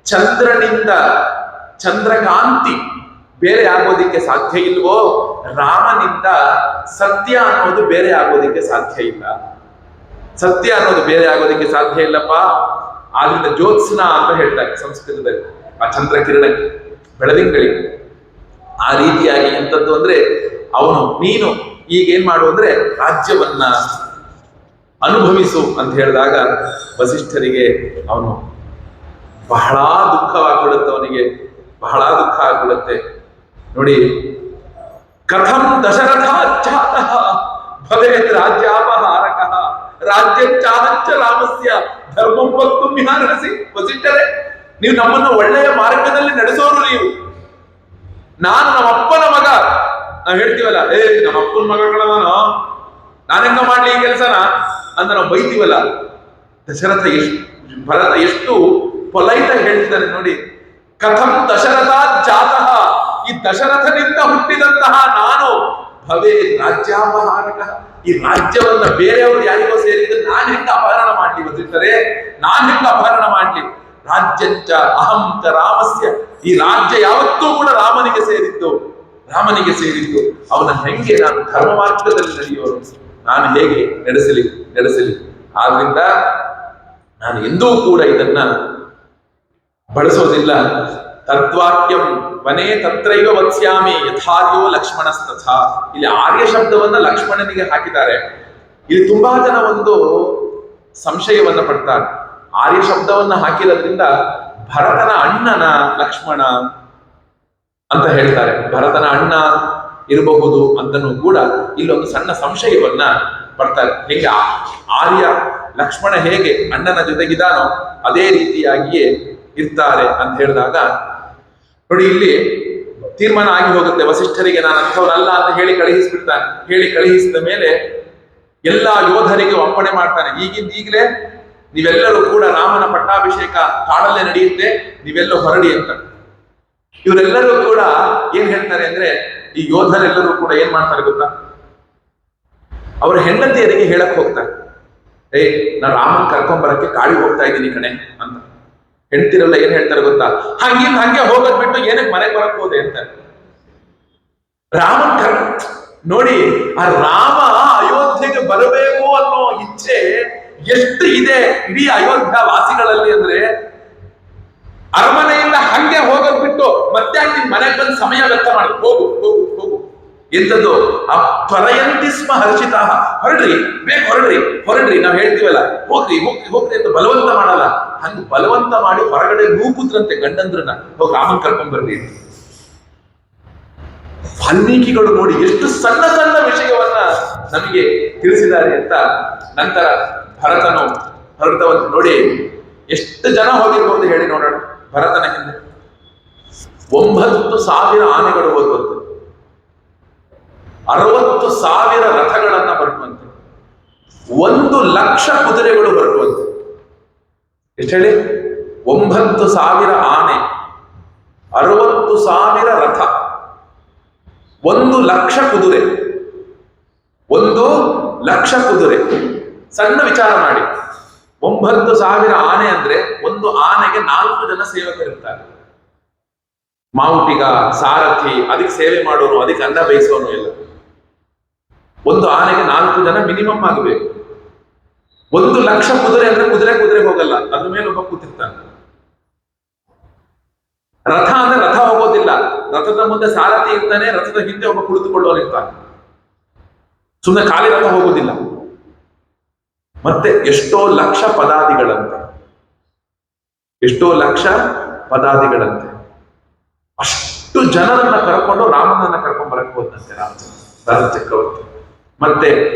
ಚಂದ್ರನಿಂದ ಚಂದ್ರಕಾಂತಿ ಬೇರೆ ಆಗೋದಿಕ್ಕೆ ಸಾಧ್ಯ ಇಲ್ವೋ, ರಾಮನಿಂದ ಸತ್ಯ ಅನ್ನೋದು ಬೇರೆ ಆಗೋದಿಕ್ಕೆ ಸಾಧ್ಯ ಇಲ್ಲ. ಸತ್ಯ ಅನ್ನೋದು ಬೇರೆ ಆಗೋದಿಕ್ಕೆ ಸಾಧ್ಯ ಇಲ್ಲಪ್ಪ. ಆದ್ರಿಂದ ಜ್ಯೋತ್ಸ್ನ ಅಂತ ಹೇಳ್ತಾರೆ ಸಂಸ್ಕೃತದಲ್ಲಿ, ಆ ಚಂದ್ರ ಕಿರಣಕ್ಕೆ, ಬೆಳದಿಂಗಳಿಗೆ. ಆ ರೀತಿಯಾಗಿ ಎಂತದ್ದು ಅಂದ್ರೆ, ಅವನು ನೀನು ಈಗೇನ್ ಮಾಡು ಅಂದ್ರೆ ರಾಜ್ಯವನ್ನ ಅನುಭವಿಸು ಅಂತ ಹೇಳಿದಾಗ ವಸಿಷ್ಠರಿಗೆ ಅವನು ಬಹಳ ದುಃಖವಾಗ್ಬಿಡುತ್ತೆ. ಅವನಿಗೆ ಬಹಳ ದುಃಖ ಆಗ್ಬಿಡುತ್ತೆ. ನೋಡಿ, ಕಥಂ ದಶರಥ ಜಾತಃ ಭವೇತ್ ರಾಜ್ಯಾಪಹಾರಕಃ ರಾಜ್ಯಚ್ಚಾಹಂಚ ರಾಮಸ್ಯ ಧರ್ಮಂ ವಕ್ತುಂ ವಿಹಾರಸಿ. ವಸಿಷ್ಠರೇ, ನೀವು ನಮ್ಮನ್ನು ಒಳ್ಳೆಯ ಮಾರ್ಗದಲ್ಲಿ ನಡೆಸೋರು ನೀವು. ನಾನು ನಮ್ಮಪ್ಪನ ಮಗ, ನಾವ್ ಹೇಳ್ತೀವಲ್ಲ, ನಮ್ಮಪ್ಪನ ಮಗಗಳವನು ನಾನೆಂಗ ಮಾಡ್ಲಿ ಈ ಕೆಲಸನ ಅಂತ ನಾವು ಬೈತೀವಲ್ಲ. ಭರತ ಎಷ್ಟು ಪೊಲೈಟ್ ಆಗಿ ಹೇಳ್ತಿದ್ದಾನೆ ನೋಡಿ. ಕಥಂ ದಶರಥ ಜಾತಃ, ಈ ದಶರಥನಿಂದ ಹುಟ್ಟಿದಂತಹ ನಾನು ಭವೇ ರಾಜ್ಯಾಪಹಾರಕ, ಈ ರಾಜ್ಯವನ್ನ ಬೇರೆಯವರು ಯಾರಿಗೋ ಸೇರಿದ್ದು ನಾನು ಹೆಂಗ ಅಪಹರಣ ಮಾಡ್ಲಿ ವಸಿಷ್ಠರೇ? ನಾನು ಹೆಂಗ ಅಪಹರಣ ಮಾಡ್ಲಿ? ರಾಜ್ಯಂಚ ಅಹಂ ಚ ರಾಮಸ್ಯ, ಈ ರಾಜ್ಯ ಯಾವತ್ತೂ ಕೂಡ ರಾಮನಿಗೆ ಸೇರಿದ್ದು, ರಾಮನಿಗೆ ಸೇರಿದ್ದು. ಅವನ ಹೆಂಗೆ ನಾನು ಧರ್ಮ ಮಾರ್ಗದಲ್ಲಿ ನಡೆಯೋರು, ನಾನು ಹೇಗೆ ನಡೆಸಲಿ? ಆದ್ರಿಂದ ನಾನು ಎಂದೂ ಕೂಡ ಇದನ್ನ ಬಳಸೋದಿಲ್ಲ. ತದ್ವಾಕ್ಯಂ ವನೇ ತತ್ರೈವ ವತ್ಸ್ಯಾಮಿ ಯಥಾರ್ಯೋ ಲಕ್ಷ್ಮಣಸ್ತಥಾ. ಇಲ್ಲಿ ಆರ್ಯ ಶಬ್ದವನ್ನ ಲಕ್ಷ್ಮಣನಿಗೆ ಹಾಕಿದ್ದಾರೆ. ಇಲ್ಲಿ ತುಂಬಾ ಜನ ಒಂದು ಸಂಶಯವನ್ನ ಪಡ್ತಾರೆ. ಆರ್ಯ ಶಬ್ದವನ್ನ ಹಾಕಿರೋದ್ರಿಂದ ಭರತನ ಅಣ್ಣನ ಲಕ್ಷ್ಮಣ ಅಂತ ಹೇಳ್ತಾರೆ. ಭರತನ ಅಣ್ಣ ಇರಬಹುದು ಅಂತನೂ ಕೂಡ ಇಲ್ಲೊಂದು ಸಣ್ಣ ಸಂಶಯವನ್ನ ಪಡ್ತಾರೆ. ಹೇಗೆ ಆರ್ಯ ಲಕ್ಷ್ಮಣ ಹೇಗೆ ಅಣ್ಣನ ಜೊತೆಗಿದಾನೋ ಅದೇ ರೀತಿಯಾಗಿಯೇ ಇರ್ತಾರೆ ಅಂತ ಹೇಳಿದಾಗ ನೋಡಿ, ಇಲ್ಲಿ ತೀರ್ಮಾನ ಆಗಿ ಹೋಗುತ್ತೆ. ವಸಿಷ್ಠರಿಗೆ ನಾನು ಅಂಥವನಲ್ಲ ಅಂತ ಹೇಳಿ ಕಳುಹಿಸ್ಬಿಡ್ತಾನೆ. ಹೇಳಿ ಕಳುಹಿಸಿದ ಮೇಲೆ ಎಲ್ಲಾ ಯೋಧರಿಗೆ ಒಪ್ಪಣೆ ಮಾಡ್ತಾನೆ. ಈಗಲೇ ನೀವೆಲ್ಲರೂ ಕೂಡ ರಾಮನ ಪಟ್ಟಾಭಿಷೇಕ ಕಾಡಲ್ಲೇ ನಡೆಯುತ್ತೆ, ನೀವೆಲ್ಲರೂ ಹೊರಡಿ ಅಂತ. ಇವರೆಲ್ಲರೂ ಕೂಡ ಏನ್ ಹೇಳ್ತಾರೆ ಅಂದ್ರೆ, ಈ ಯೋಧರೆಲ್ಲರೂ ಕೂಡ ಏನ್ ಮಾಡ್ತಾರೆ ಗೊತ್ತಾ? ಅವರ ಹೆಂಡತಿಯರಿಗೆ ಹೇಳಕ್ ಹೋಗ್ತಾರೆ, ನಾನು ರಾಮನ್ ಕರ್ಕೊಂಬರಕ್ಕೆ ಕಾಡಿಗೆ ಹೋಗ್ತಾ ಇದ್ದೀನಿ ಕಣೆ ಅಂತ. ಹೆಂಡತಿರೆಲ್ಲ ಏನ್ ಹೇಳ್ತಾರೆ ಗೊತ್ತಾ? ಹಂಗೆ ಹೋಗೋದ್ ಬಿಟ್ಟು ಏನಕ್ಕೆ ಮನೆಗೆ ಬರಕ್ ಹೋದೆ ಅಂತ. ರಾಮನ್ ನೋಡಿ, ಆ ರಾಮ ಅಯೋಧ್ಯೆಗೆ ಬರಬೇಕು ಅನ್ನೋ ಇಚ್ಛೆ ಎಷ್ಟು ಇದೆ ಇಡೀ ಅಯೋಧ್ಯ ವಾಸಿಗಳಲ್ಲಿ ಅಂದ್ರೆ, ಅರಮನೆಯಿಂದ ಹಂಗೆ ಹೋಗೋದ್ ಬಿಟ್ಟು ಮತ್ತೆ ನಿನ್ ಮನೆಗೆ ಬಂದು ಸಮಯ ವ್ಯರ್ಥ ಮಾಡಿ ಹೋಗು ಹೋಗು ಹೋಗು ಎಂಥದ್ದು ತ್ವರಯಂತಿ ಸ್ಮ ಹರ್ಷಿತಾ. ಹೊರಡ್ರಿ, ಬೇಗ ಹೊರಡ್ರಿ ಹೊರಡ್ರಿ, ನಾವು ಹೇಳ್ತೀವಲ್ಲ ಹೋಗ್ರಿ ಹೋಗ್ರಿ ಹೋಗ್ರಿ ಅಂತ ಬಲವಂತ ಮಾಡಲ್ಲ. ಹಂಗ ಬಲವಂತ ಮಾಡಿ ಹೊರಗಡೆ ನೂಕುದ್ರಂತೆ ಗಂಡಂದ್ರನ್ನ, ಹೋಗಿ ರಾಮನ್ ಕರ್ಕೊಂಡ್ ಬರ್ರಿ. ವಾಲ್ಮೀಕಿಗಳು ನೋಡಿ ಎಷ್ಟು ಸಣ್ಣ ಸಣ್ಣ ವಿಷಯವನ್ನ ನಮಗೆ ತಿಳಿಸಿದ್ದಾರೆ ಅಂತ. ನಂತರ ಭರತವನ್ನು ನೋಡಿ ಎಷ್ಟು ಜನ ಹೋಗಿರ್ಬೋದು ಹೇಳಿ ನೋಡೋಣ. ಭರತನ ಹಿಂದೆ 9,000 ಆನೆಗಳು ಹೋಗುವಂತೆ, 60,000 ರಥಗಳನ್ನ ಬರುವಂತೆ, 1,00,000 ಕುದುರೆಗಳು ಬರುವಂತೆ. ಎಷ್ಟು ಹೇಳಿ? 9,000 ಆನೆ, 60,000 ರಥ, 1,00,000 ಕುದುರೆ. 1,00,000 ಕುದುರೆ. ಸಣ್ಣ ವಿಚಾರ ಮಾಡಿ, 9,000 ಆನೆ ಅಂದ್ರೆ ಒಂದು ಆನೆಗೆ 4 ಜನ ಸೇವಕರಿರ್ತಾರೆ. ಮಾವುಟಿಗ, ಸಾರಥಿ, ಅದಕ್ಕೆ ಸೇವೆ ಮಾಡೋರು, ಅದಕ್ಕೆ ಅನ್ನ ಬೇಯಿಸೋನು ಇಲ್ಲ. ಒಂದು ಆನೆಗೆ 4 ಜನ ಮಿನಿಮಮ್ ಆಗಬೇಕು. 1,00,000 ಕುದುರೆ ಅಂದ್ರೆ ಕುದುರೆ ಹೋಗಲ್ಲ, ಅದ್ರ ಮೇಲೆ ಒಬ್ಬ ಕೂತಿರ್ತಾನೆ. ರಥ ಅಂದ್ರೆ ರಥ ಹೋಗೋದಿಲ್ಲ, ರಥದ ಮುಂದೆ ಸಾರಥಿ ಇರ್ತಾನೆ, ರಥದ ಹಿಂದೆ ಒಬ್ಬ ಕುಳಿತುಕೊಳ್ಳೋನಿರ್ತಾನೆ. ಸುಮ್ಮನೆ ಖಾಲಿ ರಥ ಹೋಗೋದಿಲ್ಲ. ಮತ್ತೆ ಎಷ್ಟೋ ಲಕ್ಷ ಪದಾದಿಗಳಂತೆ, ಎಷ್ಟೋ ಲಕ್ಷ ಪದಾದಿಗಳಂತೆ. ಅಷ್ಟು ಜನರನ್ನ ಕರ್ಕೊಂಡು ರಾಮನನ್ನ ಕರ್ಕೊಂಡ್ ಬರಕ್ ಹೋದಂತೆ ರಾಮ ಚಕ್ರವರ್ತಿ. ಮತ್ತೆ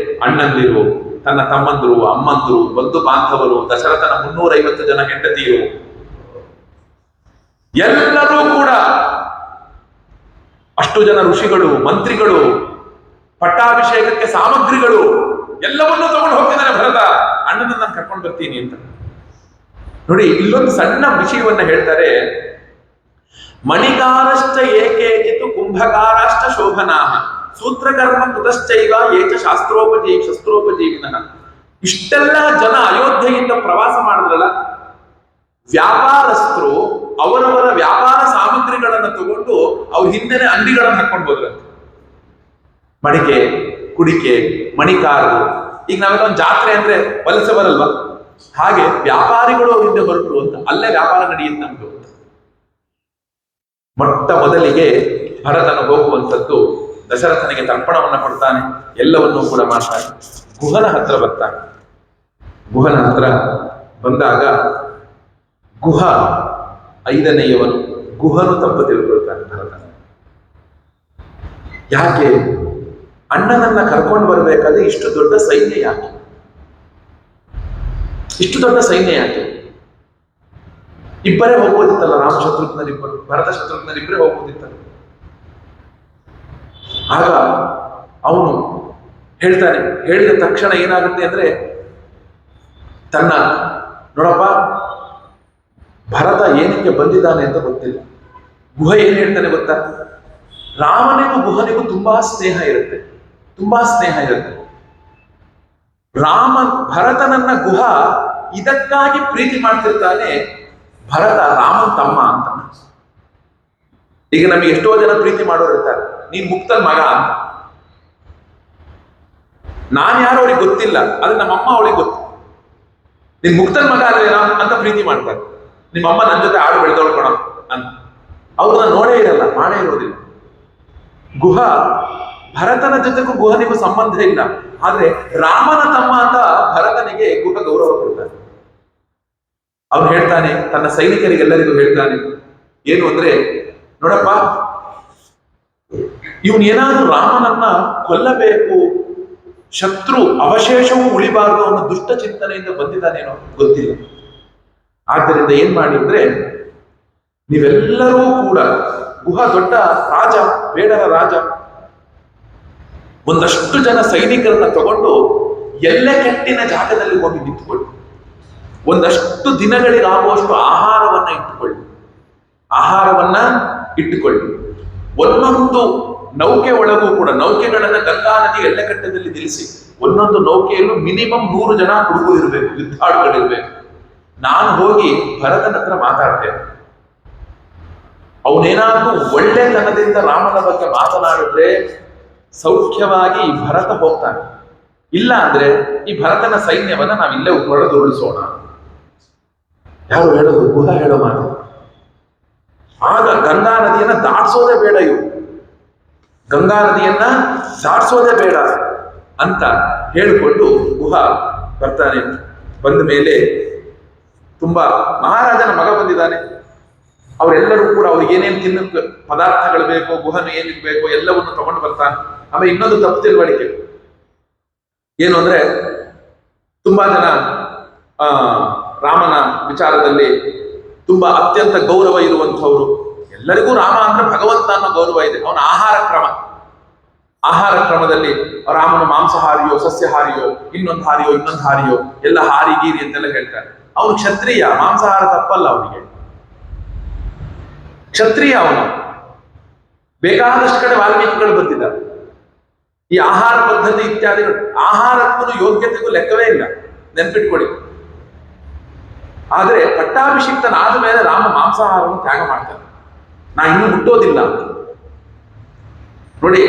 ಅಣ್ಣಂದಿರು, ತನ್ನ ತಮ್ಮಂದರು, ಅಮ್ಮಂದರು, ಬಂಧು ಬಾಂಧವರು, ದಶರಥನ 350 ಜನ ಹೆಂಡತಿಯರು, ಎಲ್ಲರೂ ಕೂಡ, ಅಷ್ಟು ಜನ ಋಷಿಗಳು, ಮಂತ್ರಿಗಳು, ಪಟ್ಟಾಭಿಷೇಕಕ್ಕೆ ಸಾಮಗ್ರಿಗಳು ಎಲ್ಲವನ್ನೂ ತಗೊಂಡು ಹೋಗ್ತಿದ್ದಾನೆ ಭರತ. ಅಣ್ಣನ ನಾನು ಕರ್ಕೊಂಡು ಬರ್ತೀನಿ ಅಂತ. ನೋಡಿ, ಇಲ್ಲೊಂದು ಸಣ್ಣ ವಿಷಯವನ್ನ ಹೇಳ್ತಾರೆ. ಮಣಿಕಾರಶ್ಚ ಏಕೇಚಿತು ಕುಂಭಕಾರಶ್ಚ ಶೋಭನಾಹ ಸೂತ್ರಕರ್ಮ ಕೃತಶ್ಚೈವ ಏಚ ಶಸ್ತ್ರೋಪಜೀವಿನಃ. ಇಷ್ಟೆಲ್ಲ ಜನ ಅಯೋಧ್ಯೆಯಿಂದ ಪ್ರವಾಸ ಮಾಡಿದ್ರಲ್ಲ, ವ್ಯಾಪಾರಸ್ಥರು ಅವರವರ ವ್ಯಾಪಾರ ಸಾಮಗ್ರಿಗಳನ್ನು ತಗೊಂಡು ಅವ್ರ ಹಿಂದೆನೆ ಅಂಗಡಿಗಳನ್ನು ಹಾಕೊಂಡು ಹೋದ್ರಂತೆ. ಮಡಿಕೆ, ಕುಡಿಕೆ, ಮಣಿಕಾರು. ಈಗ ನಾವೆಲ್ಲ ಒಂದು ಜಾತ್ರೆ ಅಂದ್ರೆ ವಲಸೆ ಬರಲ್ವಾ, ಹಾಗೆ ವ್ಯಾಪಾರಿಗಳು ಅವ್ರ ಹಿಂದೆ ಹೊರಟರು ಅಂತ. ಅಲ್ಲೇ ವ್ಯಾಪಾರ ನಡೆಯುತ್ತೆ ನಮ್ದು. ಮೊಟ್ಟ ಮೊದಲಿಗೆ ಭರತನು ಹೋಗುವಂಥದ್ದು ದಶರಥನಿಗೆ ತರ್ಪಣವನ್ನ ಕೊಡ್ತಾನೆ, ಎಲ್ಲವನ್ನೂ ಕೂಡ ಮಾಡ್ತಾನೆ. ಗುಹನ ಹತ್ರ ಬರ್ತಾನೆ. ಗುಹನ ಹತ್ರ ಬಂದಾಗ ಗುಹ 5ನೇಯವನು, ಗುಹನು ತಪ್ಪು ತಿಳ್ಕೊಳ್ತಾನೆ ಭರತ. ಯಾಕೆ ಅಣ್ಣನನ್ನ ಕರ್ಕೊಂಡು ಬರ್ಬೇಕಾದ್ರೆ ಇಷ್ಟು ದೊಡ್ಡ ಸೈನ್ಯ ಯಾಕೆ? ಇಷ್ಟು ದೊಡ್ಡ ಸೈನ್ಯ ಯಾಕೆ? ಇಬ್ಬರೇ ಹೋಗ್ಬೋದಿತ್ತಲ್ಲ, ರಾಮ ಶತ್ರುಘ್ನರಿಬ್ಬರು, ಭರತ ಶತ್ರುಘ್ನರಿಬ್ಬರೇ ಹೋಗ್ಬೋದಿತ್ತಲ್ಲ. ಆಗ ಅವನು ಹೇಳ್ತಾನೆ. ಹೇಳಿದ ತಕ್ಷಣ ಏನಾಗುತ್ತೆ ಅಂದ್ರೆ, ತನ್ನ ನೋಡಪ್ಪ, ಭರತ ಏನಕ್ಕೆ ಬಂದಿದ್ದಾನೆ ಅಂತ ಗೊತ್ತಿಲ್ಲ. ಗುಹ ಏನ್ ಹೇಳ್ತಾನೆ ಗೊತ್ತಾ? ರಾಮನಿಗೂ ಗುಹನಿಗೂ ತುಂಬಾ ಸ್ನೇಹ ಇರುತ್ತೆ, ತುಂಬಾ ಸ್ನೇಹ ಇರುತ್ತೆ. ಭರತನನ್ನ ಗುಹ ಇದಕ್ಕಾಗಿ ಪ್ರೀತಿ ಮಾಡ್ತಿರ್ತಾನೆ. ಭರತ ರಾಮನ್ ತಮ್ಮ ಅಂತ. ಈಗ ನಮಗೆ ಎಷ್ಟೋ ಜನ ಪ್ರೀತಿ ಮಾಡೋರು ಇರ್ತಾರೆ, ನೀನ್ ಮುಕ್ತನ್ ಮಗ ಅಂತ. ನಾನ್ ಯಾರು ಅವಳಿಗೆ ಗೊತ್ತಿಲ್ಲ, ಅದು ನಮ್ಮಮ್ಮ ಅವಳಿಗೆ ಗೊತ್ತು. ನೀನ್ ಮುಕ್ತನ್ ಮಗ ಅಲ್ವೇನಾ ಅಂತ ಪ್ರೀತಿ ಮಾಡ್ತಾರೆ. ನಿಮ್ಮಮ್ಮ ನನ್ನ ಜೊತೆ ಆಡು ಬೆಳೆದೋಳ್ಕೊಳ ಅಂತ. ಅವ್ರನ್ನ ನೋಡೇ ಇರಲ್ಲ, ಮಾಡೇ ಇರೋದಿಲ್ಲ. ಗುಹ ಭರತನ ಜೊತೆಗೂ ಗುಹನಿಗೂ ಸಂಬಂಧ ಇಲ್ಲ, ಆದ್ರೆ ರಾಮನ ತಮ್ಮ ಅಂತ ಭರತನಿಗೆ ಗುಹ ಗೌರವ ಕೊಡ್ತಾನೆ. ಅವ್ನು ಹೇಳ್ತಾನೆ, ತನ್ನ ಸೈನಿಕರಿಗೆಲ್ಲರಿಗೂ ಹೇಳ್ತಾನೆ, ಏನು ಅಂದ್ರೆ, ನೋಡಪ್ಪ, ಇವನ್ ಏನಾದ್ರೂ ರಾಮನನ್ನ ಕೊಲ್ಲಬೇಕು, ಶತ್ರು ಅವಶೇಷವೂ ಉಳಿಬಾರದು ಅನ್ನೋ ದುಷ್ಟ ಚಿಂತನೆಯಿಂದ ಬಂದಿದ್ದಾನೇನೋ ಗೊತ್ತಿಲ್ಲ. ಆದ್ದರಿಂದ ಏನ್ ಮಾಡಿ ಅಂದ್ರೆ, ನೀವೆಲ್ಲರೂ ಕೂಡ, ಗುಹ ದೊಡ್ಡ ರಾಜ, ಬೇಡರ ರಾಜ, ಒಂದಷ್ಟು ಜನ ಸೈನಿಕರನ್ನ ತಗೊಂಡು ಎಲ್ಲೆಕಟ್ಟಿನ ಜಾಗದಲ್ಲಿ ಹೋಗಿ ನಿಂತುಕೊಳ್ಳಿ. ಒಂದಷ್ಟು ದಿನಗಳಿಗಾಗುವಷ್ಟು ಆಹಾರವನ್ನ ಇಟ್ಟುಕೊಳ್ಳಿ. ಒಂದೊಂದು ನೌಕೆ ಒಳಗೂ ಕೂಡ, ನೌಕೆಗಳನ್ನ ಗಂಗಾ ನದಿ ಎಲ್ಲೆಕಟ್ಟದಲ್ಲಿ ನಿಲ್ಲಿಸಿ, ಒಂದೊಂದು ನೌಕೆಯಲ್ಲೂ ಮಿನಿಮಮ್ 100 ಜನ ಹುಡುಗರು ಇರಬೇಕು, ಯುದ್ಧಾಳುಗಳಿರ್ಬೇಕು. ನಾನು ಹೋಗಿ ಭರತನ ಹತ್ರ ಮಾತಾಡ್ತೇನೆ. ಅವನೇನಾದ್ರೂ ಒಳ್ಳೆತನದಿಂದ ರಾಮನ ಬಗ್ಗೆ ಮಾತನಾಡಿದ್ರೆ ಸೌಖ್ಯವಾಗಿ ಈ ಭರತ ಹೋಗ್ತಾನೆ. ಇಲ್ಲ ಅಂದ್ರೆ ಈ ಭರತನ ಸೈನ್ಯವನ್ನ ನಾವಿಲ್ಲೇ ಹೊಡೆದು ಉಳಿಸೋಣ. ಯಾರು ಹೇಳೋದು? ಗುಹ ಹೇಳೋ ಮಾತು. ಆಗ ಗಂಗಾ ನದಿಯನ್ನ ದಾಟಿಸೋದೇ ಬೇಡ, ಇವು ಗಂಗಾ ನದಿಯನ್ನ ದಾಟಿಸೋದೇ ಬೇಡ ಅಂತ ಹೇಳಿಕೊಂಡು ಗುಹ ಬರ್ತಾನೆ. ಬಂದ ಮೇಲೆ ತುಂಬಾ ಮಹಾರಾಜನ ಮಗ ಬಂದಿದ್ದಾನೆ. ಅವರೆಲ್ಲರೂ ಕೂಡ ಅವ್ರಿಗೆ ಏನೇನು ತಿನ್ನಕ್ಕೆ ಪದಾರ್ಥಗಳು ಬೇಕೋ, ಗುಹನು ಏನಿಗೆ ಬೇಕೋ ಎಲ್ಲವನ್ನು ತಗೊಂಡು ಬರ್ತಾನೆ. ಆಮೇಲೆ ಇನ್ನೊಂದು ತಪ್ಪು ತಿಳುವಳಿಕೆ ಏನು ಅಂದ್ರೆ, ತುಂಬಾ ಜನ ರಾಮನ ವಿಚಾರದಲ್ಲಿ ತುಂಬಾ ಅತ್ಯಂತ ಗೌರವ ಇರುವಂತಹವರು. ಎಲ್ಲರಿಗೂ ರಾಮ ಅಂದ್ರೆ ಭಗವಂತ ಅನ್ನೋ ಗೌರವ ಇದೆ. ಅವನ ಆಹಾರ ಕ್ರಮದಲ್ಲಿ ರಾಮನು ಮಾಂಸಾಹಾರಿಯೋ ಸಸ್ಯಹಾರಿಯೋ ಇನ್ನೊಂದು ಹಾರಿಯೋ ಎಲ್ಲ ಹಾರಿ ಗೀರಿ ಅಂತೆಲ್ಲ ಹೇಳ್ತಾರೆ. ಅವನು ಕ್ಷತ್ರಿಯ, ಮಾಂಸಾಹಾರ ತಪ್ಪಲ್ಲ ಅವನಿಗೆ, ಕ್ಷತ್ರಿಯ ಅವನು. ಬೇಕಾದಷ್ಟು ಕಡೆ ವಾಲ್ಮೀಕಿಗಳು ಬಂದಿದ್ದಾರೆ. ಈ ಆಹಾರ ಪದ್ಧತಿ ಇತ್ಯಾದಿಗಳು, ಆಹಾರಕ್ಕೂ ಯೋಗ್ಯತೆಗೂ ಲೆಕ್ಕವೇ ಇಲ್ಲ, ನೆನ್ಪಿಟ್ಕೊಳ್ಳಿ. ಆದರೆ ಪಟ್ಟಾಭಿಷಿಕ್ತನಾದ ಮೇಲೆ ರಾಮ ಮಾಂಸಾಹಾರವನ್ನು ತ್ಯಾಗ ಮಾಡ್ತಾನೆ. ನಾ ಇನ್ನೂ ಹುಟ್ಟೋದಿಲ್ಲ ಅಂತ ನೋಡಿ.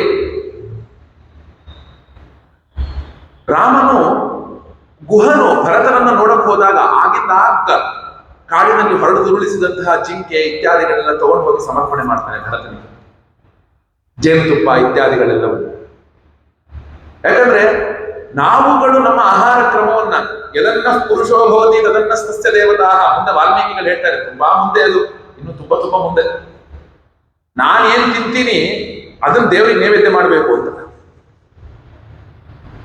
ರಾಮನು ಗುಹನು ಭರತನನ್ನ ನೋಡಕ್ ಹೋದಾಗ ಆಗಿಂದಾಗ ಕಾಡಿನಲ್ಲಿ ಹೊರಡುದುರುಳಿಸಿದಂತಹ ಜಿಂಕೆ ಇತ್ಯಾದಿಗಳೆಲ್ಲ ತಗೊಂಡು ಹೋಗಿ ಸಮರ್ಪಣೆ ಮಾಡ್ತಾನೆ ಭರತನಿಗೆ, ಜೇನುತುಪ್ಪ ಇತ್ಯಾದಿಗಳೆಲ್ಲವನ್ನು. ಯಾಕಂದ್ರೆ ನಾವುಗಳು ನಮ್ಮ ಆಹಾರ ಕ್ರಮವನ್ನ ಎದನ್ನ ಪುರುಷೋ ಭವತಿ ತದನ್ನ ಸಸ್ಯ ದೇವತಾ ಮುಂದೆ ವಾಲ್ಮೀಕಿಗಳು ಹೇಳ್ತಾರೆ. ತುಂಬಾ ಮುಂದೆ, ಅದು ಇನ್ನು ತುಂಬಾ ಮುಂದೆ. ನಾನೇನ್ ತಿಂತೀನಿ ಅದನ್ನ ದೇವರಿಗೆ ನೈವೇದ್ಯ ಮಾಡಬೇಕು ಅಂತ.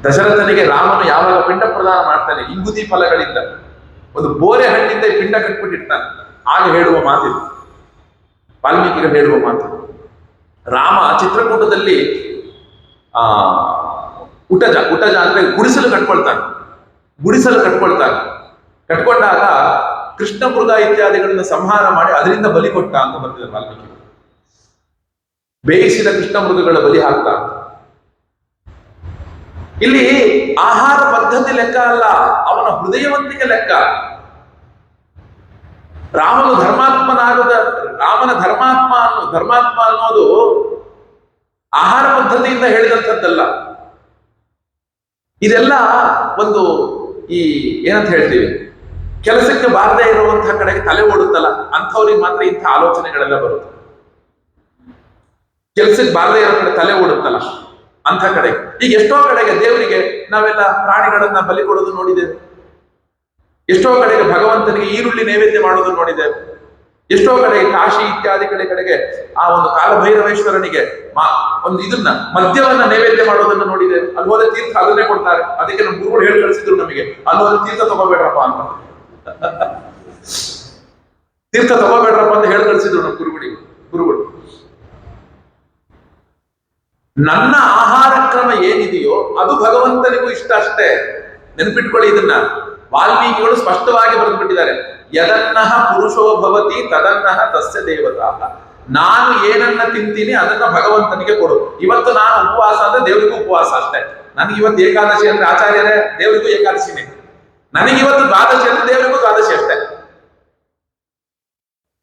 ದಶರಥನಿಗೆ ರಾಮನು ಯಾವಾಗ ಪಿಂಡ ಪ್ರದಾನ ಮಾಡ್ತಾನೆ, ಇಂಗುದಿ ಫಲಗಳಿಂದ ಒಂದು ಬೋರೆ ಹಣ್ಣಿಂದ ಪಿಂಡ ಕಟ್ಬಿಟ್ಟಿರ್ತಾನೆ, ಆಗ ಹೇಳುವ ಮಾತಿದು, ವಾಲ್ಮೀಕಿಗಳು ಹೇಳುವ ಮಾತು. ರಾಮ ಚಿತ್ರಕೂಟದಲ್ಲಿ ಉಟಜ ಅಂದ್ರೆ ಗುಡಿಸಲು ಕಟ್ಕೊಳ್ತಾನೆ. ಕಟ್ಕೊಂಡಾಗ ಕೃಷ್ಣ ಮೃಗ ಇತ್ಯಾದಿಗಳನ್ನ ಸಂಹಾರ ಮಾಡಿ ಅದರಿಂದ ಬಲಿ ಕೊಟ್ಟ ಅಂತ ಬರ್ತಿದೆ ವಾಲ್ಮೀಕಿ. ಬೇಯಿಸಿದ ಕೃಷ್ಣ ಮೃಗಗಳ ಬಲಿ ಹಾಕ್ತಾ. ಇಲ್ಲಿ ಆಹಾರ ಪದ್ಧತಿ ಲೆಕ್ಕ ಅಲ್ಲ, ಅವನ ಹೃದಯವಂತಿಕೆ ಲೆಕ್ಕ. ರಾಮನ ಧರ್ಮಾತ್ಮ ಅನ್ನೋದು ಆಹಾರ ಪದ್ಧತಿಯಿಂದ ಹೇಳಿದಂಥದ್ದಲ್ಲ. ಇದೆಲ್ಲ ಒಂದು ಈ ಏನಂತ ಹೇಳ್ತೀವಿ, ಕೆಲಸಕ್ಕೆ ಬಾರದೇ ಇರುವಂತಹ ಕಡೆಗೆ ತಲೆ ಓಡುತ್ತಲ್ಲ, ಅಂಥವ್ರಿಗೆ ಮಾತ್ರ ಇಂಥ ಆಲೋಚನೆಗಳೆಲ್ಲ ಬರುತ್ತೆ. ಕೆಲಸಕ್ಕೆ ಬಾರದೇ ಇರೋ ಕಡೆ ತಲೆ ಓಡುತ್ತಲ್ಲ ಅಂಥ ಕಡೆಗೆ. ಈಗ ಎಷ್ಟೋ ಕಡೆಗೆ ದೇವರಿಗೆ ನಾವೆಲ್ಲ ಪ್ರಾಣಿಗಳನ್ನ ಬಲಿ ಕೊಡೋದು ನೋಡಿದ್ದೇವೆ. ಎಷ್ಟೋ ಕಡೆಗೆ ಭಗವಂತನಿಗೆ ಈರುಳ್ಳಿ ನೈವೇದ್ಯ ಮಾಡೋದು ನೋಡಿದ್ದೇವೆ. ಎಷ್ಟೋ ಕಡೆ ಕಾಶಿ ಇತ್ಯಾದಿ ಕಡೆಗೆ ಆ ಒಂದು ಕಾಲಭೈರವೇಶ್ವರನಿಗೆ ಒಂದು ಇದನ್ನ ಮದ್ಯವನ್ನ ನೈವೇದ್ಯ ಮಾಡೋದನ್ನ ನೋಡಿದ್ದೇವೆ. ಅಲ್ಲಿ ಹೋದ್ರೆ ತೀರ್ಥ ಅದನ್ನೇ ಕೊಡ್ತಾರೆ. ಅದಕ್ಕೆ ನಮ್ಮ ಗುರುಗಳು ಹೇಳಿ ಕಳಿಸಿದ್ರು ನಮಗೆ, ಅಲ್ಲಿ ಹೋದ್ರೆ ತೀರ್ಥ ತಗೋಬೇಡ್ರಪ್ಪ ಅಂತ. ತೀರ್ಥ ತಗೋಬೇಡ್ರಪ್ಪ ಅಂತ ಹೇಳಿ ಕಳಿಸಿದ್ರು ನಮ್ಮ ಗುರುಗಳು. ನನ್ನ ಆಹಾರ ಕ್ರಮ ಏನಿದೆಯೋ ಅದು ಭಗವಂತನಿಗೂ ಇಷ್ಟ ಅಷ್ಟೇ. ನೆನ್ಪಿಟ್ಕೊಳ್ಳಿ ಇದನ್ನ. ವಾಲ್ಮೀಕಿಗಳು ಸ್ಪಷ್ಟವಾಗಿ ಬರೆದುಬಿಟ್ಟಿದ್ದಾರೆ. ಯದನ್ನಃ ಪುರುಷೋ ಭವತಿ ತದನ್ನಃ ತಸ್ಯ ದೇವತಾ. ನಾನು ಏನನ್ನ ತಿಂತೀನಿ ಅದನ್ನ ಭಗವಂತನಿಗೆ ಕೊಡು. ಇವತ್ತು ನಾನು ಉಪವಾಸ ಅಂದ್ರೆ ದೇವರಿಗೂ ಉಪವಾಸ ಅಷ್ಟೇ. ನನಗೆ ಇವತ್ತು ಏಕಾದಶಿ ಅಂದ್ರೆ ಆಚಾರ್ಯರೇ ದೇವರಿಗೂ ಏಕಾದಶಿನೇ. ನನಗಿವತ್ತು ದ್ವಾದಶಿ ಅಂದ್ರೆ ದೇವರಿಗೂ ದ್ವಾದಶಿ ಅಷ್ಟೇ.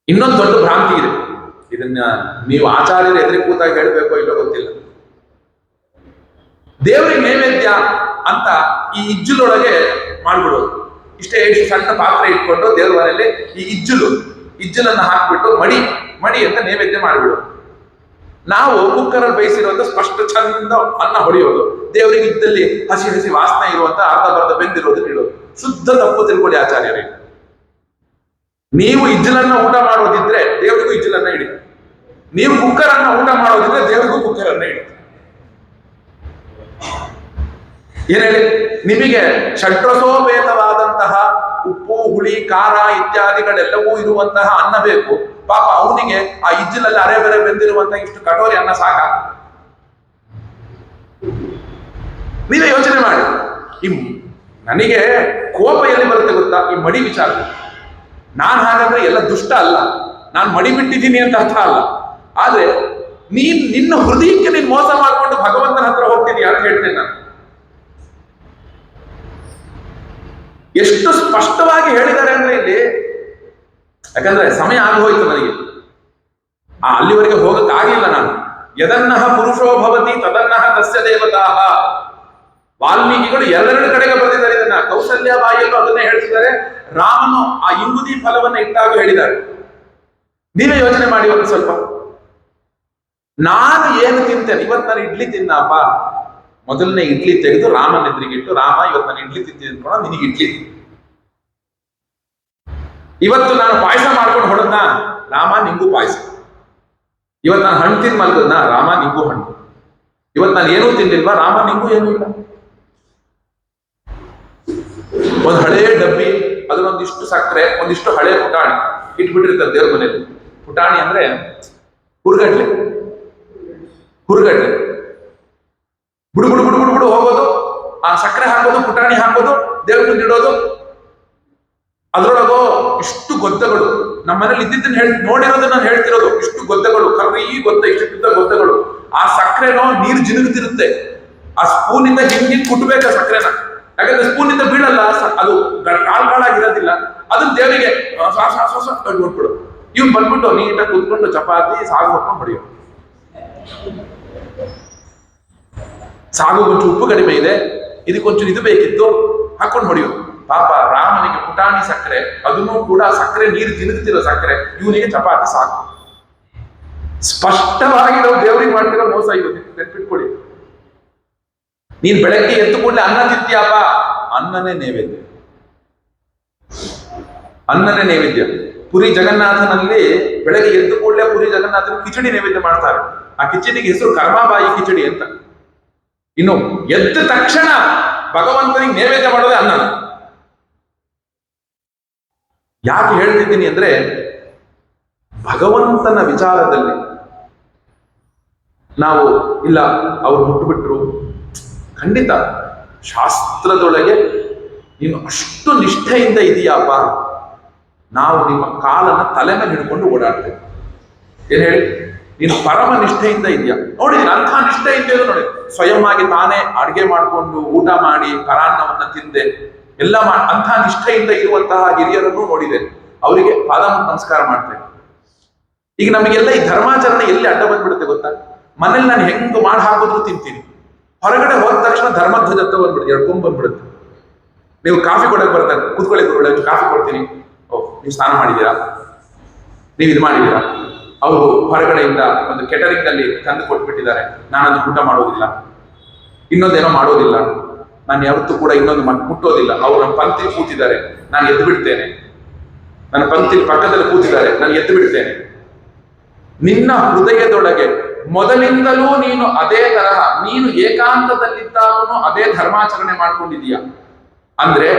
ಇನ್ನೊಂದು ದೊಡ್ಡ ಭ್ರಾಂತಿ ಇದೆ. ಇದನ್ನ ನೀವು ಆಚಾರ್ಯರು ಎದುರು ಕೂತಾಗ ಹೇಳ್ಬೇಕೋ ಇಲ್ಲೋ ಗೊತ್ತಿಲ್ಲ. ದೇವರಿಗೆ ನೈವೇದ್ಯ ಅಂತ ಈ ಇಜ್ಜಲೊಳಗೆ ಮಾಡ್ಬಿಡೋದು. ಇಷ್ಟೇ ಸಣ್ಣ ಪಾತ್ರೆ ಇಟ್ಕೊಂಡು ದೇವರ ಮನೆಯಲ್ಲಿ ಈ ಇಜ್ಜಲನ್ನ ಹಾಕ್ಬಿಟ್ಟು ಮಡಿ ಅಂತ ನೈವೇದ್ಯ ಮಾಡಿಬಿಡೋದು. ನಾವು ಕುಕ್ಕರಲ್ಲಿ ಬೇಯಿಸಿರುವಂತ ಸ್ಪಷ್ಟ ಚಂದ ಅನ್ನ ಹೊಡೆಯೋದು, ದೇವರಿಗೆ ಇದ್ದಲ್ಲಿ ಹಸಿ ವಾಸನೆ ಇರುವಂತ ಅರ್ಧ ಬೆಂದಿರೋದನ್ನ ಇಡೋದು. ಶುದ್ಧ ತಪ್ಪು ತಿಳ್ಕೊಳ್ಳಿ ಆಚಾರ್ಯರೇ. ನೀವು ಇಜ್ಜಲನ್ನ ಊಟ ಮಾಡೋದಿದ್ರೆ ದೇವರಿಗೂ ಇಜ್ಜಲನ್ನ ಇಡಿ. ನೀವು ಕುಕ್ಕರ್ ಅನ್ನ ಊಟ ಮಾಡೋದಿದ್ರೆ ದೇವರಿಗೂ ಕುಕ್ಕರ್ ಅನ್ನ ಇಡಿ. ಏನ್ ಹೇಳಿ, ನಿಮಗೆ ಷಡ್ರಸೋಪೇತವಾದಂತಹ ಉಪ್ಪು ಹುಳಿ ಖಾರ ಇತ್ಯಾದಿಗಳೆಲ್ಲವೂ ಇರುವಂತಹ ಅನ್ನ ಬೇಕು. ಪಾಪ ಅವನಿಗೆ ಆ ಇಜ್ಜಿಲಲ್ಲಿ ಅರೆ ಬೇರೆ ಬೆಂದಿರುವಂತಹ ಇಷ್ಟು ಕಟೋರಿ ಅನ್ನ ಸಾಕ? ನೀವೇ ಯೋಚನೆ ಮಾಡಿ. ನನಗೆ ಕೋಪ ಎಲ್ಲಿ ಬರುತ್ತೆ ಗೊತ್ತಾ? ಈ ಮಡಿ ವಿಚಾರ. ನಾನು ಹಾಗಾದ್ರೆ ಎಲ್ಲ ದುಷ್ಟ ಅಲ್ಲ, ನಾನು ಮಡಿ ಬಿಟ್ಟಿದ್ದೀನಿ ಅಂತ ಅರ್ಥ ಅಲ್ಲ. ಆದ್ರೆ ನಿನ್ನ ಹೃದಯಕ್ಕೆ ನೀನ್ ಮೋಸ ಮಾಡ್ಕೊಂಡು ಭಗವಂತನ ಹತ್ರ ಹೋಗ್ತಿದೀಯ ಅಂತ ಹೇಳ್ತೇನೆ ನಾನು. ಎಷ್ಟು ಸ್ಪಷ್ಟವಾಗಿ ಹೇಳಿದ್ದಾರೆ ಅಂದ್ರೆ ಇಲ್ಲಿ. ಯಾಕಂದ್ರೆ ಸಮಯ ಆಗೋಯ್ತು ನನಗೆ, ಅಲ್ಲಿವರೆಗೆ ಹೋಗಕ್ ಆಗಿಲ್ಲ ನಾನು. ಯದನ್ನಃ ಪುರುಷೋ ಭವತಿ ತದನ್ನಃ ತಸ್ಯ ದೇವತಾ. ವಾಲ್ಮೀಕಿಗಳು ಎರಡೆರಡು ಕಡೆಗೆ ಬರೆದಿದ್ದಾರೆ ಇದನ್ನ. ಕೌಸಲ್ಯ ಬಾಯಿಯಲ್ಲೂ ಅದನ್ನೇ ಹೇಳ್ತಿದ್ದಾರೆ, ರಾಮನು ಆ ಇಂಗುದಿ ಫಲವನ್ನ ಇಟ್ಟಾಗ ಹೇಳಿದ್ದಾರೆ. ನೀವೇ ಯೋಚನೆ ಮಾಡಿ ಒಂದು ಸ್ವಲ್ಪ. ನಾನು ಏನು ತಿಂತೇನೆ, ಇವತ್ತು ನಾನು ಇಡ್ಲಿ ತಿನ್ನಪ್ಪ, ಮೊದಲನೇ ಇಡ್ಲಿ ತೆಗೆದು ರಾಮನ ಎದುರಿಗಿಟ್ಟು, ರಾಮ ಇವತ್ತು ನಾನು ಇಡ್ಲಿ ತಿಂತೀನಿ ಅನ್ಕೊಳ್ಳೋ, ನಿನಗೆ ಇಡ್ಲಿ. ಇವತ್ತು ನಾನು ಪಾಯಸ ಮಾಡ್ಕೊಂಡು ಹೊಡೆದ್ನ, ರಾಮ ನಿಂಗೂ ಪಾಯಸ. ಇವತ್ತು ನಾನು ಹಣ್ಣು ತಿಂದು ಮಲ್ಗದ್ನ, ರಾಮ ನಿಂಗೂ ಹಣ್ಣು. ಇವತ್ತು ನಾನು ಏನೂ ತಿಂದಿಲ್ವಾ, ರಾಮ ನಿಂಗೂ ಏನೂ ಇಲ್ಲ. ಒಂದು ಹಳೇ ಡಬ್ಬಿ, ಅದನ್ನೊಂದಿಷ್ಟು ಸಕ್ಕರೆ, ಒಂದಿಷ್ಟು ಹಳೆ ಪುಟಾಣಿ ಇಟ್ಬಿಟ್ಟಿರ್ತಾರೆ ದೇವ್ರ ಮನೆಯಲ್ಲಿ. ಪುಟಾಣಿ ಅಂದ್ರೆ ಹುರ್ಗಡ್ಲೆ, ಹುರ್ಗಡ್ಲೆ ಬುಡು ಬುಡು ಬುಡು ಬುಡು ಬುಡು ಹೋಗೋದು, ಆ ಸಕ್ಕರೆ ಹಾಕೋದು, ಪುಟಾಣಿ ಹಾಕೋದು, ದೇವ್ರ ಮುಂದೆ ಇಡೋದು. ಅದ್ರೊಳಗೋ ಇಷ್ಟು ಗೊದ್ದಗಳು, ನಮ್ಮ ಮನೇಲಿ ಇದ್ದಿದ್ದನ್ನು ನೋಡಿರೋದನ್ನ ನಾನು ಹೇಳ್ತಿರೋದು. ಇಷ್ಟು ಗೊದ್ದಗಳು, ಕರ್ರಿ ಗೊತ್ತ, ಇಷ್ಟಿದ್ದ ಗೊದ್ದಗಳು. ಆ ಸಕ್ಕರೆನೋ ನೀರು ಜಿನುಗ್ತಿರುತ್ತೆ, ಆ ಸ್ಪೂನಿಂದ ಹಿಂಗೆ ಕುಟ್ಬೇಕ ಸಕ್ಕರೆನ, ಯಾಕಂದ್ರೆ ಸ್ಪೂನಿಂದ ಬೀಳಲ್ಲ, ಅದು ಕಾಳಾಗಿರೋದಿಲ್ಲ. ಅದನ್ನ ದೇವರಿಗೆ ನೋಡ್ಬಿಡು. ಇವ್ನು ಬಂದ್ಬಿಟ್ಟು ನೀಟಾಗಿ ಕೂತ್ಕೊಂಡು ಚಪಾತಿ ಸಾಗು ಹಾಕೊಂಡು ಹೊಡೆಯೋ. ಸಾಗು ಕೊಂಚು ಉಪ್ಪು ಕಡಿಮೆ ಇದೆ, ಇದಕ್ಕೊಂಚೂರು ಇದು ಬೇಕಿತ್ತು, ಹಾಕೊಂಡು ಹೊಡೆಯೋ. ಪಾಪ ರಾಮನಿಗೆ ಪುಟಾಣಿ ಸಕ್ಕರೆ, ಅದನ್ನು ಕೂಡ ಸಕ್ಕರೆ ನೀರು ಜಿನುಗ್ತಿರೋ ಸಕ್ಕರೆ, ಇವನಿಗೆ ಚಪಾತಿ ಸಾಕು. ಸ್ಪಷ್ಟವಾಗಿ ನಾವು ದೇವರಿಗೆ ಮಾಡ್ತಿರೋ ಮೋಸ ಇರುತ್ತೆ, ನೆನ್ಪಿಟ್ಕೊಳ್ಳಿ. ನೀನ್ ಬೆಳಗ್ಗೆ ಎದ್ದು ಕೂಡಲೇ ಅನ್ನ ತಿಂತೀಯಪ್ಪ, ಅನ್ನನೇ ನೈವೇದ್ಯ, ಅನ್ನನೇ ನೈವೇದ್ಯ. ಪುರಿ ಜಗನ್ನಾಥನಲ್ಲಿ ಬೆಳಗ್ಗೆ ಎದ್ದು ಕೂಡಲೇ ಪುರಿ ಜಗನ್ನಾಥನ ಕಿಚಡಿ ನೈವೇದ್ಯ ಮಾಡ್ತಾರೆ. ಆ ಕಿಚಡಿಗೆ ಹೆಸರು ಕರ್ಮಾಬಾಯಿ ಕಿಚಡಿ ಅಂತ. ಇನ್ನು ಎದ್ದ ತಕ್ಷಣ ಭಗವಂತನಿಗೆ ನೈವೇದ್ಯ ಮಾಡೋದೇ ಅನ್ನ. ಯಾಕೆ ಹೇಳ್ತಿದ್ದೀನಿ ಅಂದ್ರೆ, ಭಗವಂತನ ವಿಚಾರದಲ್ಲಿ ನಾವು ಇಲ್ಲ ಅವ್ರು ಮುಟ್ಟುಬಿಟ್ರು, ಖಂಡಿತ ಶಾಸ್ತ್ರದೊಳಗೆ ನೀನು ಅಷ್ಟು ನಿಷ್ಠೆಯಿಂದ ಇದೆಯಪ್ಪ, ನಾವು ನಿಮ್ಮ ಕಾಲನ್ನ ತಲೆ ಮೇಲೆ ಹಿಡ್ಕೊಂಡು ಓಡಾಡ್ತೇವೆ. ಏನ್ ಹೇಳಿ, ನೀನು ಪರಮ ನಿಷ್ಠೆಯಿಂದ ಇದೆಯಾ. ನೋಡಿದೀನಿ ಅಂಥ ನಿಷ್ಠೆಯಿಂದ ನೋಡಿ, ಸ್ವಯಂ ಆಗಿ ತಾನೇ ಅಡುಗೆ ಮಾಡಿಕೊಂಡು ಊಟ ಮಾಡಿ ಪರಾನ್ನವನ್ನ ತಿಂದೆ ಎಲ್ಲ ಅಂಥ ನಿಷ್ಠೆಯಿಂದ ಇರುವಂತಹ ಹಿರಿಯರನ್ನು ನೋಡಿದ್ದೇನೆ. ಅವರಿಗೆ ಪಾದ ನಮಸ್ಕಾರ ಮಾಡ್ತೇನೆ. ಈಗ ನಮಗೆಲ್ಲ ಈ ಧರ್ಮಾಚರಣೆ ಎಲ್ಲಿ ಅಡ್ಡ ಬಂದ್ಬಿಡುತ್ತೆ ಗೊತ್ತಾ? ಮನೇಲಿ ನಾನು ಹೆಂಗ್ ಮಾಡಿ ಹಾಕಿದ್ರು ತಿಂತೀನಿ, ಹೊರಗಡೆ ಹೋದ ತಕ್ಷಣ ಧರ್ಮಧ್ವಜ ಬಂದ್ಬಿಡುತ್ತೆ, ಎಳ್ಕೊಂಡ್ ಬಂದ್ಬಿಡುತ್ತೆ. ನೀವು ಕಾಫಿ ಕೊಡಕ್ಕೆ ಬರ್ತಾರೆ, ಕೂತ್ಕೊಳ್ಳಿ ಗುರುಗಳೇ ಕಾಫಿ ಕೊಡ್ತೀನಿ, ಓ ನೀವು ಸ್ನಾನ ಮಾಡಿದ್ದೀರಾ, ನೀವು ಇದು ಮಾಡಿದ್ದೀರಾ. ಅವರು ಹೊರಗಡೆಯಿಂದ ಒಂದು ಕೆಟರಿಂಗ್ ಅಲ್ಲಿ ತಂದು ಕೊಟ್ಬಿಟ್ಟಿದ್ದಾರೆ, ನಾನದು ಊಟ ಮಾಡೋದಿಲ್ಲ, ಇನ್ನೊಂದೇನೋ ಮಾಡೋದಿಲ್ಲ, ನಾನು ಯಾವತ್ತೂ ಕೂಡ ಇನ್ನೊಂದು ಮುಟ್ಟೋದಿಲ್ಲ. ಅವ್ರು ನಮ್ಮ ಪಂಕ್ತಿ ಕೂತಿದ್ದಾರೆ, ನಾನು ಎದ್ದು ಬಿಡ್ತೇನೆ, ನನ್ನ ಪಂಕ್ತಿ ಪಕ್ಕದಲ್ಲಿ ಕೂತಿದ್ದಾರೆ, ನಾನು ಎದ್ದು ಬಿಡ್ತೇನೆ. ನಿನ್ನ ಹೃದಯದೊಳಗೆ ಮೊದಲಿಂದಲೂ ನೀನು ಅದೇ ತರಹ, ನೀನು ಏಕಾಂತದಲ್ಲಿದ್ದಾಗೂ ಅದೇ ಧರ್ಮಾಚರಣೆ ಮಾಡ್ಕೊಂಡಿದೀಯ ಅಂದ್ರೆ,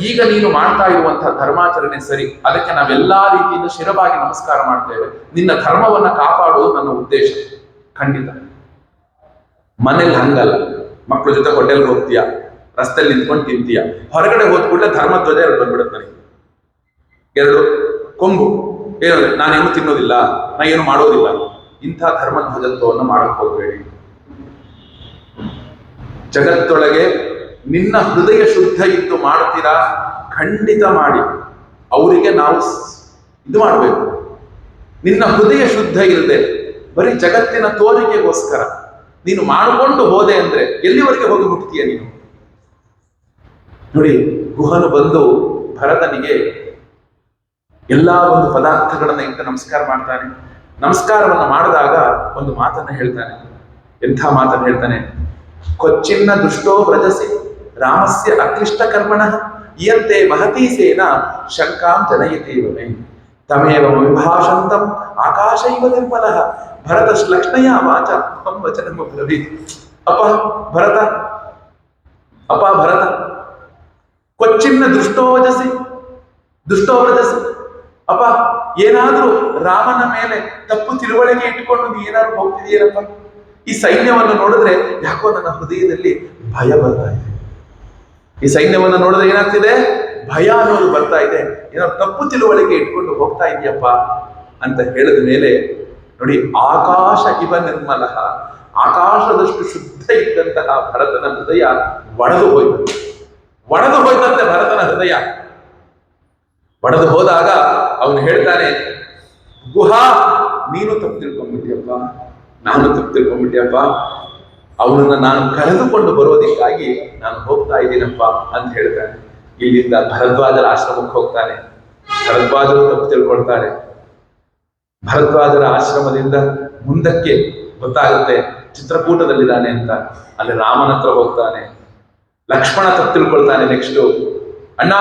ಈಗ ನೀನು ಮಾಡ್ತಾ ಇರುವಂತಹ ಧರ್ಮಾಚರಣೆ ಸರಿ, ಅದಕ್ಕೆ ನಾವೆಲ್ಲಾ ರೀತಿಯಿಂದ ಶಿರವಾಗಿ ನಮಸ್ಕಾರ ಮಾಡ್ತೇವೆ. ನಿನ್ನ ಧರ್ಮವನ್ನ ಕಾಪಾಡುವುದು ನನ್ನ ಉದ್ದೇಶ. ಖಂಡಿತ ಮನೇಲಿ ಹಂಗಲ್ಲ, ಮಕ್ಕಳ ಜೊತೆ ಹೋಟೆಲ್ಗೆ ಹೋಗ್ತೀಯ, ರಸ್ತೆಯಲ್ಲಿ ನಿಂತ್ಕೊಂಡು ತಿಂತೀಯ, ಹೊರಗಡೆ ಹೋದ ಕೂಡಲೇ ಧರ್ಮಧ್ವಜ ಎರಡು ಬಂದ್ಬಿಡುತ್ತೆ ನನಗೆ, ಎರಡು ಕೊಂಬು. ಏನಂದ್ರೆ ನಾನೇನು ತಿನ್ನೋದಿಲ್ಲ, ನಾ ಏನು ಮಾಡೋದಿಲ್ಲ. ಇಂಥ ಧರ್ಮಧ್ವಜತ್ವವನ್ನು ಮಾಡಕ್ ಹೋಗಬೇಡಿ. ಜಗತ್ತೊಳಗೆ ನಿನ್ನ ಹೃದಯ ಶುದ್ಧ ಇದ್ದು ಮಾಡ್ತೀರಾ, ಖಂಡಿತ ಮಾಡಿ. ಅವರಿಗೆ ನಾವು ಇದು ಮಾಡಬೇಕು. ನಿನ್ನ ಹೃದಯ ಶುದ್ಧ ಇಲ್ಲದೆ ಬರೀ ಜಗತ್ತಿನ ತೋರಿಕೆಗೋಸ್ಕರ ನೀನು ಮಾಡಿಕೊಂಡು ಹೋದೆ ಅಂದ್ರೆ ಎಲ್ಲಿವರೆಗೆ ಹೋಗಿ ಮುಟ್ತೀಯ ನೀನು? ನೋಡಿ, ಗುಹನು ಬಂದು ಭರತನಿಗೆ ಎಲ್ಲಾ ಒಂದು ಪದಾರ್ಥಗಳನ್ನ ಇಟ್ಟು ನಮಸ್ಕಾರ ಮಾಡ್ತಾನೆ. ನಮಸ್ಕಾರವನ್ನ ಮಾಡಿದಾಗ ಒಂದು ಮಾತನ್ನ ಹೇಳ್ತಾನೆ. ಎಂಥ ಮಾತನ್ನ ಹೇಳ್ತಾನೆ? ಕೊಚ್ಚಿನ್ನ ದುಷ್ಟೋ ವ್ರಜಸಿ ರಾಮಸ್ಯ ಅಕ್ಲಿಷ್ಟ ಕರ್ಮಣ ಇಯಂತೆ ಮಹತೀ ಸೇನ ಶಂಕಾಂ ಜನಯತೀವಮೆ ತಮೇವ ವಿಭಾಷಂತಂ ಆಕಾಶೈವ ನಿರ್ಮಲಃ ಭರತ ಶ್ಲಕ್ಷ್ಣಯ ವಾಚ ವಚನಂ ಬ್ರವೀತ್. ಅಪ್ಪ ಭರತ, ಅಪ್ಪ ಭರತ, ಕೊಚ್ಚಿನ್ನ ದುಷ್ಟೋವಜಸಿ ದುಷ್ಟೋವ್ರಜಸಿ, ಅಪ್ಪ ಏನಾದ್ರೂ ರಾಮನ ಮೇಲೆ ತಪ್ಪು ತಿಳುವಳಿಕೆ ಇಟ್ಕೊಂಡು ನೀ ಏನಾದ್ರು ಹೋಗ್ತಿದೀಯನಪ್ಪ. ಈ ಸೈನ್ಯವನ್ನು ನೋಡಿದ್ರೆ ಯಾಕೋ ನನ್ನ ಹೃದಯದಲ್ಲಿ ಭಯ ಬರ್ತಾ ಇದೆ. ಈ ಸೈನ್ಯವನ್ನು ನೋಡಿದ್ರೆ ಏನಾಗ್ತಿದೆ? ಭಯ ಅನ್ನೋದು ಬರ್ತಾ ಇದೆ. ಏನೋ ತಪ್ಪು ತಿಳುವಳಿಕೆ ಇಟ್ಕೊಂಡು ಹೋಗ್ತಾ ಇದೆಯಪ್ಪ ಅಂತ ಹೇಳಿದ ಮೇಲೆ ನೋಡಿ, ಆಕಾಶ ಇವ ನಿರ್ಮಲ, ಆಕಾಶದಷ್ಟು ಶುದ್ಧ ಇದ್ದಂತಹ ಭರತನ ಹೃದಯ ಒಡೆದು ಹೋಯ್ತು. ಒಡೆದು ಹೋಯ್ತಂತೆ ಭರತನ ಹೃದಯ. ಒಡೆದು ಹೋದಾಗ ಅವನು ಹೇಳ್ತಾನೆ, ಗುಹಾ ನೀನು ತಪ್ಪು ತಿಳ್ಕೊಂಡ್ಬಿಟ್ಟಿಯಪ್ಪ, ನಾನು ತಪ್ಪು ತಿಳ್ಕೊಂಡ್ಬಿಟ್ಟಿಯಪ್ಪ, ಅವನನ್ನ ನಾನು ಕರೆದುಕೊಂಡು ಬರೋದಕ್ಕಾಗಿ ನಾನು ಹೋಗ್ತಾ ಇದ್ದೀನಪ್ಪ ಅಂತ ಹೇಳ್ತಾನೆ. ಇಲ್ಲಿಂದ ಭರದ್ವಾಜರ ಆಶ್ರಮಕ್ಕೆ ಹೋಗ್ತಾನೆ. ಭರದ್ವಾಜರು ತಪ್ಪು ತಿಳ್ಕೊಳ್ತಾರೆ. ಭರದ್ವಾಜರ ಆಶ್ರಮದಿಂದ ಮುಂದಕ್ಕೆ ಗೊತ್ತಾಗುತ್ತೆ ಚಿತ್ರಕೂಟದಲ್ಲಿದ್ದಾನೆ ಅಂತ. ಅಲ್ಲಿ ರಾಮನ ಹತ್ರ ಹೋಗ್ತಾನೆ, ಲಕ್ಷ್ಮಣ ತಪ್ಪು ತಿಳ್ಕೊಳ್ತಾನೆ. ನೆಕ್ಸ್ಟ್, ಅಣ್ಣ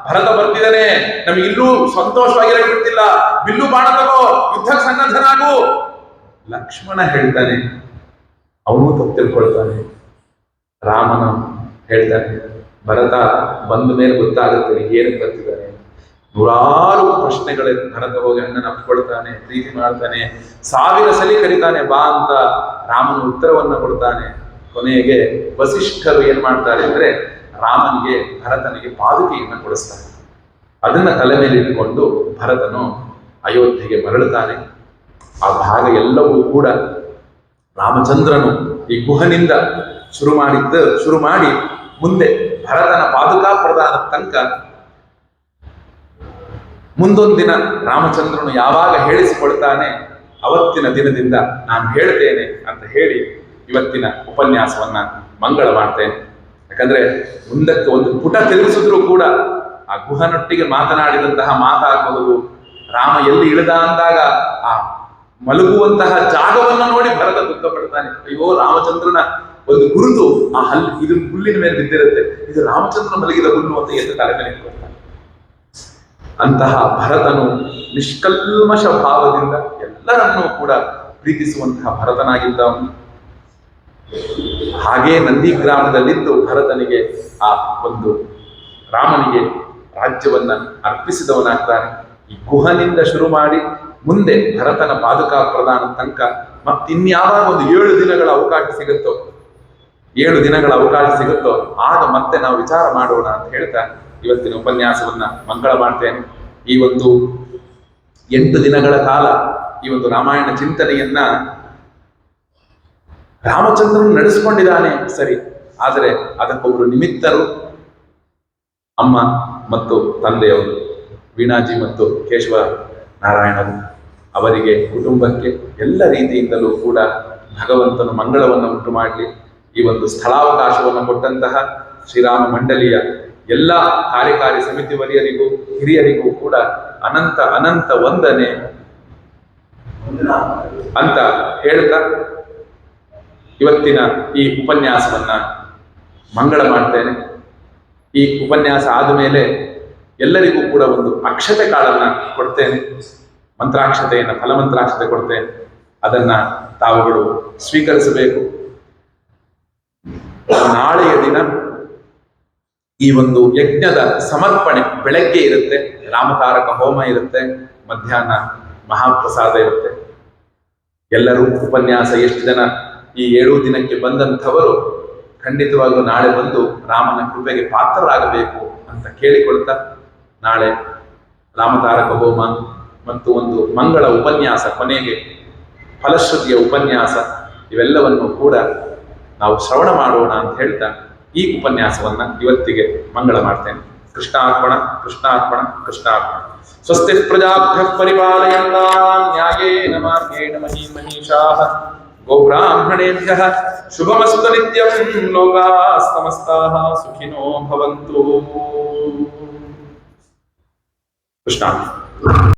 ಭರತ ಬರ್ತಿದ್ದಾನೆ, ನಮಗೆ ಇಲ್ಲೂ ಸಂತೋಷವಾಗಿರಕ್ಕೆ ಬಿಡ್ತಿಲ್ಲ, ಬಿಲ್ಲು ಬಾಣ ತಗೋ, ಯುದ್ಧಕ್ಕೆ ಸನ್ನದ್ಧನಾಗು. ಲಕ್ಷ್ಮಣ ಹೇಳ್ತಾನೆ, ಅವನು ತಪ್ಪು ತಿಳ್ಕೊಳ್ತಾನೆ. ರಾಮನ ಹೇಳ್ತಾನೆ, ಭರತ ಬಂದ ಮೇಲೆ ಗೊತ್ತಾಗುತ್ತೆ ಏನಕ್ಕೆ ಬರ್ತಿದ್ದಾನೆ. ನೂರಾರು ಪ್ರಶ್ನೆಗಳ ಭರತ ಹೋಗಿ ಅಣ್ಣನ ಅಪ್ಕೊಳ್ತಾನೆ, ಪ್ರೀತಿ ಮಾಡ್ತಾನೆ, 1000 ಸಲಿ ಕರೀತಾನೆ ಬಾ ಅಂತ. ರಾಮನ ಉತ್ತರವನ್ನ ಕೊಡ್ತಾನೆ. ಕೊನೆಗೆ ವಸಿಷ್ಠರು ಏನ್ ಮಾಡ್ತಾರೆ ಅಂದ್ರೆ ರಾಮನಿಗೆ ಭರತನಿಗೆ ಪಾದುಕೆಯನ್ನು ಕೊಡಿಸ್ತಾರೆ. ಅದನ್ನ ತಲೆ ಮೇಲೆ ಇಟ್ಟುಕೊಂಡು ಭರತನು ಅಯೋಧ್ಯೆಗೆ ಮರಳುತ್ತಾನೆ. ಆ ಭಾಗ ಎಲ್ಲವೂ ಕೂಡ ರಾಮಚಂದ್ರನು ಈ ಗುಹನಿಂದ ಶುರು ಮಾಡಿ ಮುಂದೆ ಭರತನ ಪಾದುಕಾ ಪ್ರದಾನ ತನಕ ಮುಂದೊಂದು ದಿನ ರಾಮಚಂದ್ರನು ಯಾವಾಗ ಹೇಳಿಸಿಕೊಳ್ತಾನೆ ಅವತ್ತಿನ ದಿನದಿಂದ ನಾನು ಹೇಳ್ತೇನೆ ಅಂತ ಹೇಳಿ ಇವತ್ತಿನ ಉಪನ್ಯಾಸವನ್ನ ಮಂಗಳ ಮಾಡ್ತೇನೆ. ಯಾಕಂದ್ರೆ ಮುಂದಕ್ಕೆ ಒಂದು ಪುಟ ತಿರುಗಿಸಿದ್ರು ಕೂಡ ಆ ಗುಹನೊಟ್ಟಿಗೆ ಮಾತನಾಡಿದಂತಹ ಮಾತಾಗಬಹುದು. ರಾಮ ಎಲ್ಲಿ ಇಳಿದ ಅಂದಾಗ ಆ ಮಲಗುವಂತಹ ಜಾಗವನ್ನು ನೋಡಿ ಭರತ ದುಃಖ ಪಡ್ತಾನೆ. ಅಯ್ಯೋ, ರಾಮಚಂದ್ರನ ಒಂದು ಗುರುತು ಆ ಇದು ಹುಲ್ಲಿನ ಮೇಲೆ ಬಿದ್ದಿರುತ್ತೆ, ಇದು ರಾಮಚಂದ್ರ ಮಲಗಿದ ಹುಲ್ಲು ಅಂತ ಎದ್ದು ತಲೆ ಮೇಲೆ ಇಟ್ಕೊಳ್ತಾನೆ. ಅಂತಹ ಭರತನು ನಿಷ್ಕಲ್ಮಶ ಭಾವದಿಂದ ಎಲ್ಲರನ್ನೂ ಕೂಡ ಪ್ರೀತಿಸುವಂತಹ ಭರತನಾಗಿದ್ದವನು. ಹಾಗೇ ನಂದಿ ಗ್ರಾಮದಲ್ಲಿದ್ದು ಭರತನಿಗೆ ಆ ಒಂದು ರಾಮನಿಗೆ ರಾಜ್ಯವನ್ನ ಅರ್ಪಿಸಿದವನಾಗ್ತಾನೆ. ಈ ಗುಹನಿಂದ ಶುರು ಮಾಡಿ ಮುಂದೆ ಭರತನ ಪಾದುಕಾ ಪ್ರದಾನ ತನಕ ಮತ್ತಿನ್ಯಾವಾಗ ಒಂದು 7 ದಿನಗಳ ಅವಕಾಶ ಸಿಗುತ್ತೋ 7 ದಿನಗಳ ಅವಕಾಶ ಸಿಗುತ್ತೋ ಆಗ ಮತ್ತೆ ನಾವು ವಿಚಾರ ಮಾಡೋಣ ಅಂತ ಹೇಳ್ತಾ ಇವತ್ತಿನ ಉಪನ್ಯಾಸವನ್ನ ಮಂಗಳ ಮಾಡ್ತೇನೆ. ಈ ಒಂದು 8 ದಿನಗಳ ಕಾಲ ಈ ಒಂದು ರಾಮಾಯಣ ಚಿಂತನೆಯನ್ನ ರಾಮಚಂದ್ರನು ನಡೆಸಿಕೊಂಡಿದ್ದಾನೆ ಸರಿ, ಆದರೆ ಅದಕ್ಕೊಬ್ಬರು ನಿಮಿತ್ತರು ಅಮ್ಮ ಮತ್ತು ತಂದೆಯವರು ವೀಣಾಜಿ ಮತ್ತು ಕೇಶವ ನಾರಾಯಣರು. ಅವರಿಗೆ ಕುಟುಂಬಕ್ಕೆ ಎಲ್ಲ ರೀತಿಯಿಂದಲೂ ಕೂಡ ಭಗವಂತನು ಮಂಗಳವನ್ನು ಉಂಟು ಮಾಡಲಿ. ಈ ಒಂದು ಸ್ಥಳಾವಕಾಶವನ್ನು ಕೊಟ್ಟಂತಹ ಶ್ರೀರಾಮ ಮಂಡಲಿಯ ಎಲ್ಲ ಕಾರ್ಯಕಾರಿ ಸಮಿತಿ ವರಿಯರಿಗೂ ಹಿರಿಯರಿಗೂ ಕೂಡ ಅನಂತ ಅನಂತ ವಂದನೆ ಅಂತ ಹೇಳ್ತಾ ಇವತ್ತಿನ ಈ ಉಪನ್ಯಾಸವನ್ನ ಮಂಗಳ ಮಾಡ್ತೇನೆ. ಈ ಉಪನ್ಯಾಸ ಆದಮೇಲೆ ಎಲ್ಲರಿಗೂ ಕೂಡ ಒಂದು ಅಕ್ಷತೆ ಕಾಳನ್ನ ಕೊಡ್ತೇನೆ, ಮಂತ್ರಾಕ್ಷತೆಯನ್ನು ಫಲಮಂತ್ರಾಕ್ಷತೆ ಕೊಡ್ತೇನೆ. ಅದನ್ನ ತಾವುಗಳು ಸ್ವೀಕರಿಸಬೇಕು. ನಾಳೆಯ ದಿನ ಈ ಒಂದು ಯಜ್ಞದ ಸಮರ್ಪಣೆ ಬೆಳಗ್ಗೆ ಇರುತ್ತೆ, ರಾಮತಾರಕ ಹೋಮ ಇರುತ್ತೆ, ಮಧ್ಯಾಹ್ನ ಮಹಾಪ್ರಸಾದ ಇರುತ್ತೆ. ಎಲ್ಲರೂ ಉಪನ್ಯಾಸ ಎಷ್ಟು ಜನ ಈ 7 ದಿನಕ್ಕೆ ಬಂದಂಥವರು ಖಂಡಿತವಾಗ್ಲೂ ನಾಳೆ ಬಂದು ರಾಮನ ಕೃಪೆಗೆ ಪಾತ್ರರಾಗಬೇಕು ಅಂತ ಕೇಳಿಕೊಳ್ತಾ ನಾಳೆ ರಾಮತಾರಕ ಹೋಮ ಮತ್ತು ಒಂದು ಮಂಗಳ ಉಪನ್ಯಾಸ, ಕೊನೆಗೆ ಫಲಶ್ರುತಿಯ ಉಪನ್ಯಾಸ, ಇವೆಲ್ಲವನ್ನು ಕೂಡ ನಾವು ಶ್ರವಣ ಮಾಡೋಣ ಅಂತ ಹೇಳ್ತಾ ಈ ಉಪನ್ಯಾಸವನ್ನ ಇವತ್ತಿಗೆ ಮಂಗಳ ಮಾಡ್ತೇನೆ. ಕೃಷ್ಣಾರ್ಪಣ ಕೃಷ್ಣಾರ್ಪಣ ಕೃಷ್ಣಾರ್ಪಣ. ಸ್ವಸ್ತಿ ಪ್ರಜಾಭ್ಯಃ ಪರಿಪಾಲಯಂತಾಂ ನ್ಯಾಯೇನ ಮಾರ್ಗೇಣ ಮಹೀಮಹೀಷಾಃ ಗೋಬ್ರಾಹ್ಮಣೇಭ್ಯಃ ಶುಭಮಸ್ತು ನಿತ್ಯಂ. ಲೋಕಾಃ ಸಮಸ್ತಾಃ ಸುಖಿನೋ ಭವಂತು. ಕೃಷ್ಣ.